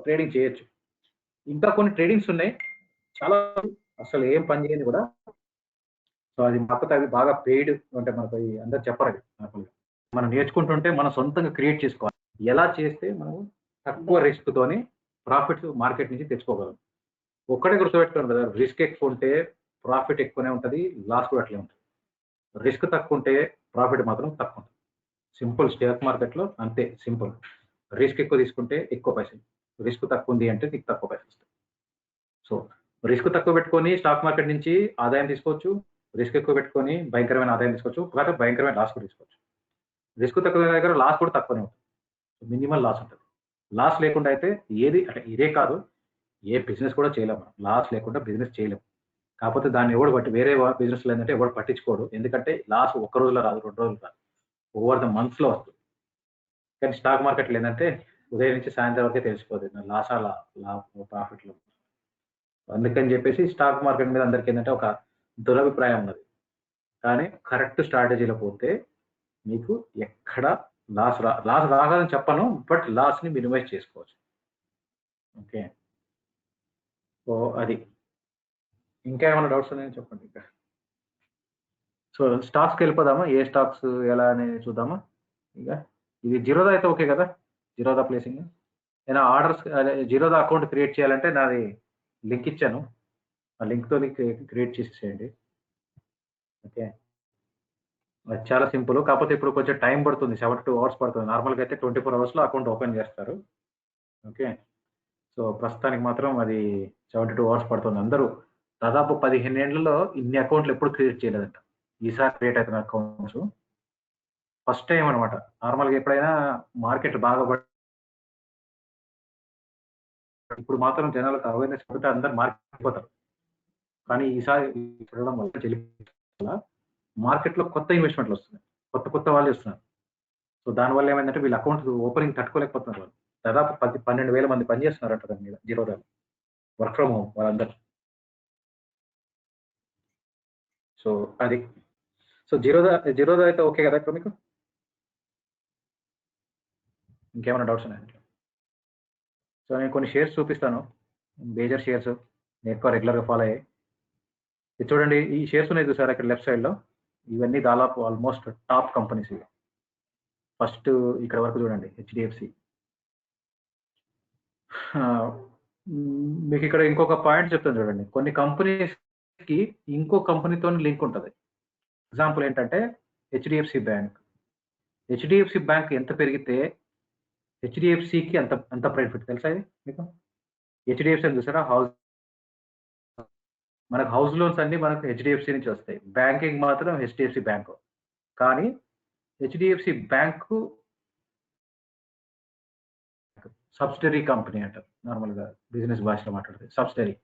ట్రేడింగ్ చేయొచ్చు. ఇంకా కొన్ని ట్రేడింగ్స్ ఉన్నాయి చాలా, అసలు ఏం పని చేయని కూడా. సో అది కాకపోతే అవి బాగా పెయిడ్ అంటే మనకు అందరు చెప్పరు. అది మనం నేర్చుకుంటుంటే మనం సొంతంగా క్రియేట్ చేసుకోవాలి. ఎలా చేస్తే మనం తక్కువ రిస్క్ తోని ప్రాఫిట్స్ మార్కెట్ నుంచి తెచ్చుకోగలం. ఒక్కడే గుర్తుపెట్టుకోండి కదా, రిస్క్ ఎక్కువ ఉంటే ప్రాఫిట్ ఎక్కువనే ఉంటుంది, లాస్ కూడా అట్లే ఉంటుంది. రిస్క్ తక్కువ ఉంటే ప్రాఫిట్ మాత్రం తక్కువ ఉంటుంది. సింపుల్, స్టాక్ మార్కెట్లో అంతే సింపుల్. రిస్క్ ఎక్కువ తీసుకుంటే ఎక్కువ పైసలు, రిస్క్ తక్కువ ఉంది అంటే నీకు తక్కువ పైసలు వస్తాయి. సో రిస్క్ తక్కువ పెట్టుకొని స్టాక్ మార్కెట్ నుంచి ఆదాయం తీసుకోవచ్చు, రిస్క్ ఎక్కువ పెట్టుకొని భయంకరమైన ఆదాయం తీసుకోవచ్చు, కాకపోతే భయంకరమైన లాస్ కూడా తీసుకోవచ్చు. రిస్క్ తక్కువ దగ్గర లాస్ కూడా తక్కువనే ఉంటుంది, మినిమల్ లాస్ ఉంటుంది. లాస్ లేకుండా అయితే ఏది అంటే ఇదే కాదు, ఏ బిజినెస్ కూడా చేయలేము. లాస్ లేకుండా బిజినెస్ చేయలేము. కాకపోతే దాన్ని ఎవడు వేరే బిజినెస్ ఏంటంటే ఎవడు పట్టించుకోడు, ఎందుకంటే లాస్ ఒక్క రోజులో రాదు, 2 రోజులు రాదు, ఓవర్ ద మంత్స్లో వస్తుంది. కానీ స్టాక్ మార్కెట్లో ఏంటంటే ఉదయం నుంచి సాయంత్రం వరకే తెలిసిపోతుంది లాసా ప్రాఫిట్లో. అందుకని చెప్పేసి స్టాక్ మార్కెట్ మీద అందరికీ ఏంటంటే ఒక దురభిప్రాయం ఉన్నది. కానీ కరెక్ట్ స్ట్రాటజీలో పోతే మీకు ఎక్కడ లాస్ రాగాలని చెప్పను, బట్ లాస్ని మినిమైజ్ చేసుకోవచ్చు. ఓకే, సో అది. ఇంకా ఏమైనా డౌట్స్ ఉన్నాయని చెప్పండి. ఇంకా సో స్టాక్స్కి వెళ్ళిపోదామా, ఏ స్టాక్స్ ఎలా అనేది చూద్దామా. ఇక ఇది జిరోదా అయితే ఓకే కదా, జిరోదా ప్లేసింగ్. ఏదైనా ఆర్డర్స్ జిరోదా అకౌంట్ క్రియేట్ చేయాలంటే నాది లింక్ ఇచ్చాను, ఆ లింక్తో క్రియేట్ చేసేసేయండి. ఓకే, అది చాలా సింపుల్. కాకపోతే ఇప్పుడు కొంచెం టైం పడుతుంది, 72 hours పడుతుంది. నార్మల్గా అయితే 24 hours అకౌంట్ ఓపెన్ చేస్తారు. ఓకే, సో ప్రస్తుతానికి మాత్రం అది 72 hours పడుతుంది. అందరూ దాదాపు 15 ఏళ్లలో ఇన్ని అకౌంట్లు ఎప్పుడు క్రియేట్ చేయలేదంట. ఈసారి క్రియేట్ అవుతున్న అకౌంట్స్ ఫస్ట్ టైం అనమాట. నార్మల్గా ఎప్పుడైనా మార్కెట్ బాగా ఇప్పుడు మాత్రం జనాలకు అవేర్నెస్ పడితే అందరు మార్కెట్ పోతారు. కానీ ఈసారి చూడడం వల్ల మార్కెట్లో కొత్త ఇన్వెస్ట్మెంట్లు వస్తున్నాయి, కొత్త వాళ్ళు వస్తున్నారు. సో దానివల్ల ఏమైందంటే వీళ్ళ అకౌంట్ ఓపెనింగ్ తట్టుకోలేకపోతున్నారు. వాళ్ళు దాదాపు 12,000 మంది పనిచేస్తున్నారంట దాని మీద, జిరోదాలో వర్క్ ఫ్రమ్ హోమ్ వాళ్ళందరూ. సో అది. సో జిరోదా అయితే ఓకే కదా ఇప్పుడు మీకు? ఇంకేమైనా డౌట్స్ ఉన్నాయండి? సో నేను కొన్ని షేర్స్ చూపిస్తాను, మేజర్ షేర్స్ నేను ఎక్కువ రెగ్యులర్గా ఫాలో అయ్యాయి. ఇది చూడండి, ఈ షేర్స్ ఉన్నాయి చూసారా ఇక్కడ లెఫ్ట్ సైడ్లో, ఇవన్నీ దాదాపు ఆల్మోస్ట్ టాప్ కంపెనీస్ ఇవి. ఫస్ట్ ఇక్కడ వరకు చూడండి, హెచ్డిఎఫ్సి. మీకు ఇక్కడ ఇంకొక పాయింట్ చెప్తాను చూడండి, కొన్ని కంపెనీస్కి ఇంకో కంపెనీతో లింక్ ఉంటుంది. ఎగ్జాంపుల్ ఏంటంటే హెచ్డిఎఫ్సి బ్యాంక్. హెచ్డిఎఫ్సి బ్యాంక్ ఎంత పెరిగితే హెచ్డిఎఫ్సికి అంత ప్రాఫిట్, తెలుసా ఇది మీకు? హెచ్డిఎఫ్సి అని చూసారా, మనకు హౌస్ లోన్స్ అన్ని మనకు హెచ్డిఎఫ్సి నుంచి వస్తాయి, బ్యాంకింగ్ మాత్రం హెచ్డిఎఫ్సి బ్యాంకు. కానీ హెచ్డిఎఫ్సి బ్యాంకు సబ్సిడరీ కంపెనీ అంటారు నార్మల్గా, బిజినెస్ భాషలో మాట్లాడితే సబ్సిడరీ.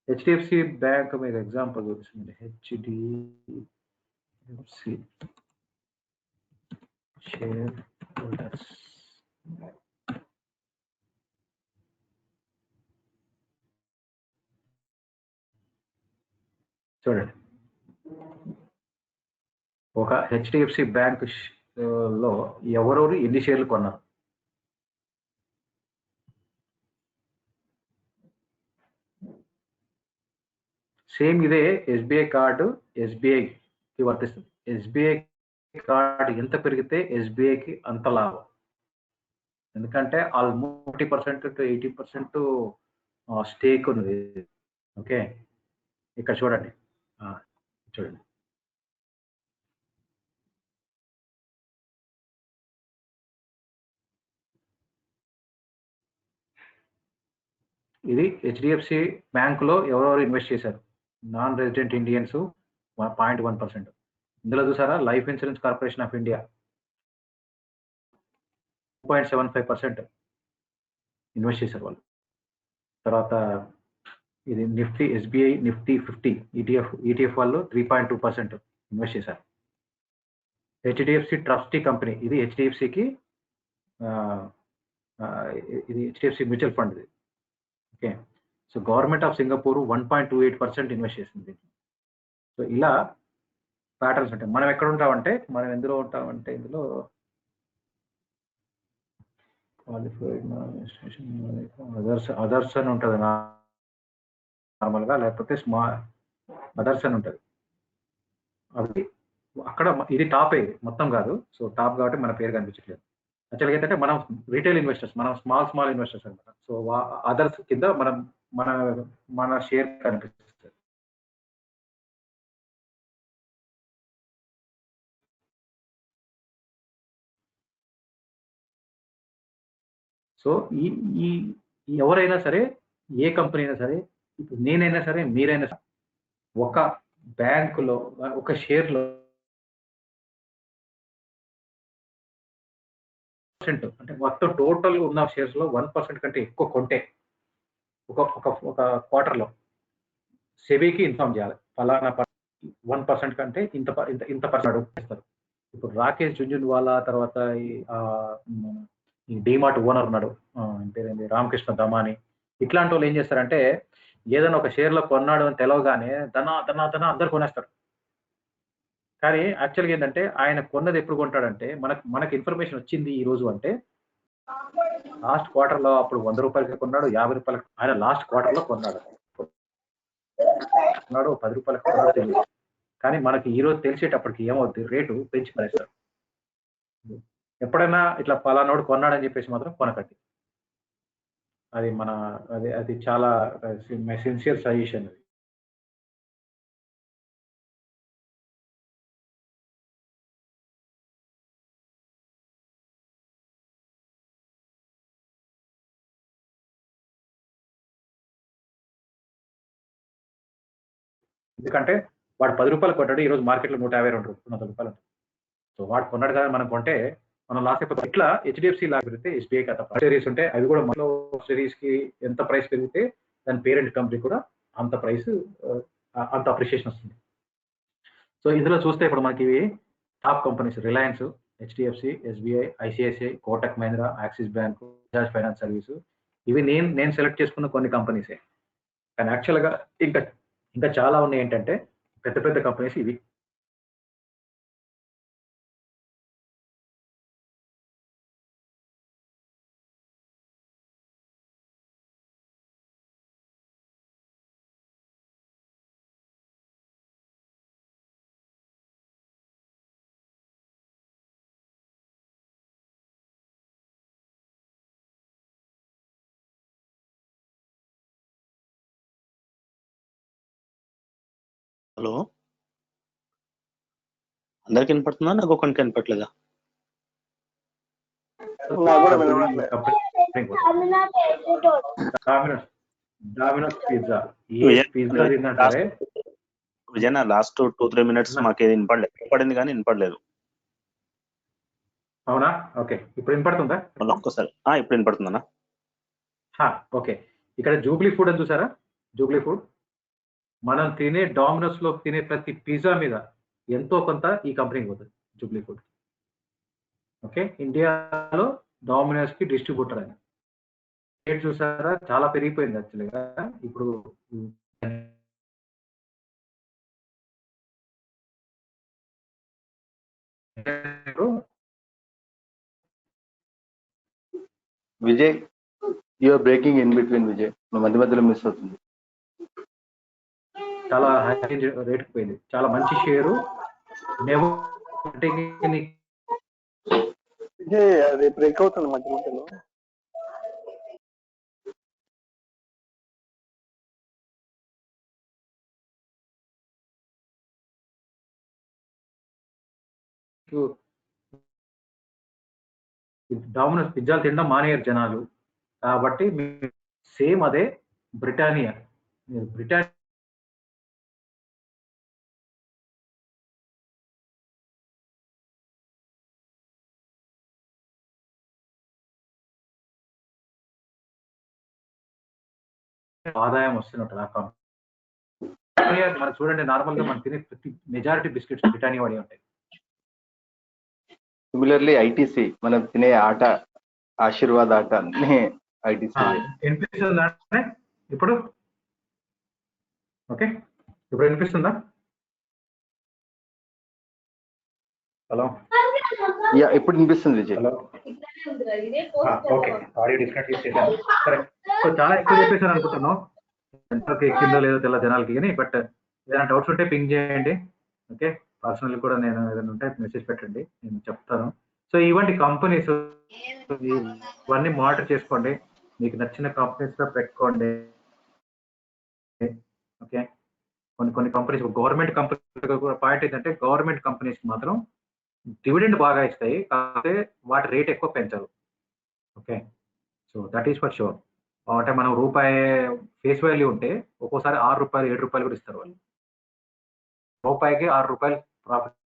హెచ్డిఎఫ్సి బ్యాంక్ మీద ఎగ్జాంపుల్ చూపిస్తుంది, హెచ్డిఎఫ్సి షేర్ హోల్డర్స్. చూడండి, ఒక హెచ్డిఎఫ్సి బ్యాంక్ లో ఎవరెవరు ఎన్ని షేర్లు కొన్నారు. సేమ్ ఇదే ఎస్బీఐ కార్డు ఎస్బీఐకి వర్తిస్తుంది. ఎస్బీఐ కార్డు ఎంత పెరిగితే ఎస్బీఐకి అంత లాభం, ఎందుకంటే ఆల్మోస్ట్ 40% to 80% స్టేక్ ఉంది. ఓకే, ఇక్కడ చూడండి, ఇది హెచ్డిఎఫ్సి బ్యాంకులో ఎవరెవరు ఇన్వెస్ట్ చేశారు. Non resident Indians 0.1%. ఇందులో చూసారా, life insurance corporation of India 2.75% invest చేశారు వాళ్ళు. తర్వాత ఇది నిఫ్టీ, ఎస్బీఐ నిఫ్టీ 50 ఈటీఎఫ్ వాళ్ళు 3.2% ఇన్వెస్ట్ చేశారు. హెచ్డిఎఫ్సి ట్రస్టీ కంపెనీ, ఇది హెచ్డిఎఫ్సికి ఇది హెచ్డిఎఫ్సి మ్యూచువల్ ఫండ్ ఇది. Okay, so government of Singapore 1.28% invest చేసింది. సో ఇలా ప్యాటర్న్స్ ఉంటాయి. మనం ఎక్కడ ఉంటామంటే, మనం ఎందులో ఉంటామంటే ఇందులో అదర్స్ అని ఉంటుంది నార్మల్గా, లేకపోతే అదర్స్ అని ఉంటుంది. అది అక్కడ ఇది టాప్ మొత్తం కాదు. సో టాప్ కాబట్టి మన పేరు కనిపించట్లేదు. యాక్చువల్గా ఏంటంటే మనం రీటైల్ ఇన్వెస్టర్స్, మనం స్మాల్ ఇన్వెస్టర్స్ అనమాట. సో అదర్స్ కింద మన షేర్ కనిపిస్తుంది. సో ఈ ఎవరైనా సరే, ఏ కంపెనీ అయినా సరే, ఇప్పుడు నేనైనా సరే, మీరైనా సరే, ఒక బ్యాంకులో ఒక షేర్లో అంటే మొత్తం టోటల్ ఉన్న షేర్స్ లో 1% కంటే ఎక్కువ కొంటే ఒక క్వార్టర్లో సెబీకి ఇన్ఫార్మ్ చేయాలి. ఫలానా 1% కంటే ఇంత పర్సెంట్ ఇస్తారు. ఇప్పుడు రాకేష్ జుంజున్వాలా, తర్వాత ఈ డిమార్ట్ ఓనర్ ఉన్నాడు, పేరేంటి, రామకృష్ణ దమాని, ఇట్లాంటి వాళ్ళు ఏం చేస్తారంటే, ఏదైనా ఒక షేర్లో కొన్నాడు అని తెలవగానే తన అందరు కొనేస్తారు. కానీ యాక్చువల్గా ఏంటంటే, ఆయన కొన్నది ఎప్పుడు కొంటాడంటే, మనకి ఇన్ఫర్మేషన్ వచ్చింది ఈ రోజు అంటే లాస్ట్ క్వార్టర్లో, అప్పుడు 100 రూపాయలకి కొన్నాడు, 50 రూపాయలకి, ఆయన లాస్ట్ క్వార్టర్లో కొన్నాడు, 10 రూపాయలకి కొన్నాడు తెలియదు. కానీ మనకి ఈ రోజు తెలిసేటప్పటికి ఏమవుతుంది, రేటు పెంచి పడేస్తారు. ఎప్పుడైనా ఇట్లా పలానోడు కొన్నాడని చెప్పేసి మాత్రం కొనకండి. అది అది చాలా సిన్సియర్ సజెషన్. అది ఎందుకంటే వాడు 10 రూపాయలు కొట్టాడు, ఈ రోజు మార్కెట్లో 152 రూపాయలు. సో వాడు కొన్నాడు కదా, మనం కొంటే మనం లాస్ అయిపోతాం. ఇట్లా హెచ్డిఎఫ్సి లాగా పెరిగితే ఎస్బీఐ కదా సబ్సిడరీస్ ఉంటాయి, అవి కూడా మనలో సబ్సిడరీస్ కి ఎంత ప్రైస్ పెరిగితే దాని పేరెంట్ కంపెనీ కూడా అంత ప్రైస్, అంత అప్రిషియేషన్ వస్తుంది. సో ఇందులో చూస్తే ఇప్పుడు మనకి ఇవి top companies: Reliance, HDFC, SBI, ICICI, Kotak Mahindra, axis bank, Bajaj finance service. ఇవి నేను సెలెక్ట్ చేసుకున్న కొన్ని కంపెనీసే. కానీ యాక్చువల్గా ఇంకా చాలా ఉన్నాయి. ఏంటంటే పెద్ద పెద్ద కంపెనీస్ ఇవి. హలో, అందరికి వినపడుతుందా? నాకు ఒకరికి వినపట్లేదా? డామినోస్ పిజ్జా, విజయన లాస్ట్ 2-3 మినిట్స్ మాకు వినపడింది కానీ వినపడలేదు. అవునా? ఓకే, ఇప్పుడు వినపడుతుందా? ఒక్కసారి ఇప్పుడు వినపడుతుందన్నా. ఓకే, ఇక్కడ జూబ్లీ ఫుడ్ అని చూసారా? జూబ్లీ ఫుడ్ మనం తినే డామినోస్ లో తినే ప్రతి పిజ్జా మీద ఎంతో కొంత ఈ కంపెనీకి పోతుంది, జూబ్లీ ఫుడ్. ఓకే, ఇండియాలో డామినోస్ కి డిస్ట్రిబ్యూటర్ ఆయన. రేట్ చూసారా, చాలా పెరిగిపోయింది యాక్చువల్గా. ఇప్పుడు Vijay, you're breaking in between. Vijay, మధ్య మధ్యలో మిస్ అవుతుంది. చాలా హై రేట్ పోయింది, చాలా మంచి షేరు. అది బ్రేక్ అవుతుంది మధ్య మధ్యలో. డామినోస్ పిజ్జాలు తినడం మానేయారు జనాలు, కాబట్టి సేమ్ అదే బ్రిటానియా. మీరు బ్రిటానియా ఆదాయం వస్తున్నట్టు ఆ కంపెనీ. మనం చూడండి, నార్మల్ గా మనం తినే ప్రతి మెజారిటీ బిస్కెట్స్ బ్రిటానియా వాడి ఉంటాయి. సిమిలర్లీ ఐటీసీ, మనం తినే ఆట ఆశీర్వాద్ ఆట అన్ని ఐటీసీ. వినిపిస్తుందా ఇప్పుడు? ఓకే, ఇప్పుడు వినిపిస్తుందా? హలో, యా ఇప్పుడు వినిపిస్తుంది Vijay. Hello, okay, audio disconnect చేసేసాను. సరే, సో చాలా ఎక్కువ చెప్పేసాను అనుకుంటున్నాను, ఎంతవరకు ఎక్కిందో లేదో తెల్ల జనాలకి, కానీ బట్ ఏదైనా డౌట్స్ ఉంటే పింగ్ చేయండి. ఓకే, పర్సనల్ కూడా నేను ఏదైనా ఉంటే మెసేజ్ పెట్టండి, నేను చెప్తాను. సో ఇవంటి కంపెనీస్ ఇవన్నీ మానిటర్ చేసుకోండి, మీకు నచ్చిన కంపెనీస్ లో పెట్టుకోండి. ఓకే, కొన్ని కంపెనీస్ గవర్నమెంట్ కంపెనీ పాయింట్ ఏంటంటే గవర్నమెంట్ కంపెనీస్ మాత్రం డివిడెండ్ బాగా ఇస్తాయి, కాకపోతే వాటి రేట్ ఎక్కువ పెంచరు. Okay, so that is for sure. అంటే మనం రూపాయి ఫేస్ వాల్యూ ఉంటే ఒక్కోసారి 6 రూపాయలు 7 రూపాయలు కూడా ఇస్తారు వాళ్ళు. రూపాయికి 6 రూపాయలు ప్రాఫిట్.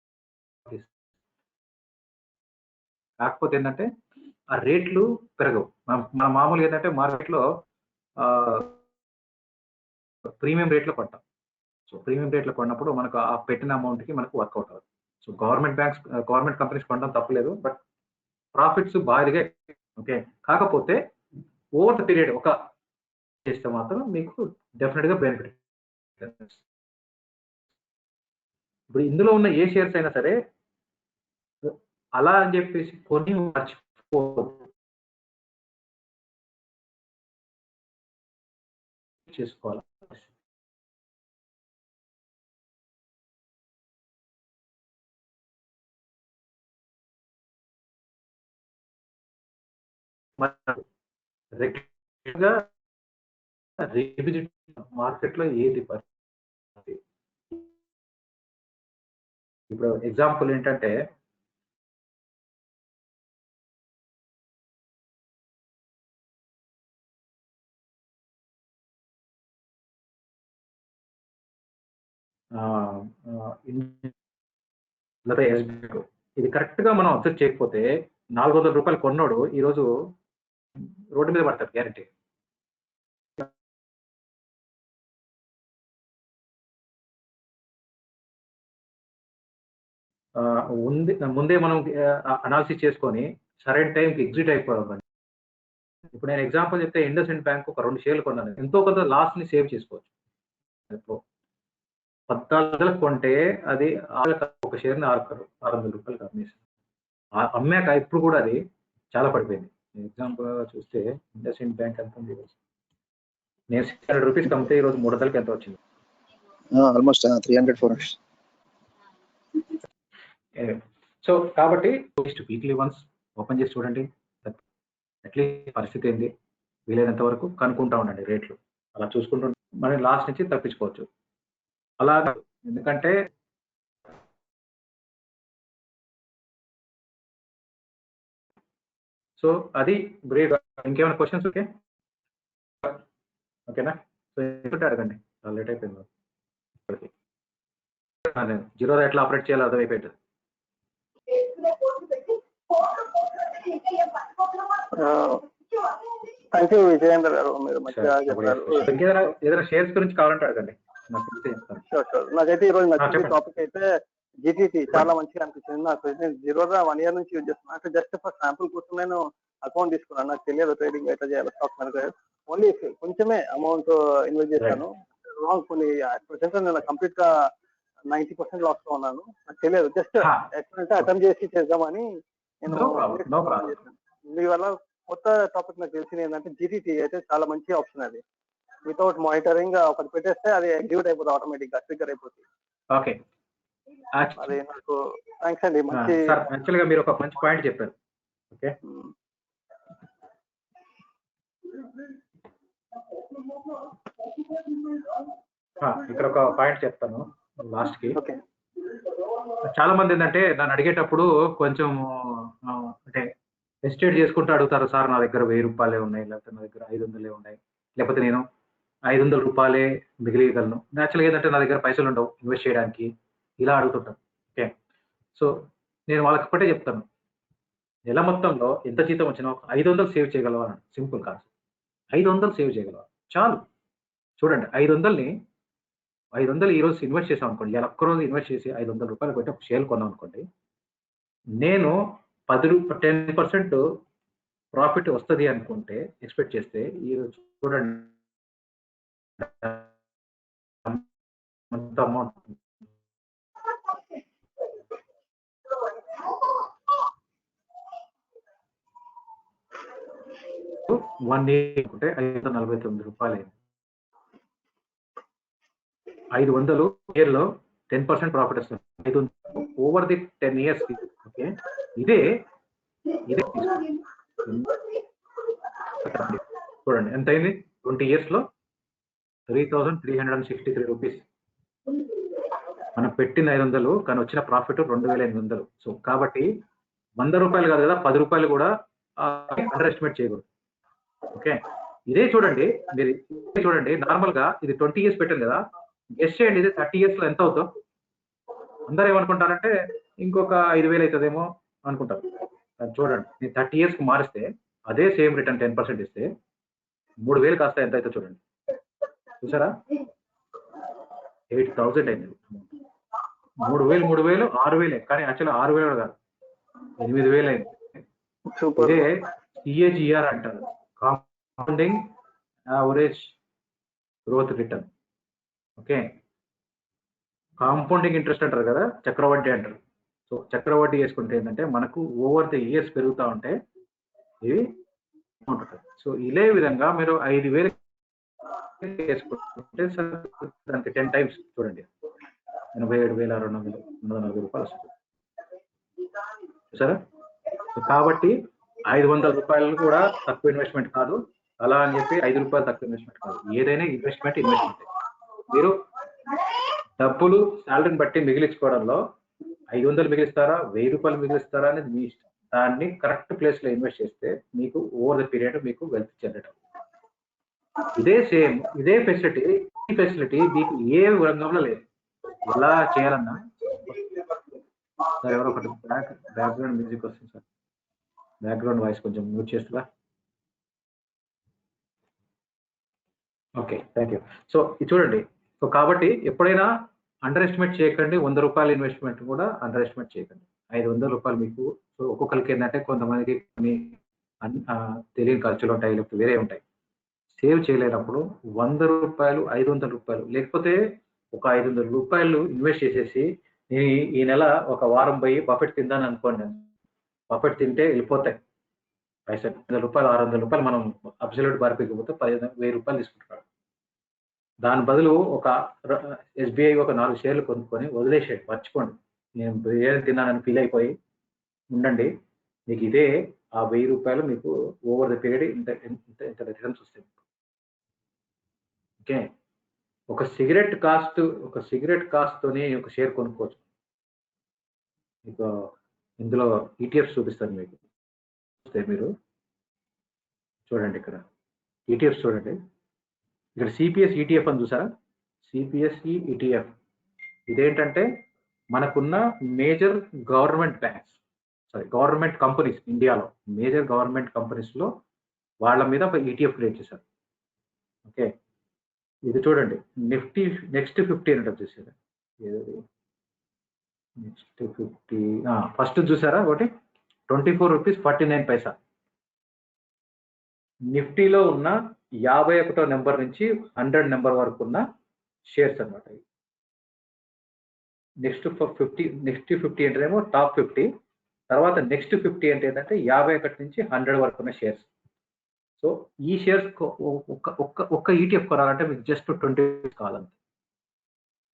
కాకపోతే ఏంటంటే ఆ రేట్లు పెరగవు. మన మామూలుగా ఏంటంటే మార్కెట్లో ప్రీమియం రేట్లో కొంటాం. సో ప్రీమియం రేట్లో కొన్నప్పుడు మనకు ఆ పెట్టిన అమౌంట్కి మనకు వర్కౌట్ అవుతుంది. సో గవర్నమెంట్ కంపెనీస్ కొనడం తప్పలేదు, బట్ ప్రాఫిట్స్ భారీగా. ఓకే, కాకపోతే ఓవర్ ద పీరియడ్ ఒక చేస్తే మాత్రం మీకు డెఫినెట్గా బెనిఫిట్. ఇప్పుడు ఇందులో ఉన్న ఏ షేర్స్ అయినా సరే అలా అని చెప్పేసి కొన్ని మర్చిపో చేసుకోవాలి. రెగ్యులర్గా రీవిజిట్ మార్కెట్లో ఏది పరిస్థితి. ఇప్పుడు ఎగ్జాంపుల్ ఏంటంటే లేదా ఎస్బీఐ, ఇది కరెక్ట్ గా మనం అబ్జర్వ్ చేయకపోతే 400 రూపాయలు కొన్నాడు ఈరోజు రోడ్డు మీద పడతాడు గ్యారంటీ. ముందే మనం అనాలిసిస్ చేసుకొని సరైన టైంకి ఎగ్జిట్ అయిపోవాలి. ఇప్పుడు నేను ఎగ్జాంపుల్ చెప్తే ఇండస్ఇండ్ బ్యాంక్ ఒక 2 షేర్లు కొన్నాను, ఎంతో కొంత లాస్ ని సేవ్ చేసుకోవచ్చు. 14 కొంటే అది ఒక షేర్ని 600 రూపాయలు అమ్మేసి అమ్మాక ఇప్పుడు కూడా అది చాలా పడిపోయింది. ఎగ్జాంపుల్ చూస్తే ఇండస్ఇండ్ బ్యాంక్ ఎంత ఉంది, నేను 600 రూపీస్ అమ్మితే ఈరోజు 300కి ఎంత వచ్చింది, ఆల్మోస్ట్ 300-400. సో కాబట్టి వీక్లీ వన్స్ ఓపెన్ చేసి చూడండి, అట్లీస్ట్ పరిస్థితి ఏంది వీలైనంత వరకు కనుక్కుంటా ఉండండి రేట్లు. అలా చూసుకుంటూ మనం లాస్ట్ నుంచి తప్పించుకోవచ్చు. అలా ఎందుకంటే సో అది బ్రేక్. ఇంకేమైనా క్వశ్చన్స్? ఓకేనా? సో అడగండి, లేట్ అయిపోయింది. జీరోదా ఎట్లా ఆపరేట్ చేయాలో అర్థమైపోయింది. థ్యాంక్ యూ విజయేంద్ర గారు, మీరు మంచిగా చెప్పారు. ఏదైనా షేర్స్ గురించి కావాలంటే అడగండి, నాకైతే ఈ రోజు నచ్చిన టాపిక్ అయితే జిటిటి చాలా మంచిగా అనిపించింది నాకు. నేను జీరోదా 1 year నుంచి యూజ్ చేస్తున్నాను. అంటే జస్ట్ ఫర్ శాంపుల్ కోసం నేను అకౌంట్ తీసుకున్నాను, నాకు తెలియదు ట్రేడింగ్ ఎట్లా చేయాలి, స్టాక్ మార్కెట్. ఓన్లీ కొంచెమే అమౌంట్ ఇన్వెస్ట్ చేశాను. కొన్ని ప్రెసెంట్ నేను కంప్లీట్ గా 90% లాస్ లో ఉన్నాను. నాకు తెలియదు, జస్ట్ ఎట్లంటే అటెంప్ట్ చేసి చేద్దామని నేను. మీ వల్ల కొత్త టాపిక్ నాకు తెలిసింది ఏంటంటే జిటిటి అయితే చాలా మంచి ఆప్షన్. అది వితౌట్ మానిటరింగ్ ఒకటి పెట్టేస్తే అది ఎగ్జిక్యూట్ అయిపోతుంది, ఆటోమేటిక్ గా ట్రిగ్గర్ అయిపోతుంది. ఓకే, అది నాకు థ్యాంక్స్ అండి. మంచి యాక్చువల్ గా మీరు ఒక మంచి పాయింట్ చెప్పారు. ఓకే, ఇక్కడ ఒక పాయింట్ చెప్తాను లాస్ట్ కి. చాలా మంది ఏంటంటే నన్ను అడిగేటప్పుడు కొంచెం అంటే ఎస్టేట్ చేసుకుంటూ అడుగుతారు, సార్ నా దగ్గర 1000 రూపాయలే ఉన్నాయి, లేకపోతే నా దగ్గర 500 ఉన్నాయి, లేకపోతే నేను 500 రూపాయలే మిగిలియగలను. యాక్చువల్గా ఏంటంటే నా దగ్గర పైసలు ఉండవు ఇన్వెస్ట్ చేయడానికి, ఇలా అడుగుతుంటాను. ఓకే, సో నేను వాళ్ళకి ఒకటే చెప్తాను, నెల మొత్తంలో ఎంత జీతం వచ్చినా 500 సేవ్ చేయగలవా అని. సింపుల్ కాన్సెప్ట్, 500 సేవ్ చేయగలవా చాలు. చూడండి, 500 ఈరోజు ఇన్వెస్ట్ చేసాం అనుకోండి, ఇలా ఒక్కరోజు ఇన్వెస్ట్ చేసి 500 రూపాయలు పెట్టి ఒక షేర్ కొన్నాం అనుకోండి, నేను 10% ప్రాఫిట్ వస్తుంది అనుకుంటే ఎక్స్పెక్ట్ చేస్తే ఈ రోజు చూడండి అంత అమౌంట్ వన్ ఇయర్ అంటే 549 రూపాయలు. 500 ఇయర్ లో 10% ప్రాఫిట్ వస్తుంది. 500 ఓవర్ ది 10 years. ఓకే, ఇదే చూడండి ఎంత అయింది 20 years లో 3,363 రూపీస్. మనం పెట్టిన 500 కానీ వచ్చిన ప్రాఫిట్ 2,800. సో కాబట్టి 100 రూపాయలు కాదు కదా, 10 రూపాయలు కూడా అండర్ ఎస్టిమేట్ చేయకూడదు. ఓకే, ఇదే చూడండి మీరు, చూడండి నార్మల్ గా ఇది 20 years పెట్టాను కదా, గెస్ చేయండి ఇది 30 years లో ఎంత అవుతుందో. అందరూ ఏమనుకుంటారంటే ఇంకొక 5,000 అవుతుందేమో అనుకుంటారు. చూడండి నేను 30 years కు మారిస్తే అదే సేమ్ రిటర్న్ 10% ఇస్తే 3,000 కాస్త ఎంత అవుతుందో చూడండి. చూసారా, 8,000 అయింది. 3,000 6,000, కానీ యాక్చువల్ 6,000 కాదు, 8,000 అయింది. ఇదే CAGR అంటారు, compounding average growth return. Okay, compounding interest అంటారు కదా, చక్రవడ్డీ అంటారు. సో చక్రవడ్డీ వేసుకుంటే ఏంటంటే మనకు ఓవర్ ది ఇయర్స్ పెరుగుతూ ఉంటే ఇది ఉంటుంది. సో ఇదే విధంగా మీరు 5,000 వేసుకుంటే దానికి 10 times చూడండి 87,240 రూపాయలు వస్తుంది. సరే, కాబట్టి 500 రూపాయలు కూడా తక్కువ ఇన్వెస్ట్మెంట్ కాదు, అలా అని చెప్పి 5 రూపాయలు తక్కువ ఇన్వెస్ట్మెంట్ కాదు. ఏదైనా ఇన్వెస్ట్మెంట్. మీరు డబ్బులు శాలరీని బట్టి మిగిలించుకోవడంలో 500 మిగిలిస్తారా 1,000 రూపాయలు మిగిలిస్తారా అనేది మీ ఇష్టం. దాన్ని కరెక్ట్ ప్లేస్ లో ఇన్వెస్ట్ చేస్తే మీకు ఓవర్ ద పీరియడ్ మీకు వెల్త్ జనరేట్. ఇదే ఫెసిలిటీ, ఈ ఫెసిలిటీ మీకు ఏ రంగంలో లేదు. ఎలా చేయాలన్నా సార్, ఎవరో ఒకటి బ్యాక్గ్రౌండ్ మ్యూజిక్ వస్తుంది సార్, బ్యాక్గ్రౌండ్ వాయిస్ కొంచెం మ్యూట్ చేస్తుందా? Okay, thank you. సో ఇది చూడండి, సో కాబట్టి ఎప్పుడైనా అండర్ ఎస్టిమేట్ చేయకండి. 100 రూపాయల ఇన్వెస్ట్మెంట్ కూడా అండర్ ఎస్టిమేట్ చేయకండి. 500 రూపాయలు మీకు, సో ఒక్కొక్కరికి ఏంటంటే కొంతమందికి కొన్ని తెలియని ఖర్చులు ఉంటాయి, లేకపోతే వేరే ఉంటాయి. సేవ్ చేయలేనప్పుడు 100 రూపాయలు 500 రూపాయలు లేకపోతే ఒక 500 రూపాయలు ఇన్వెస్ట్ చేసేసి నేను ఈ నెల ఒక వారం పోయి బఫెట్ తిందాను అనుకోండి. బఫెట్ తింటే వెళ్ళిపోతాయి పైసలు. 500 రూపాయలు 600 రూపాయలు మనం అబ్సల్యూట్ బార్పికపోతే 10,000 రూపాయలు తీసుకుంటున్నాడు. దాని బదులు ఒక SBI ఒక 4 షేర్లు కొనుక్కొని వదిలేసేయండి, మర్చిపోండి. నేను బిర్యానీ తిన్నానని ఫీల్ అయిపోయి ఉండండి. మీకు ఇదే ఆ 1,000 రూపాయలు మీకు ఓవర్ ద పీరియడ్ ఇంత రిటర్న్స్ వస్తాయి. ఓకే, ఒక సిగరెట్ కాస్ట్తోనే ఒక షేర్ కొనుక్కోవచ్చు. మీకు ఇందులో ETFs చూపిస్తాను మీకు. మీరు చూడండి, ఇక్కడ ETFs చూడండి. ఇక్కడ CPS ETF అని చూసారా, CPSE ETF. ఇదేంటంటే మనకున్న మేజర్ గవర్నమెంట్ కంపెనీస్, ఇండియాలో మేజర్ గవర్నమెంట్ కంపెనీస్ లో వాళ్ళ మీద ఒక ETF క్రియేట్ చేశారు. ఓకే, ఇది చూడండి, నిఫ్టీ నెక్స్ట్ 50 అని వచ్చేసారు. నెక్స్ట్ 50 ఫస్ట్ చూసారా, ఒకటి 24 రూపీస్ 49 పైసా. నిఫ్టీలో ఉన్న 51వ నెంబర్ నుంచి 100 నెంబర్ వరకు ఉన్న షేర్స్ అనమాట. నెక్స్ట్ 50 అంటేనేమో టాప్ 50. తర్వాత నెక్స్ట్ 50 అంటే ఏంటంటే 51 నుంచి 100 వరకు ఉన్న షేర్స్. సో ఈ షేర్స్ ఒక్క ETF కొనాలంటే మీకు జస్ట్ 20 రూపీస్ కావాలంతే,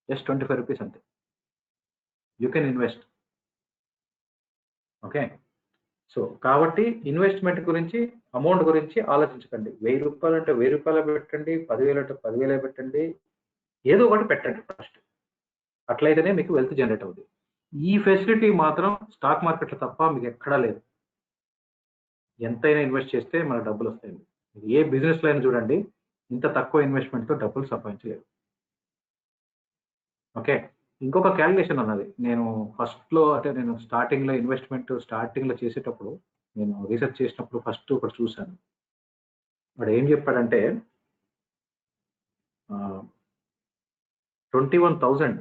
జస్ట్ 25 రూపీస్ అంతే. You can invest. Okay, so కాబట్టి ఇన్వెస్ట్మెంట్ గురించి, అమౌంట్ గురించి ఆలోచించకండి. 1,000 రూపాయలు అంటే 1,000 రూపాయలు పెట్టండి, 10,000 అంటే 10,000 పెట్టండి, ఏదో ఒకటి పెట్టండి ఫస్ట్. అట్లయితేనే మీకు వెల్త్ జనరేట్ అవుతుంది. ఈ ఫెసిలిటీ మాత్రం స్టాక్ మార్కెట్లో తప్ప మీకు ఎక్కడా లేదు. ఎంతైనా ఇన్వెస్ట్ చేస్తే మన డబ్బులు వస్తాయి. ఏ బిజినెస్ లో అయినా చూడండి, ఇంత తక్కువ ఇన్వెస్ట్మెంట్తో డబ్బులు సంపాదించలేదు. ఓకే, ఇంకొక క్యాలిక్యులేషన్ అన్నది నేను ఫస్ట్లో, అంటే నేను స్టార్టింగ్ లో చేసేటప్పుడు, నేను రీసెర్చ్ చేసినప్పుడు ఫస్ట్ ఒకటి చూశాను. వాడు ఏం చెప్పాడంటే 21,000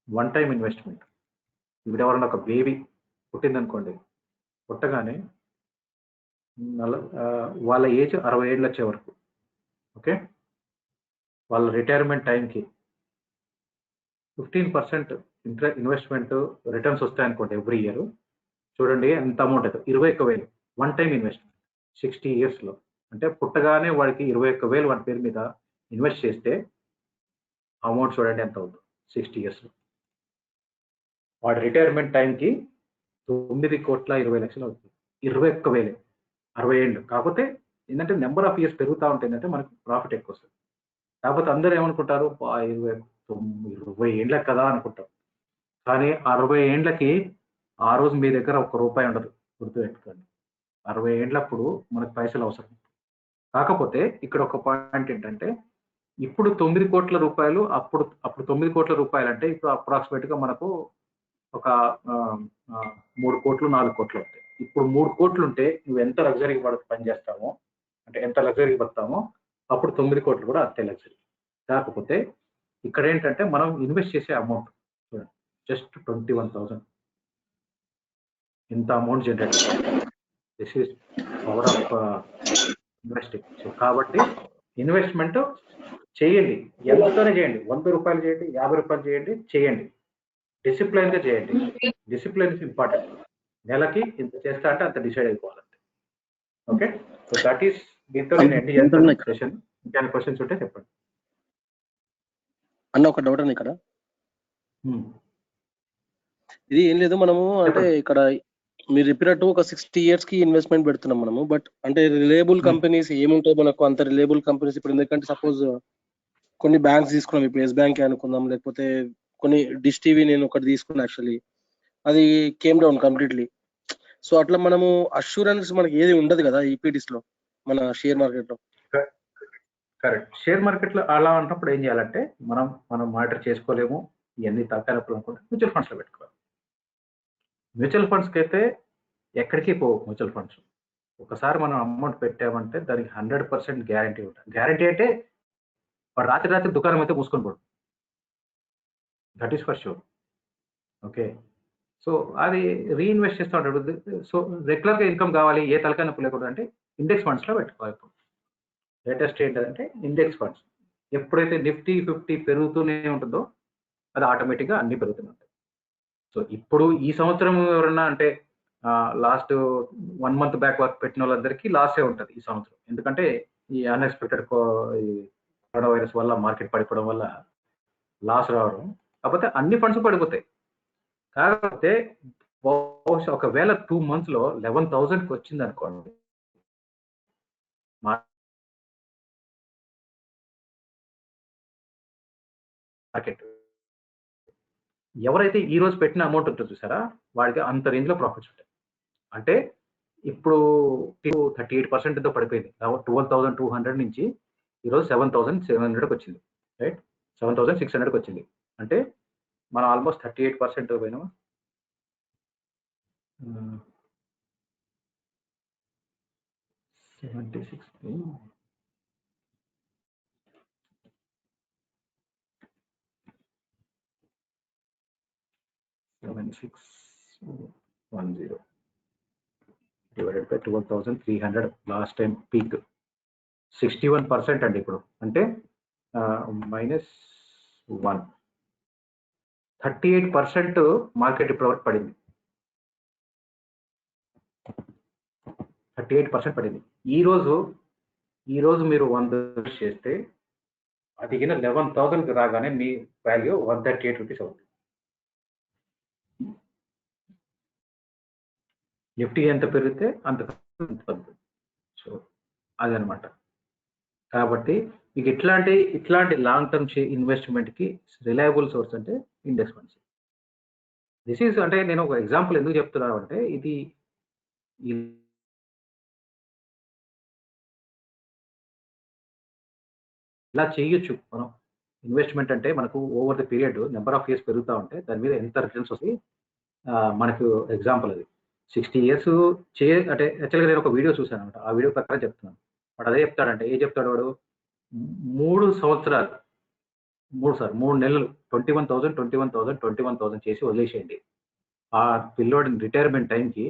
వన్ టైం ఇన్వెస్ట్మెంట్. ఇప్పుడు ఎవరన్నా ఒక బేబీ పుట్టిందనుకోండి, పుట్టగానే వాళ్ళ ఏజ్ 60 ఏళ్ళు వచ్చే వరకు. ఓకే, వాళ్ళ రిటైర్మెంట్ టైంకి 15% ఇన్వెస్ట్మెంట్ రిటర్న్స్ వస్తాయనుకోండి ఎవ్రీ ఇయర్. చూడండి ఎంత అమౌంట్ అవుతుంది, 21,000 వన్ టైం ఇన్వెస్ట్మెంట్ 60 ఇయర్స్లో. అంటే పుట్టగానే వాడికి 21,000 వాడి పేరు మీద ఇన్వెస్ట్ చేస్తే అమౌంట్ చూడండి ఎంత అవుతుంది 60 ఇయర్స్లో. వాడి రిటైర్మెంట్ టైంకి 9,20,00,000 అవుతుంది. 21,000 60 ఏళ్ళు. కాకపోతే ఏంటంటే నెంబర్ ఆఫ్ ఇయర్స్ పెరుగుతూ ఉంటే ఏంటంటే మనకు ప్రాఫిట్ ఎక్కువ వస్తుంది. కాకపోతే అందరూ ఏమనుకుంటారు, 20 ఏళ్ళకి కదా అనుకుంటారు. కానీ 60 ఏండ్లకి ఆ రోజు మీ దగ్గర ₹1 ఉండదు, గుర్తుపెట్టుకోండి. 60 ఏండ్లప్పుడు మనకు పైసలు అవసరం. కాకపోతే ఇక్కడ ఒక పాయింట్ ఏంటంటే, ఇప్పుడు 9 కోట్ల రూపాయలు, అప్పుడు 9 కోట్ల రూపాయలు అంటే ఇప్పుడు అప్రాక్సిమేట్ గా మనకు ఒక 3 కోట్లు 4 కోట్లు అవుతాయి. ఇప్పుడు 3 కోట్లు ఉంటే నువ్వు ఎంత లగ్జరీ పని చేస్తామో, అంటే ఎంత లగ్జరీ పడతామో, అప్పుడు 9 కోట్లు కూడా అంతే లగ్జరీ. కాకపోతే ఇక్కడ ఏంటంటే మనం ఇన్వెస్ట్ చేసే అమౌంట్ జస్ట్ 21,000 ఇంత amount generate. This is power of investing. So కాబట్టి ఇన్వెస్ట్మెంట్ చేయండి, ఎంతతోనే చేయండి, ₹100 చేయండి, ₹50 చేయండి, చేయండి. డిసిప్లైన్ గా చేయండి. Discipline is important. నెలకి ఇంత చేస్తా అంటే అంత డిసైడ్ అయిపోవాలంటే. ఓకే, సో దట్ ఈస్ దీంతో నేను ఎండ్ చేస్తాను సెషన్. ఇంకేమైనా క్వశ్చన్స్ ఉంటే చెప్పండి అన్న. ఒక డౌట్ అన్న, ఇక్కడ ఇది ఏం లేదు, మనము అంటే ఇక్కడ మీరు చెప్పినట్టు ఒక 60 years కి ఇన్వెస్ట్మెంట్ పెడుతున్నాం మనము. బట్ అంటే రిలయబుల్ కంపెనీస్ ఏముంటాయి మనకు? అంత రిలయబుల్ కంపెనీస్ ఇప్పుడు ఎందుకంటే సపోజ్ కొన్ని బ్యాంక్స్ తీసుకున్నాం, ఇప్పుడు ఎస్ బ్యాంక్ అనుకుందాం, లేకపోతే కొన్ని డిష్ టీవీ నేను ఒకటి తీసుకున్నా, యాక్చువల్లీ అది కేమ్ డౌన్ కంప్లీట్లీ. సో అట్లా మనము అష్యూరెన్స్ మనకి ఏది ఉండదు కదా ఈపీడీస్ లో, మన షేర్ మార్కెట్ లో. కరెక్ట్. షేర్ మార్కెట్ లో అలా ఉన్నప్పుడు ఏం చేయాలంటే, మనం మానిటర్ చేసుకోలేము, ఇవన్నీ తలకాయలు అనుకుంటే మ్యూచువల్ ఫండ్స్ లో పెట్టుకోవాలి. మ్యూచువల్ ఫండ్స్కి అయితే ఎక్కడికి పోవు. మ్యూచువల్ ఫండ్స్ ఒకసారి మనం అమౌంట్ పెట్టామంటే దానికి 100% గ్యారంటీ ఉంటుంది. గ్యారంటీ అంటే వాడు రాత్రి దుకాణం అయితే మూసుకొని పోడు, that is for sure. Okay, so అది రీఇన్వెస్ట్ చేస్తూ ఉంటాడు. సో రెగ్యులర్గా ఇన్కమ్ కావాలి, ఏ తలకాయ నొప్పి లేకూడదు అంటే ఇండెక్స్ ఫండ్స్లో పెట్టుకోవాలి. ఇప్పుడు లేటెస్ట్ ఏంటంటే ఇండెక్స్ ఫండ్స్. ఎప్పుడైతే నిఫ్టీ 50 పెరుగుతూనే ఉంటుందో అది ఆటోమేటిక్గా అన్ని పెరుగుతూనే ఉంటాయి. సో ఇప్పుడు ఈ సంవత్సరం ఎవరన్నా అంటే లాస్ట్ 1 month బ్యాక్ వర్క్ పెట్టిన వాళ్ళందరికీ లాసే ఉంటుంది ఈ సంవత్సరం. ఎందుకంటే ఈ అన్ఎక్స్పెక్టెడ్ కరోనా వైరస్ వల్ల మార్కెట్ పడిపోవడం వల్ల లాస్ రావడం. కాకపోతే అన్ని ఫండ్స్ పడిపోతాయి. కాకపోతే బహుశా ఒకవేళ 2 months లో 11,000కి వచ్చింది అనుకోండి, మార్కెట్ ఎవరైతే ఈ రోజు పెట్టిన అమౌంట్ ఉంటుందో చూసారా, వాడికి అంత రేంజ్ లో ప్రాఫిట్స్ ఉంటాయి. అంటే ఇప్పుడు 38% పడిపోయింది. 12,200 నుంచి ఈరోజు 7,700కి వచ్చింది, రైట్? 7,600కి వచ్చింది. అంటే మనం almost 38% పోయినామా? 76 7610 divided by 12,300 last time peak 61% అండి. ఇప్పుడు అంటే -1 38% మార్కెట్ ఇప్పటి వరకు పడింది. 38% పడింది. ఈ రోజు మీరు 100 చేస్తే అది 11,000కి రాగానే మీ వాల్యూ ₹138 అవుతుంది. నిఫ్టీ ఎంత పెరిగితే అంత పెరుగుతుంది. సో అదనమాట. కాబట్టి మీకు ఇట్లాంటి లాంగ్ టర్మ్ ఇన్వెస్ట్మెంట్ కి రిలయబుల్ సోర్స్ అంటే ఇండెక్స్ ఫండ్స్. దిస్ ఈజ్ అంటే నేను ఒక ఎగ్జాంపుల్ ఎందుకు చెప్తున్నాను అంటే, ఇది ఇలా చేయొచ్చు మనం. ఇన్వెస్ట్మెంట్ అంటే మనకు over the period number of years పెరుగుతూ ఉంటే దాని మీద ఎంత రిటర్న్స్ వస్తాయి మనకు ఎగ్జాంపుల్ అది. 60 years అంటే యాక్చువల్గా నేను ఒక వీడియో చూశాను అనమాట. ఆ వీడియో ప్రకారం చెప్తున్నాను. వాడు అదే చెప్తాడంటే, ఏం చెప్తాడు వాడు, 3 సంవత్సరాలు 3 నెలలు 21,000 చేసి వదిలేసేయండి. ఆ పిల్లోడి రిటైర్మెంట్ టైంకి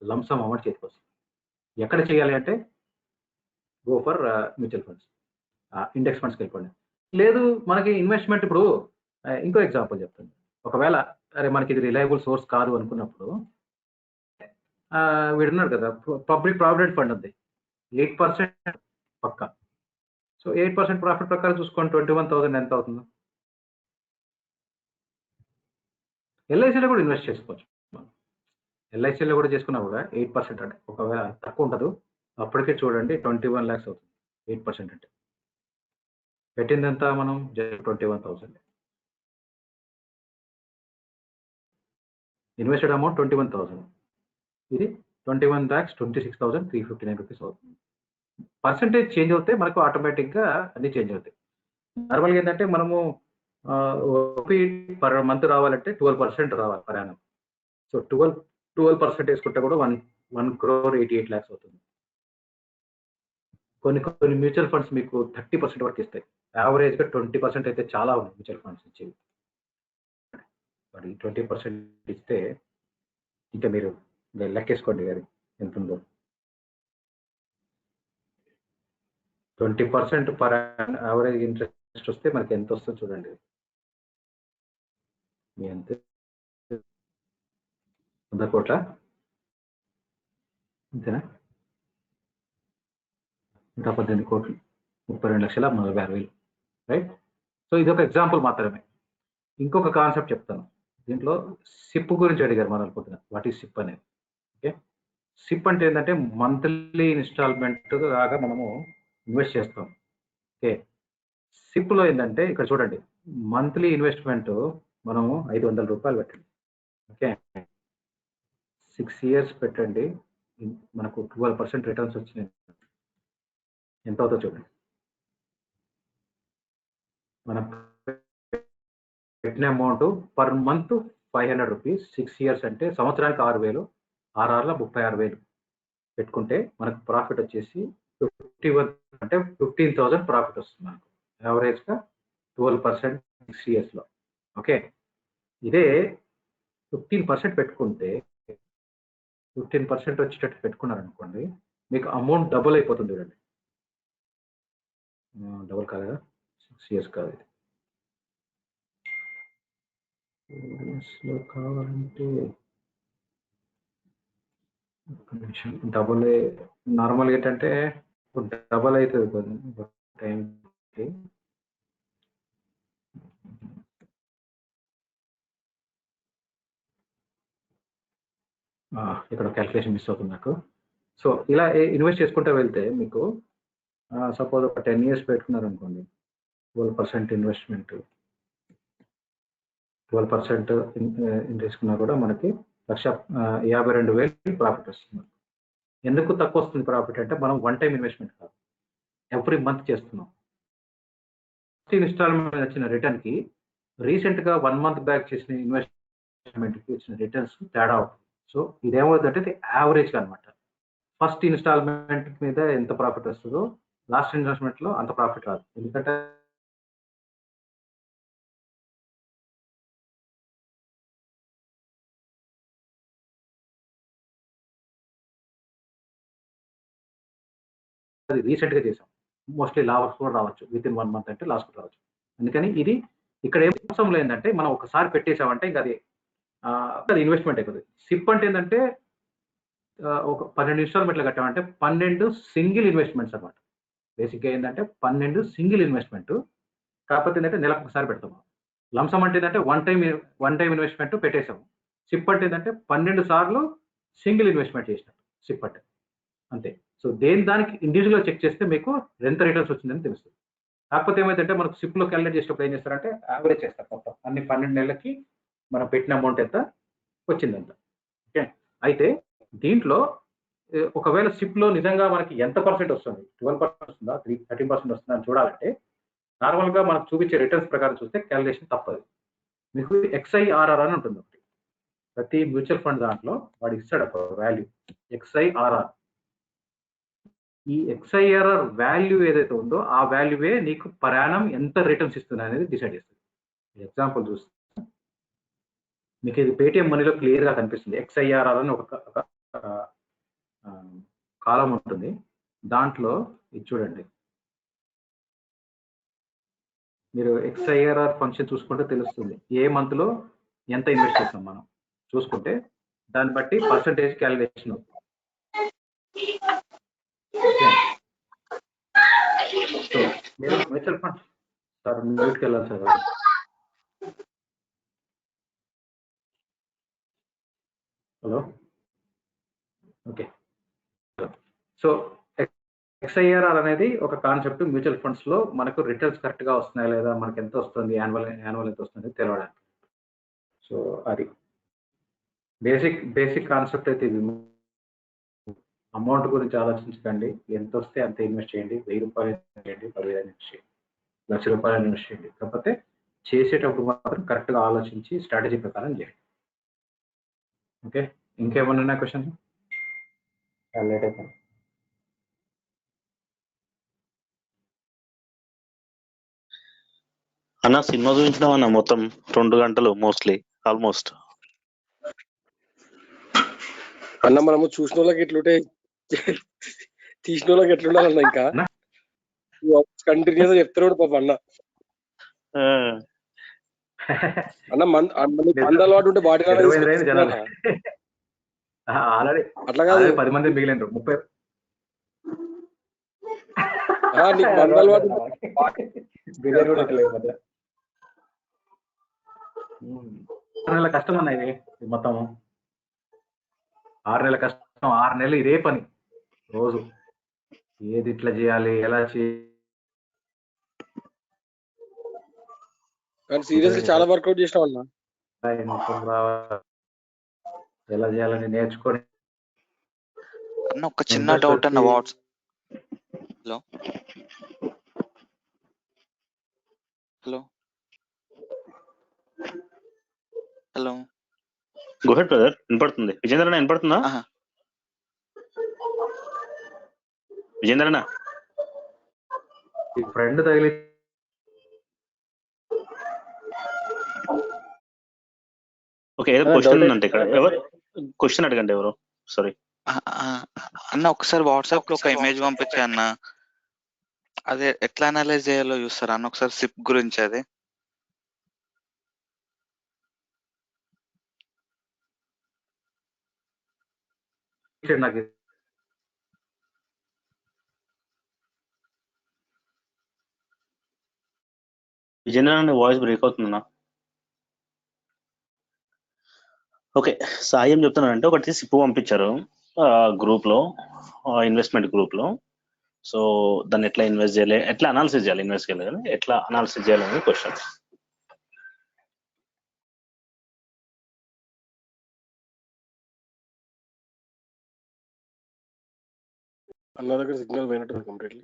లంసమ్ అమౌంట్ చేతికి వస్తుంది. ఎక్కడ చేయాలి అంటే go for mutual funds, index ఫండ్స్కి వెళ్ళిపోండి. లేదు మనకి ఇన్వెస్ట్మెంట్, ఇప్పుడు ఇంకో ఎగ్జాంపుల్ చెప్తాను. ఒకవేళ అరే మనకి ఇది రిలయబుల్ సోర్స్ కాదు అనుకున్నప్పుడు వీడున్నాడు కదా, పబ్లిక్ ప్రావిడెంట్ ఫండ్ ఉంది, 8% పక్కా. సో 8% ప్రాఫిట్ ప్రకారం చూసుకోండి, 21,000 ఎంత అవుతుందో. ఎల్ఐసిలో కూడా ఇన్వెస్ట్ చేసుకోవచ్చు. ఎల్ఐసిలో కూడా చేసుకున్నా కూడా 8% అంటే ఒకవేళ తక్కువ ఉండదు, అప్పటికే చూడండి 21 lakhs అవుతుంది 8% అంటే. పెట్టిందంతా మనం 21,000, ఇన్వెస్టెడ్ అమౌంట్ 21,000, ఇది 21 lakhs 26,359 రూపీస్ అవుతుంది. పర్సంటేజ్ చేంజ్ అవుతే మనకు ఆటోమేటిక్గా అన్ని చేంజ్ అవుతాయి. నార్మల్గా ఏంటంటే మనము పర్ మంత్ రావాలంటే 12% రావాలి పర్ యానం. సో 12% వేసుకుంటే కూడా 1,88 lakhs అవుతుంది. కొన్ని మ్యూచువల్ ఫండ్స్ మీకు 30% వరకు ఇస్తాయి. యావరేజ్గా 20% అయితే చాలా ఉంది మ్యూచువల్ ఫండ్స్ ఇచ్చేవి. మరి 20% ఇస్తే ఇంకా మీరు లెక్కేసుకోండి అది ఎంత ఉందో. 20% పర్ యావరేజ్ ఇంట్రెస్ట్ వస్తే మనకి ఎంత వస్తుందో చూడండి. మీ అంతే 100 కోట్ల అంతేనా, 118 కోట్లు, 32,46,000, రైట్. సో ఇది ఒక ఎగ్జాంపుల్ మాత్రమే. ఇంకొక కాన్సెప్ట్ చెప్తాను. దీంట్లో సిప్ గురించి అడిగారు మనం అనుకుంటున్నాం, వాట్ ఈస్ సిప్ అనేది. ఓకే, సిప్ అంటే ఏంటంటే మంత్లీ ఇన్స్టాల్మెంట్ లాగా మనము ఇన్వెస్ట్ చేస్తాం. ఓకే, సిప్లో ఏంటంటే ఇక్కడ చూడండి, మంత్లీ ఇన్వెస్ట్మెంట్ మనము 500 రూపాయలు పెట్టండి. ఓకే, 6 years పెట్టండి, మనకు 12% రిటర్న్స్ వచ్చినాయి. ఎంత అవుతుందో చూడండి. మనం పెట్టిన amount per month 500 rupees, 6 years అంటే సంవత్సరానికి 6,000, 6 36,000 పెట్టుకుంటే మనకు ప్రాఫిట్ వచ్చేసి 51 అంటే 15,000 ప్రాఫిట్ వస్తుంది మనకు యావరేజ్గా 12% 6 yearsలో. ఓకే, ఇదే 15% పెట్టుకుంటే 15% వచ్చేటట్టు పెట్టుకున్నారనుకోండి, మీకు అమౌంట్ డబుల్ అయిపోతుంది. చూడండి, డబుల్ కాదు కదా, 6 years కాదు, ఇది కావాలంటే డబుల్. నార్మల్గా ఏంటంటే డబల్ అవుతుంది టైంకి. ఇక్కడ క్యాల్కులేషన్ మిస్ అవుతుంది నాకు. సో ఇలా ఇన్వెస్ట్ చేసుకుంటూ వెళ్తే మీకు సపోజ్ ఒక 10 years పెట్టుకున్నారు అనుకోండి, 12% ఇన్వెస్ట్మెంట్, 12% తీసుకున్నా కూడా మనకి 1,52,000 ప్రాఫిట్ వస్తుంది. ఎందుకు తక్కువ వస్తుంది ప్రాఫిట్ అంటే మనం వన్ టైం ఇన్వెస్ట్మెంట్ కాదు, ఎవ్రీ మంత్ చేస్తున్నాం. ఫస్ట్ ఇన్స్టాల్మెంట్ వచ్చిన రిటర్న్కి రీసెంట్గా 1 month బ్యాక్ చేసిన ఇన్వెస్ట్మెంట్కి వచ్చిన రిటర్న్స్ తేడా అవుతుంది. సో ఇదేమవుతుందంటే ఇది యావరేజ్గా అనమాట. ఫస్ట్ ఇన్స్టాల్మెంట్ మీద ఎంత ప్రాఫిట్ వస్తుందో లాస్ట్ ఇన్వెస్ట్మెంట్లో అంత ప్రాఫిట్ రాదు. ఎందుకంటే అది రీసెంట్గా చేసాం, మోస్ట్లీ లాస్ కూడా రావచ్చు, విత్ ఇన్ 1 month అంటే లాస్ కూడా రావచ్చు. అందుకని ఇది ఇక్కడ ఏం అవసరం లేదంటే మనం ఒకసారి పెట్టేసామంటే ఇంకా అది ఇన్వెస్ట్మెంట్ అయిపోతుంది. సిప్ అంటే ఏంటంటే ఒక 12 ఇన్స్టాల్మెంట్లు కట్టామంటే 12 సింగిల్ ఇన్వెస్ట్మెంట్స్ అనమాట. బేసిక్గా ఏంటంటే 12 సింగిల్ ఇన్వెస్ట్మెంట్, కాకపోతే ఏంటంటే నెలకు ఒకసారి పెడతాము. లంసమ్ అంటే ఏంటంటే వన్ టైం ఇన్వెస్ట్మెంట్ పెట్టేసాము. సిప్ అంటే ఏంటంటే 12 సార్లు సింగిల్ ఇన్వెస్ట్మెంట్ చేసినట్టు సిప్ అంటే, అంతే. సో దానికి ఇండివిజువల్గా చెక్ చేస్తే మీకు ఎంత రిటర్న్స్ వచ్చిందని తెలుస్తుంది. కాకపోతే ఏమైందంటే మనకు సిప్లో క్యాలిక్యులేట్ చేసినప్పుడు ఏం చేస్తారంటే యావరేజ్ చేస్తారు మొత్తం అన్ని 12 నెలలకి మనం పెట్టిన అమౌంట్ ఎంత వచ్చిందంత. ఓకే, అయితే దీంట్లో ఒకవేళ సిప్లో నిజంగా మనకి ఎంత పర్సెంట్ వస్తుంది, 12% వస్తుందా, 13% వస్తుందా అని చూడాలంటే నార్మల్గా మనకు చూపించే రిటర్న్స్ ప్రకారం చూస్తే క్యాలిక్యులేషన్ తప్పదు. మీకు XIRR అని ఉంటుంది ఒకటి, ప్రతి మ్యూచువల్ ఫండ్ దాంట్లో వాడు ఇస్తాడు ఒక వాల్యూ XIRR. ఈ XIRR వాల్యూ ఏదైతే ఉందో ఆ వాల్యూవే నీకు పర్ యానం ఎంత రిటర్న్స్ ఇస్తుంది అనేది డిసైడ్ చేస్తుంది. ఎగ్జాంపుల్ చూస్తే మీకు ఇది పేటిఎం మనీలో క్లియర్గా కనిపిస్తుంది. XIRR అని ఒక కాలం ఉంటుంది. దాంట్లో ఇది చూడండి, మీరు XIRR ఫంక్షన్ చూసుకుంటే తెలుస్తుంది ఏ మంత్ లో ఎంత ఇన్వెస్ట్ చేస్తాం మనం చూసుకుంటే దాన్ని బట్టి పర్సంటేజ్ క్యాలిక్యులేషన్ అవుతుంది. సో మీరు మ్యూచువల్ ఫండ్స్ సార్ మ్యూట్కి వెళ్ళాలి sir. Hello, okay. So XIRR అనేది ఒక కాన్సెప్ట్ మ్యూచువల్ ఫండ్స్ లో మనకు రిటర్న్స్ కరెక్ట్ గా వస్తున్నాయా లేదా, మనకి ఎంత వస్తుంది యాన్యువల్ ఎంత వస్తుంది తెలవడానికి. సో అది బేసిక్ కాన్సెప్ట్ అయితే ఇది. అమౌంట్ గురించి ఆలోచించకండి, ఎంత వస్తే అంత ఇన్వెస్ట్ చేయండి. 1000 రూపాయలు చేయండి, 10,000 ఇన్వెస్ట్ చేయండి, ₹1,00,000 ఇన్వెస్ట్ చేయండి. కాకపోతే చేసేటప్పుడు మాత్రం కరెక్ట్ గా ఆలోచించి స్ట్రాటజీ ప్రకారం చేయండి. ఓకే, ఇంకేమన్నా ఉన్నాయి క్వశ్చన్? లేట్ అయిపోయింది. అన్న సినిమా చూపించినాం అన్న మొత్తం 2 గంటలు మోస్ట్లీ ఆల్మోస్ట్. అన్న మనము చూసిన వాళ్ళకి ఎట్లుంటే తీసిన వాళ్ళకి ఎట్లుండాలన్న ఇంకా కంటిన్యూస్ చెప్తున్నాడు పాప అన్న. అన్న మంద అలవాటు ఉంటే బాడీ ఆల్రెడీ అట్లా కాదు, 10 మంది మిగిలిన 30 నీకు మంద అలవాటు బిర్యానీ కూడా ఎక్కలేదు మధ్య. 6 నెలల కష్టం అన్న ఇది మొత్తం. 6 నెలల కష్టం, 6 నెలలు ఇదే పని రోజు. ఏది ఇట్లా చేయాలి, ఎలా చేయాలి, కానీ సీరియస్లీ చాలా వర్కౌట్ చేసినాం అన్న. ఎలా చేయాలని నేర్చుకొని. అన్న ఒక చిన్న డౌట్ అన్న, hello hello hello go head brother, వినపడుతుంది. విజేంద్రనా వినపడుతుందా? విజేంద్రనా ఫ్రెండ్ తగిలి ఓకే, ఏదో క్వశ్చన్ ఉందంటే ఇక్కడ. ఎవరు క్వశ్చన్ అడగండి, ఎవరు? సారీ అన్న, ఒకసారి వాట్సాప్ లో ఒక ఇమేజ్ పంపించా అన్న, అదే ఎట్లా అనలైజ్ చేయాలో చూస్తారా అన్న ఒకసారి సిప్ గురించి? అది నాకు విజేంద్ర వాయిస్ బ్రేక్ అవుతుందన్నా. ఓకే, సాయి ఏం చెప్తున్నానంటే ఒకటి సిప్ పంపించారు గ్రూప్ లో, ఇన్వెస్ట్మెంట్ గ్రూప్ లో. సో దాన్ని ఎట్లా ఇన్వెస్ట్ చేయాలి, ఎట్లా అనాలిసిస్ చేయాలి, ఇన్వెస్ట్ చేయాలి కానీ ఎట్లా అనాలిసిస్ చేయాలనేది క్వశ్చన్. అన్న దగ్గర సిగ్నల్ పోయినట్టు కంప్లీట్లీ.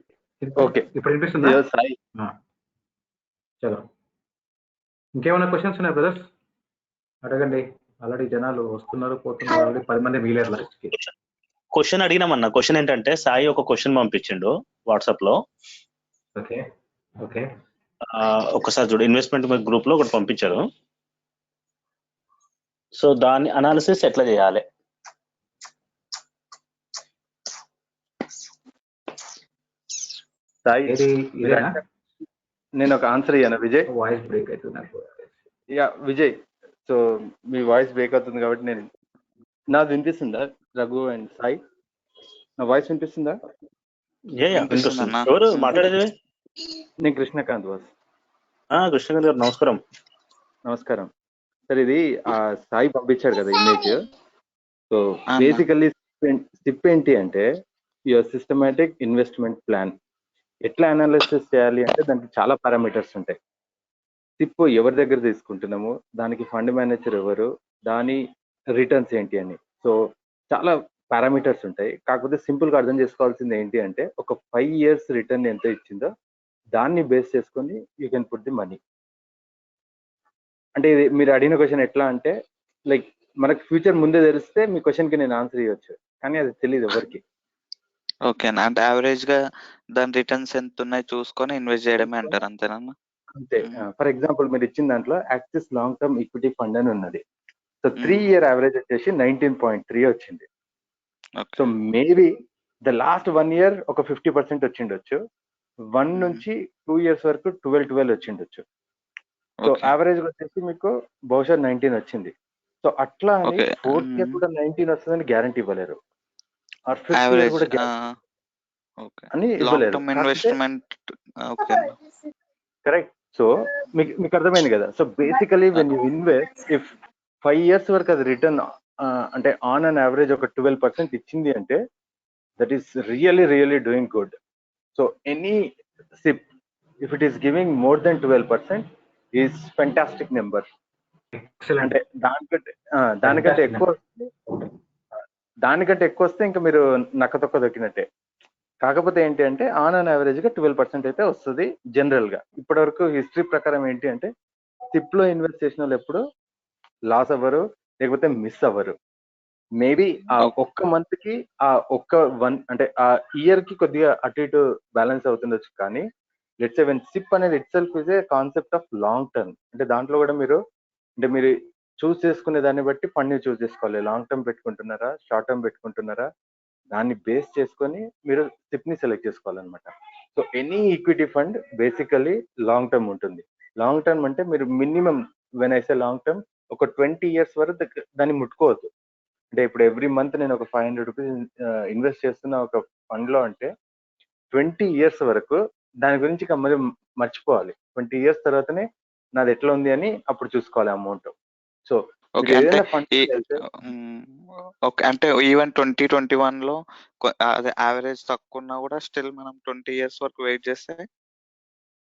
ఓకే, ఇప్పుడు వినిపిస్తుందా? సాయి చలో, ఇంకేమైనా క్వశ్చన్స్ ఉన్నాయి బ్రదర్స్? అడగండి. ఆల్రెడీ జనాలు వస్తున్నారు పోతున్నారు, ఆల్రెడీ 10 మంది మిగిలేరు లాస్ట్ కి. క్వశ్చన్ అడిగినామన్నా. క్వశ్చన్ ఏంటంటే సాయి ఒక క్వశ్చన్ పంపించిండు వాట్సాప్ లో. ఓకే ఓకే, ఒకసారి చూడు, ఇన్వెస్ట్మెంట్ గ్రూప్ లో ఒకటి పంపించారు. సో దాని అనాలిసిస్ ఎట్లా చేయాలి? సాయి నేను ఒక ఆన్సర్ ఇయ్యాను. విజయ్ వాయిస్ బ్రేక్ అవుతుంది నాకు. యా విజయ్, సో మీ వాయిస్ బ్రేక్ అవుతుంది కాబట్టి నాది వినిపిస్తుందా రఘు అండ్ సాయి? నా వాయిస్ వినిపిస్తుందా? ఎవరు మాట్లాడేది? నేను కృష్ణకాంత్ బాస్. కృష్ణకాంత్ గారు నమస్కారం. నమస్కారం సార్. ఇది సాయి పంపించాడు కదా ఇమేజ్. సో బేసికల్లీ సిప్ ఏంటి అంటే యువర్ సిస్టమాటిక్ ఇన్వెస్ట్మెంట్ ప్లాన్. ఎట్లా అనాలిసిస్ చేయాలి అంటే దానికి చాలా పారామీటర్స్ ఉంటాయి. సిప్ ఎవరి దగ్గర తీసుకుంటున్నాము, దానికి ఫండ్ మేనేజర్ ఎవరు, దాని రిటర్న్స్ ఏంటి అని. సో చాలా పారామీటర్స్ ఉంటాయి. కాకపోతే సింపుల్ గా అర్థం చేసుకోవాల్సింది ఏంటి అంటే ఒక 5 years రిటర్న్ ఎంత ఇచ్చిందో దాన్ని బేస్ చేసుకొని you can put the money. అంటే ఇది మీరు అడిగిన క్వశ్చన్ ఎట్లా అంటే లైక్ మనకు ఫ్యూచర్ ముందే తెలిస్తే మీ క్వశ్చన్ కి నేను ఆన్సర్ ఇవ్వచ్చు, కానీ అది తెలియదు ఎవరికి. ఓకే, అంటే యావరేజ్ గా దాని రిటర్న్స్ ఎంత ఉన్నాయి చూసుకొని ఇన్వెస్ట్ చేయడమే అంటారు, అంతేనా? అంతే. ఫర్ ఎగ్జాంపుల్ మీరు ఇచ్చిన దాంట్లో axis long term equity fund అని ఉన్నది. సో 3 year యావరేజ్ వచ్చేసి 19.3 వచ్చింది. So maybe the last 1 year ఒక 50% వచ్చిండొచ్చు, 1 నుంచి 2 years వరకు 12 వచ్చిండొచ్చు. సో ఓకే యావరేజ్ వచ్చేసి మీకు బహుశా 19 వచ్చింది. సో అట్లా అని ఓకే 4th year కూడా 19 వస్తుందని గ్యారంటీ ఇవ్వలేరు, ఆర్ 5th year యావరేజ్ కూడా guarantee ఓకే అని లాంగ్ ఇవ్వలేరు. టర్మ్ కాకపోతే ఇన్వెస్ట్మెంట్ ఓకే కరెక్ట్. సో మీకు అర్థమైంది కదా. So basically when you invest, if 5 years వరకు అది రిటర్న్ అంటే ఆన్ అన్ యావరేజ్ ఒక 12% ఇచ్చింది అంటే that is really doing good. So any SIP if it is giving more than 12% is fantastic number. Excellent. అంటే దానికంటే ఎక్కువ వస్తే ఇంకా మీరు నక్కతొక్క దొక్కినట్టే. కాకపోతే ఏంటి అంటే ఆన్ అన్ యావరేజ్ గా 12% అయితే వస్తుంది జనరల్ గా. ఇప్పటి వరకు హిస్టరీ ప్రకారం ఏంటి అంటే సిప్ లో ఇన్వెస్ట్ చేసిన వాళ్ళు ఎప్పుడు లాస్ అవ్వరు, లేకపోతే మిస్ అవ్వరు. మేబీ ఆ ఒక్క మంత్ కి ఆ ఒక్క అంటే ఆ ఇయర్ కి కొద్దిగా అటు ఇటు బ్యాలెన్స్ అవుతుండొచ్చు, కానీ లెట్స్ సే వెన్ సిప్ అనేది it self is a concept of long term. అంటే దాంట్లో కూడా మీరు చూస్ చేసుకునే దాన్ని బట్టి ఫండ్ ని చూస్ చేసుకోవాలి. లాంగ్ టర్మ్ పెట్టుకుంటున్నారా, షార్ట్ టర్మ్ పెట్టుకుంటున్నారా, దాన్ని బేస్ చేసుకొని మీరు సిప్ ని సెలెక్ట్ చేసుకోవాలన్నమాట. So any equity fund basically long term ఉంటుంది. లాంగ్ టర్మ్ అంటే మీరు మినిమం వెన్ ఐసే లాంగ్ టర్మ్ ఒక 20 years వరకు దాన్ని ముట్టుకోవద్దు. అంటే ఇప్పుడు ఎవ్రీ మంత్ నేను ఒక 500 రూపీస్ ఇన్వెస్ట్ చేస్తున్న ఒక ఫండ్ లో అంటే 20 years వరకు దాని గురించి ఇక మరి మర్చిపోవాలి. 20 years తర్వాతనే నాది ఎట్లా ఉంది అని అప్పుడు చూసుకోవాలి అమౌంట్. సో ఓకే అంటే ఓకే అంటే ఈవెన్ 2021 లో అదే యావరేజ్ తక్కువ ఉన్నా కూడా స్టిల్ మనం 20 years వరకు వెయిట్ చేస్తే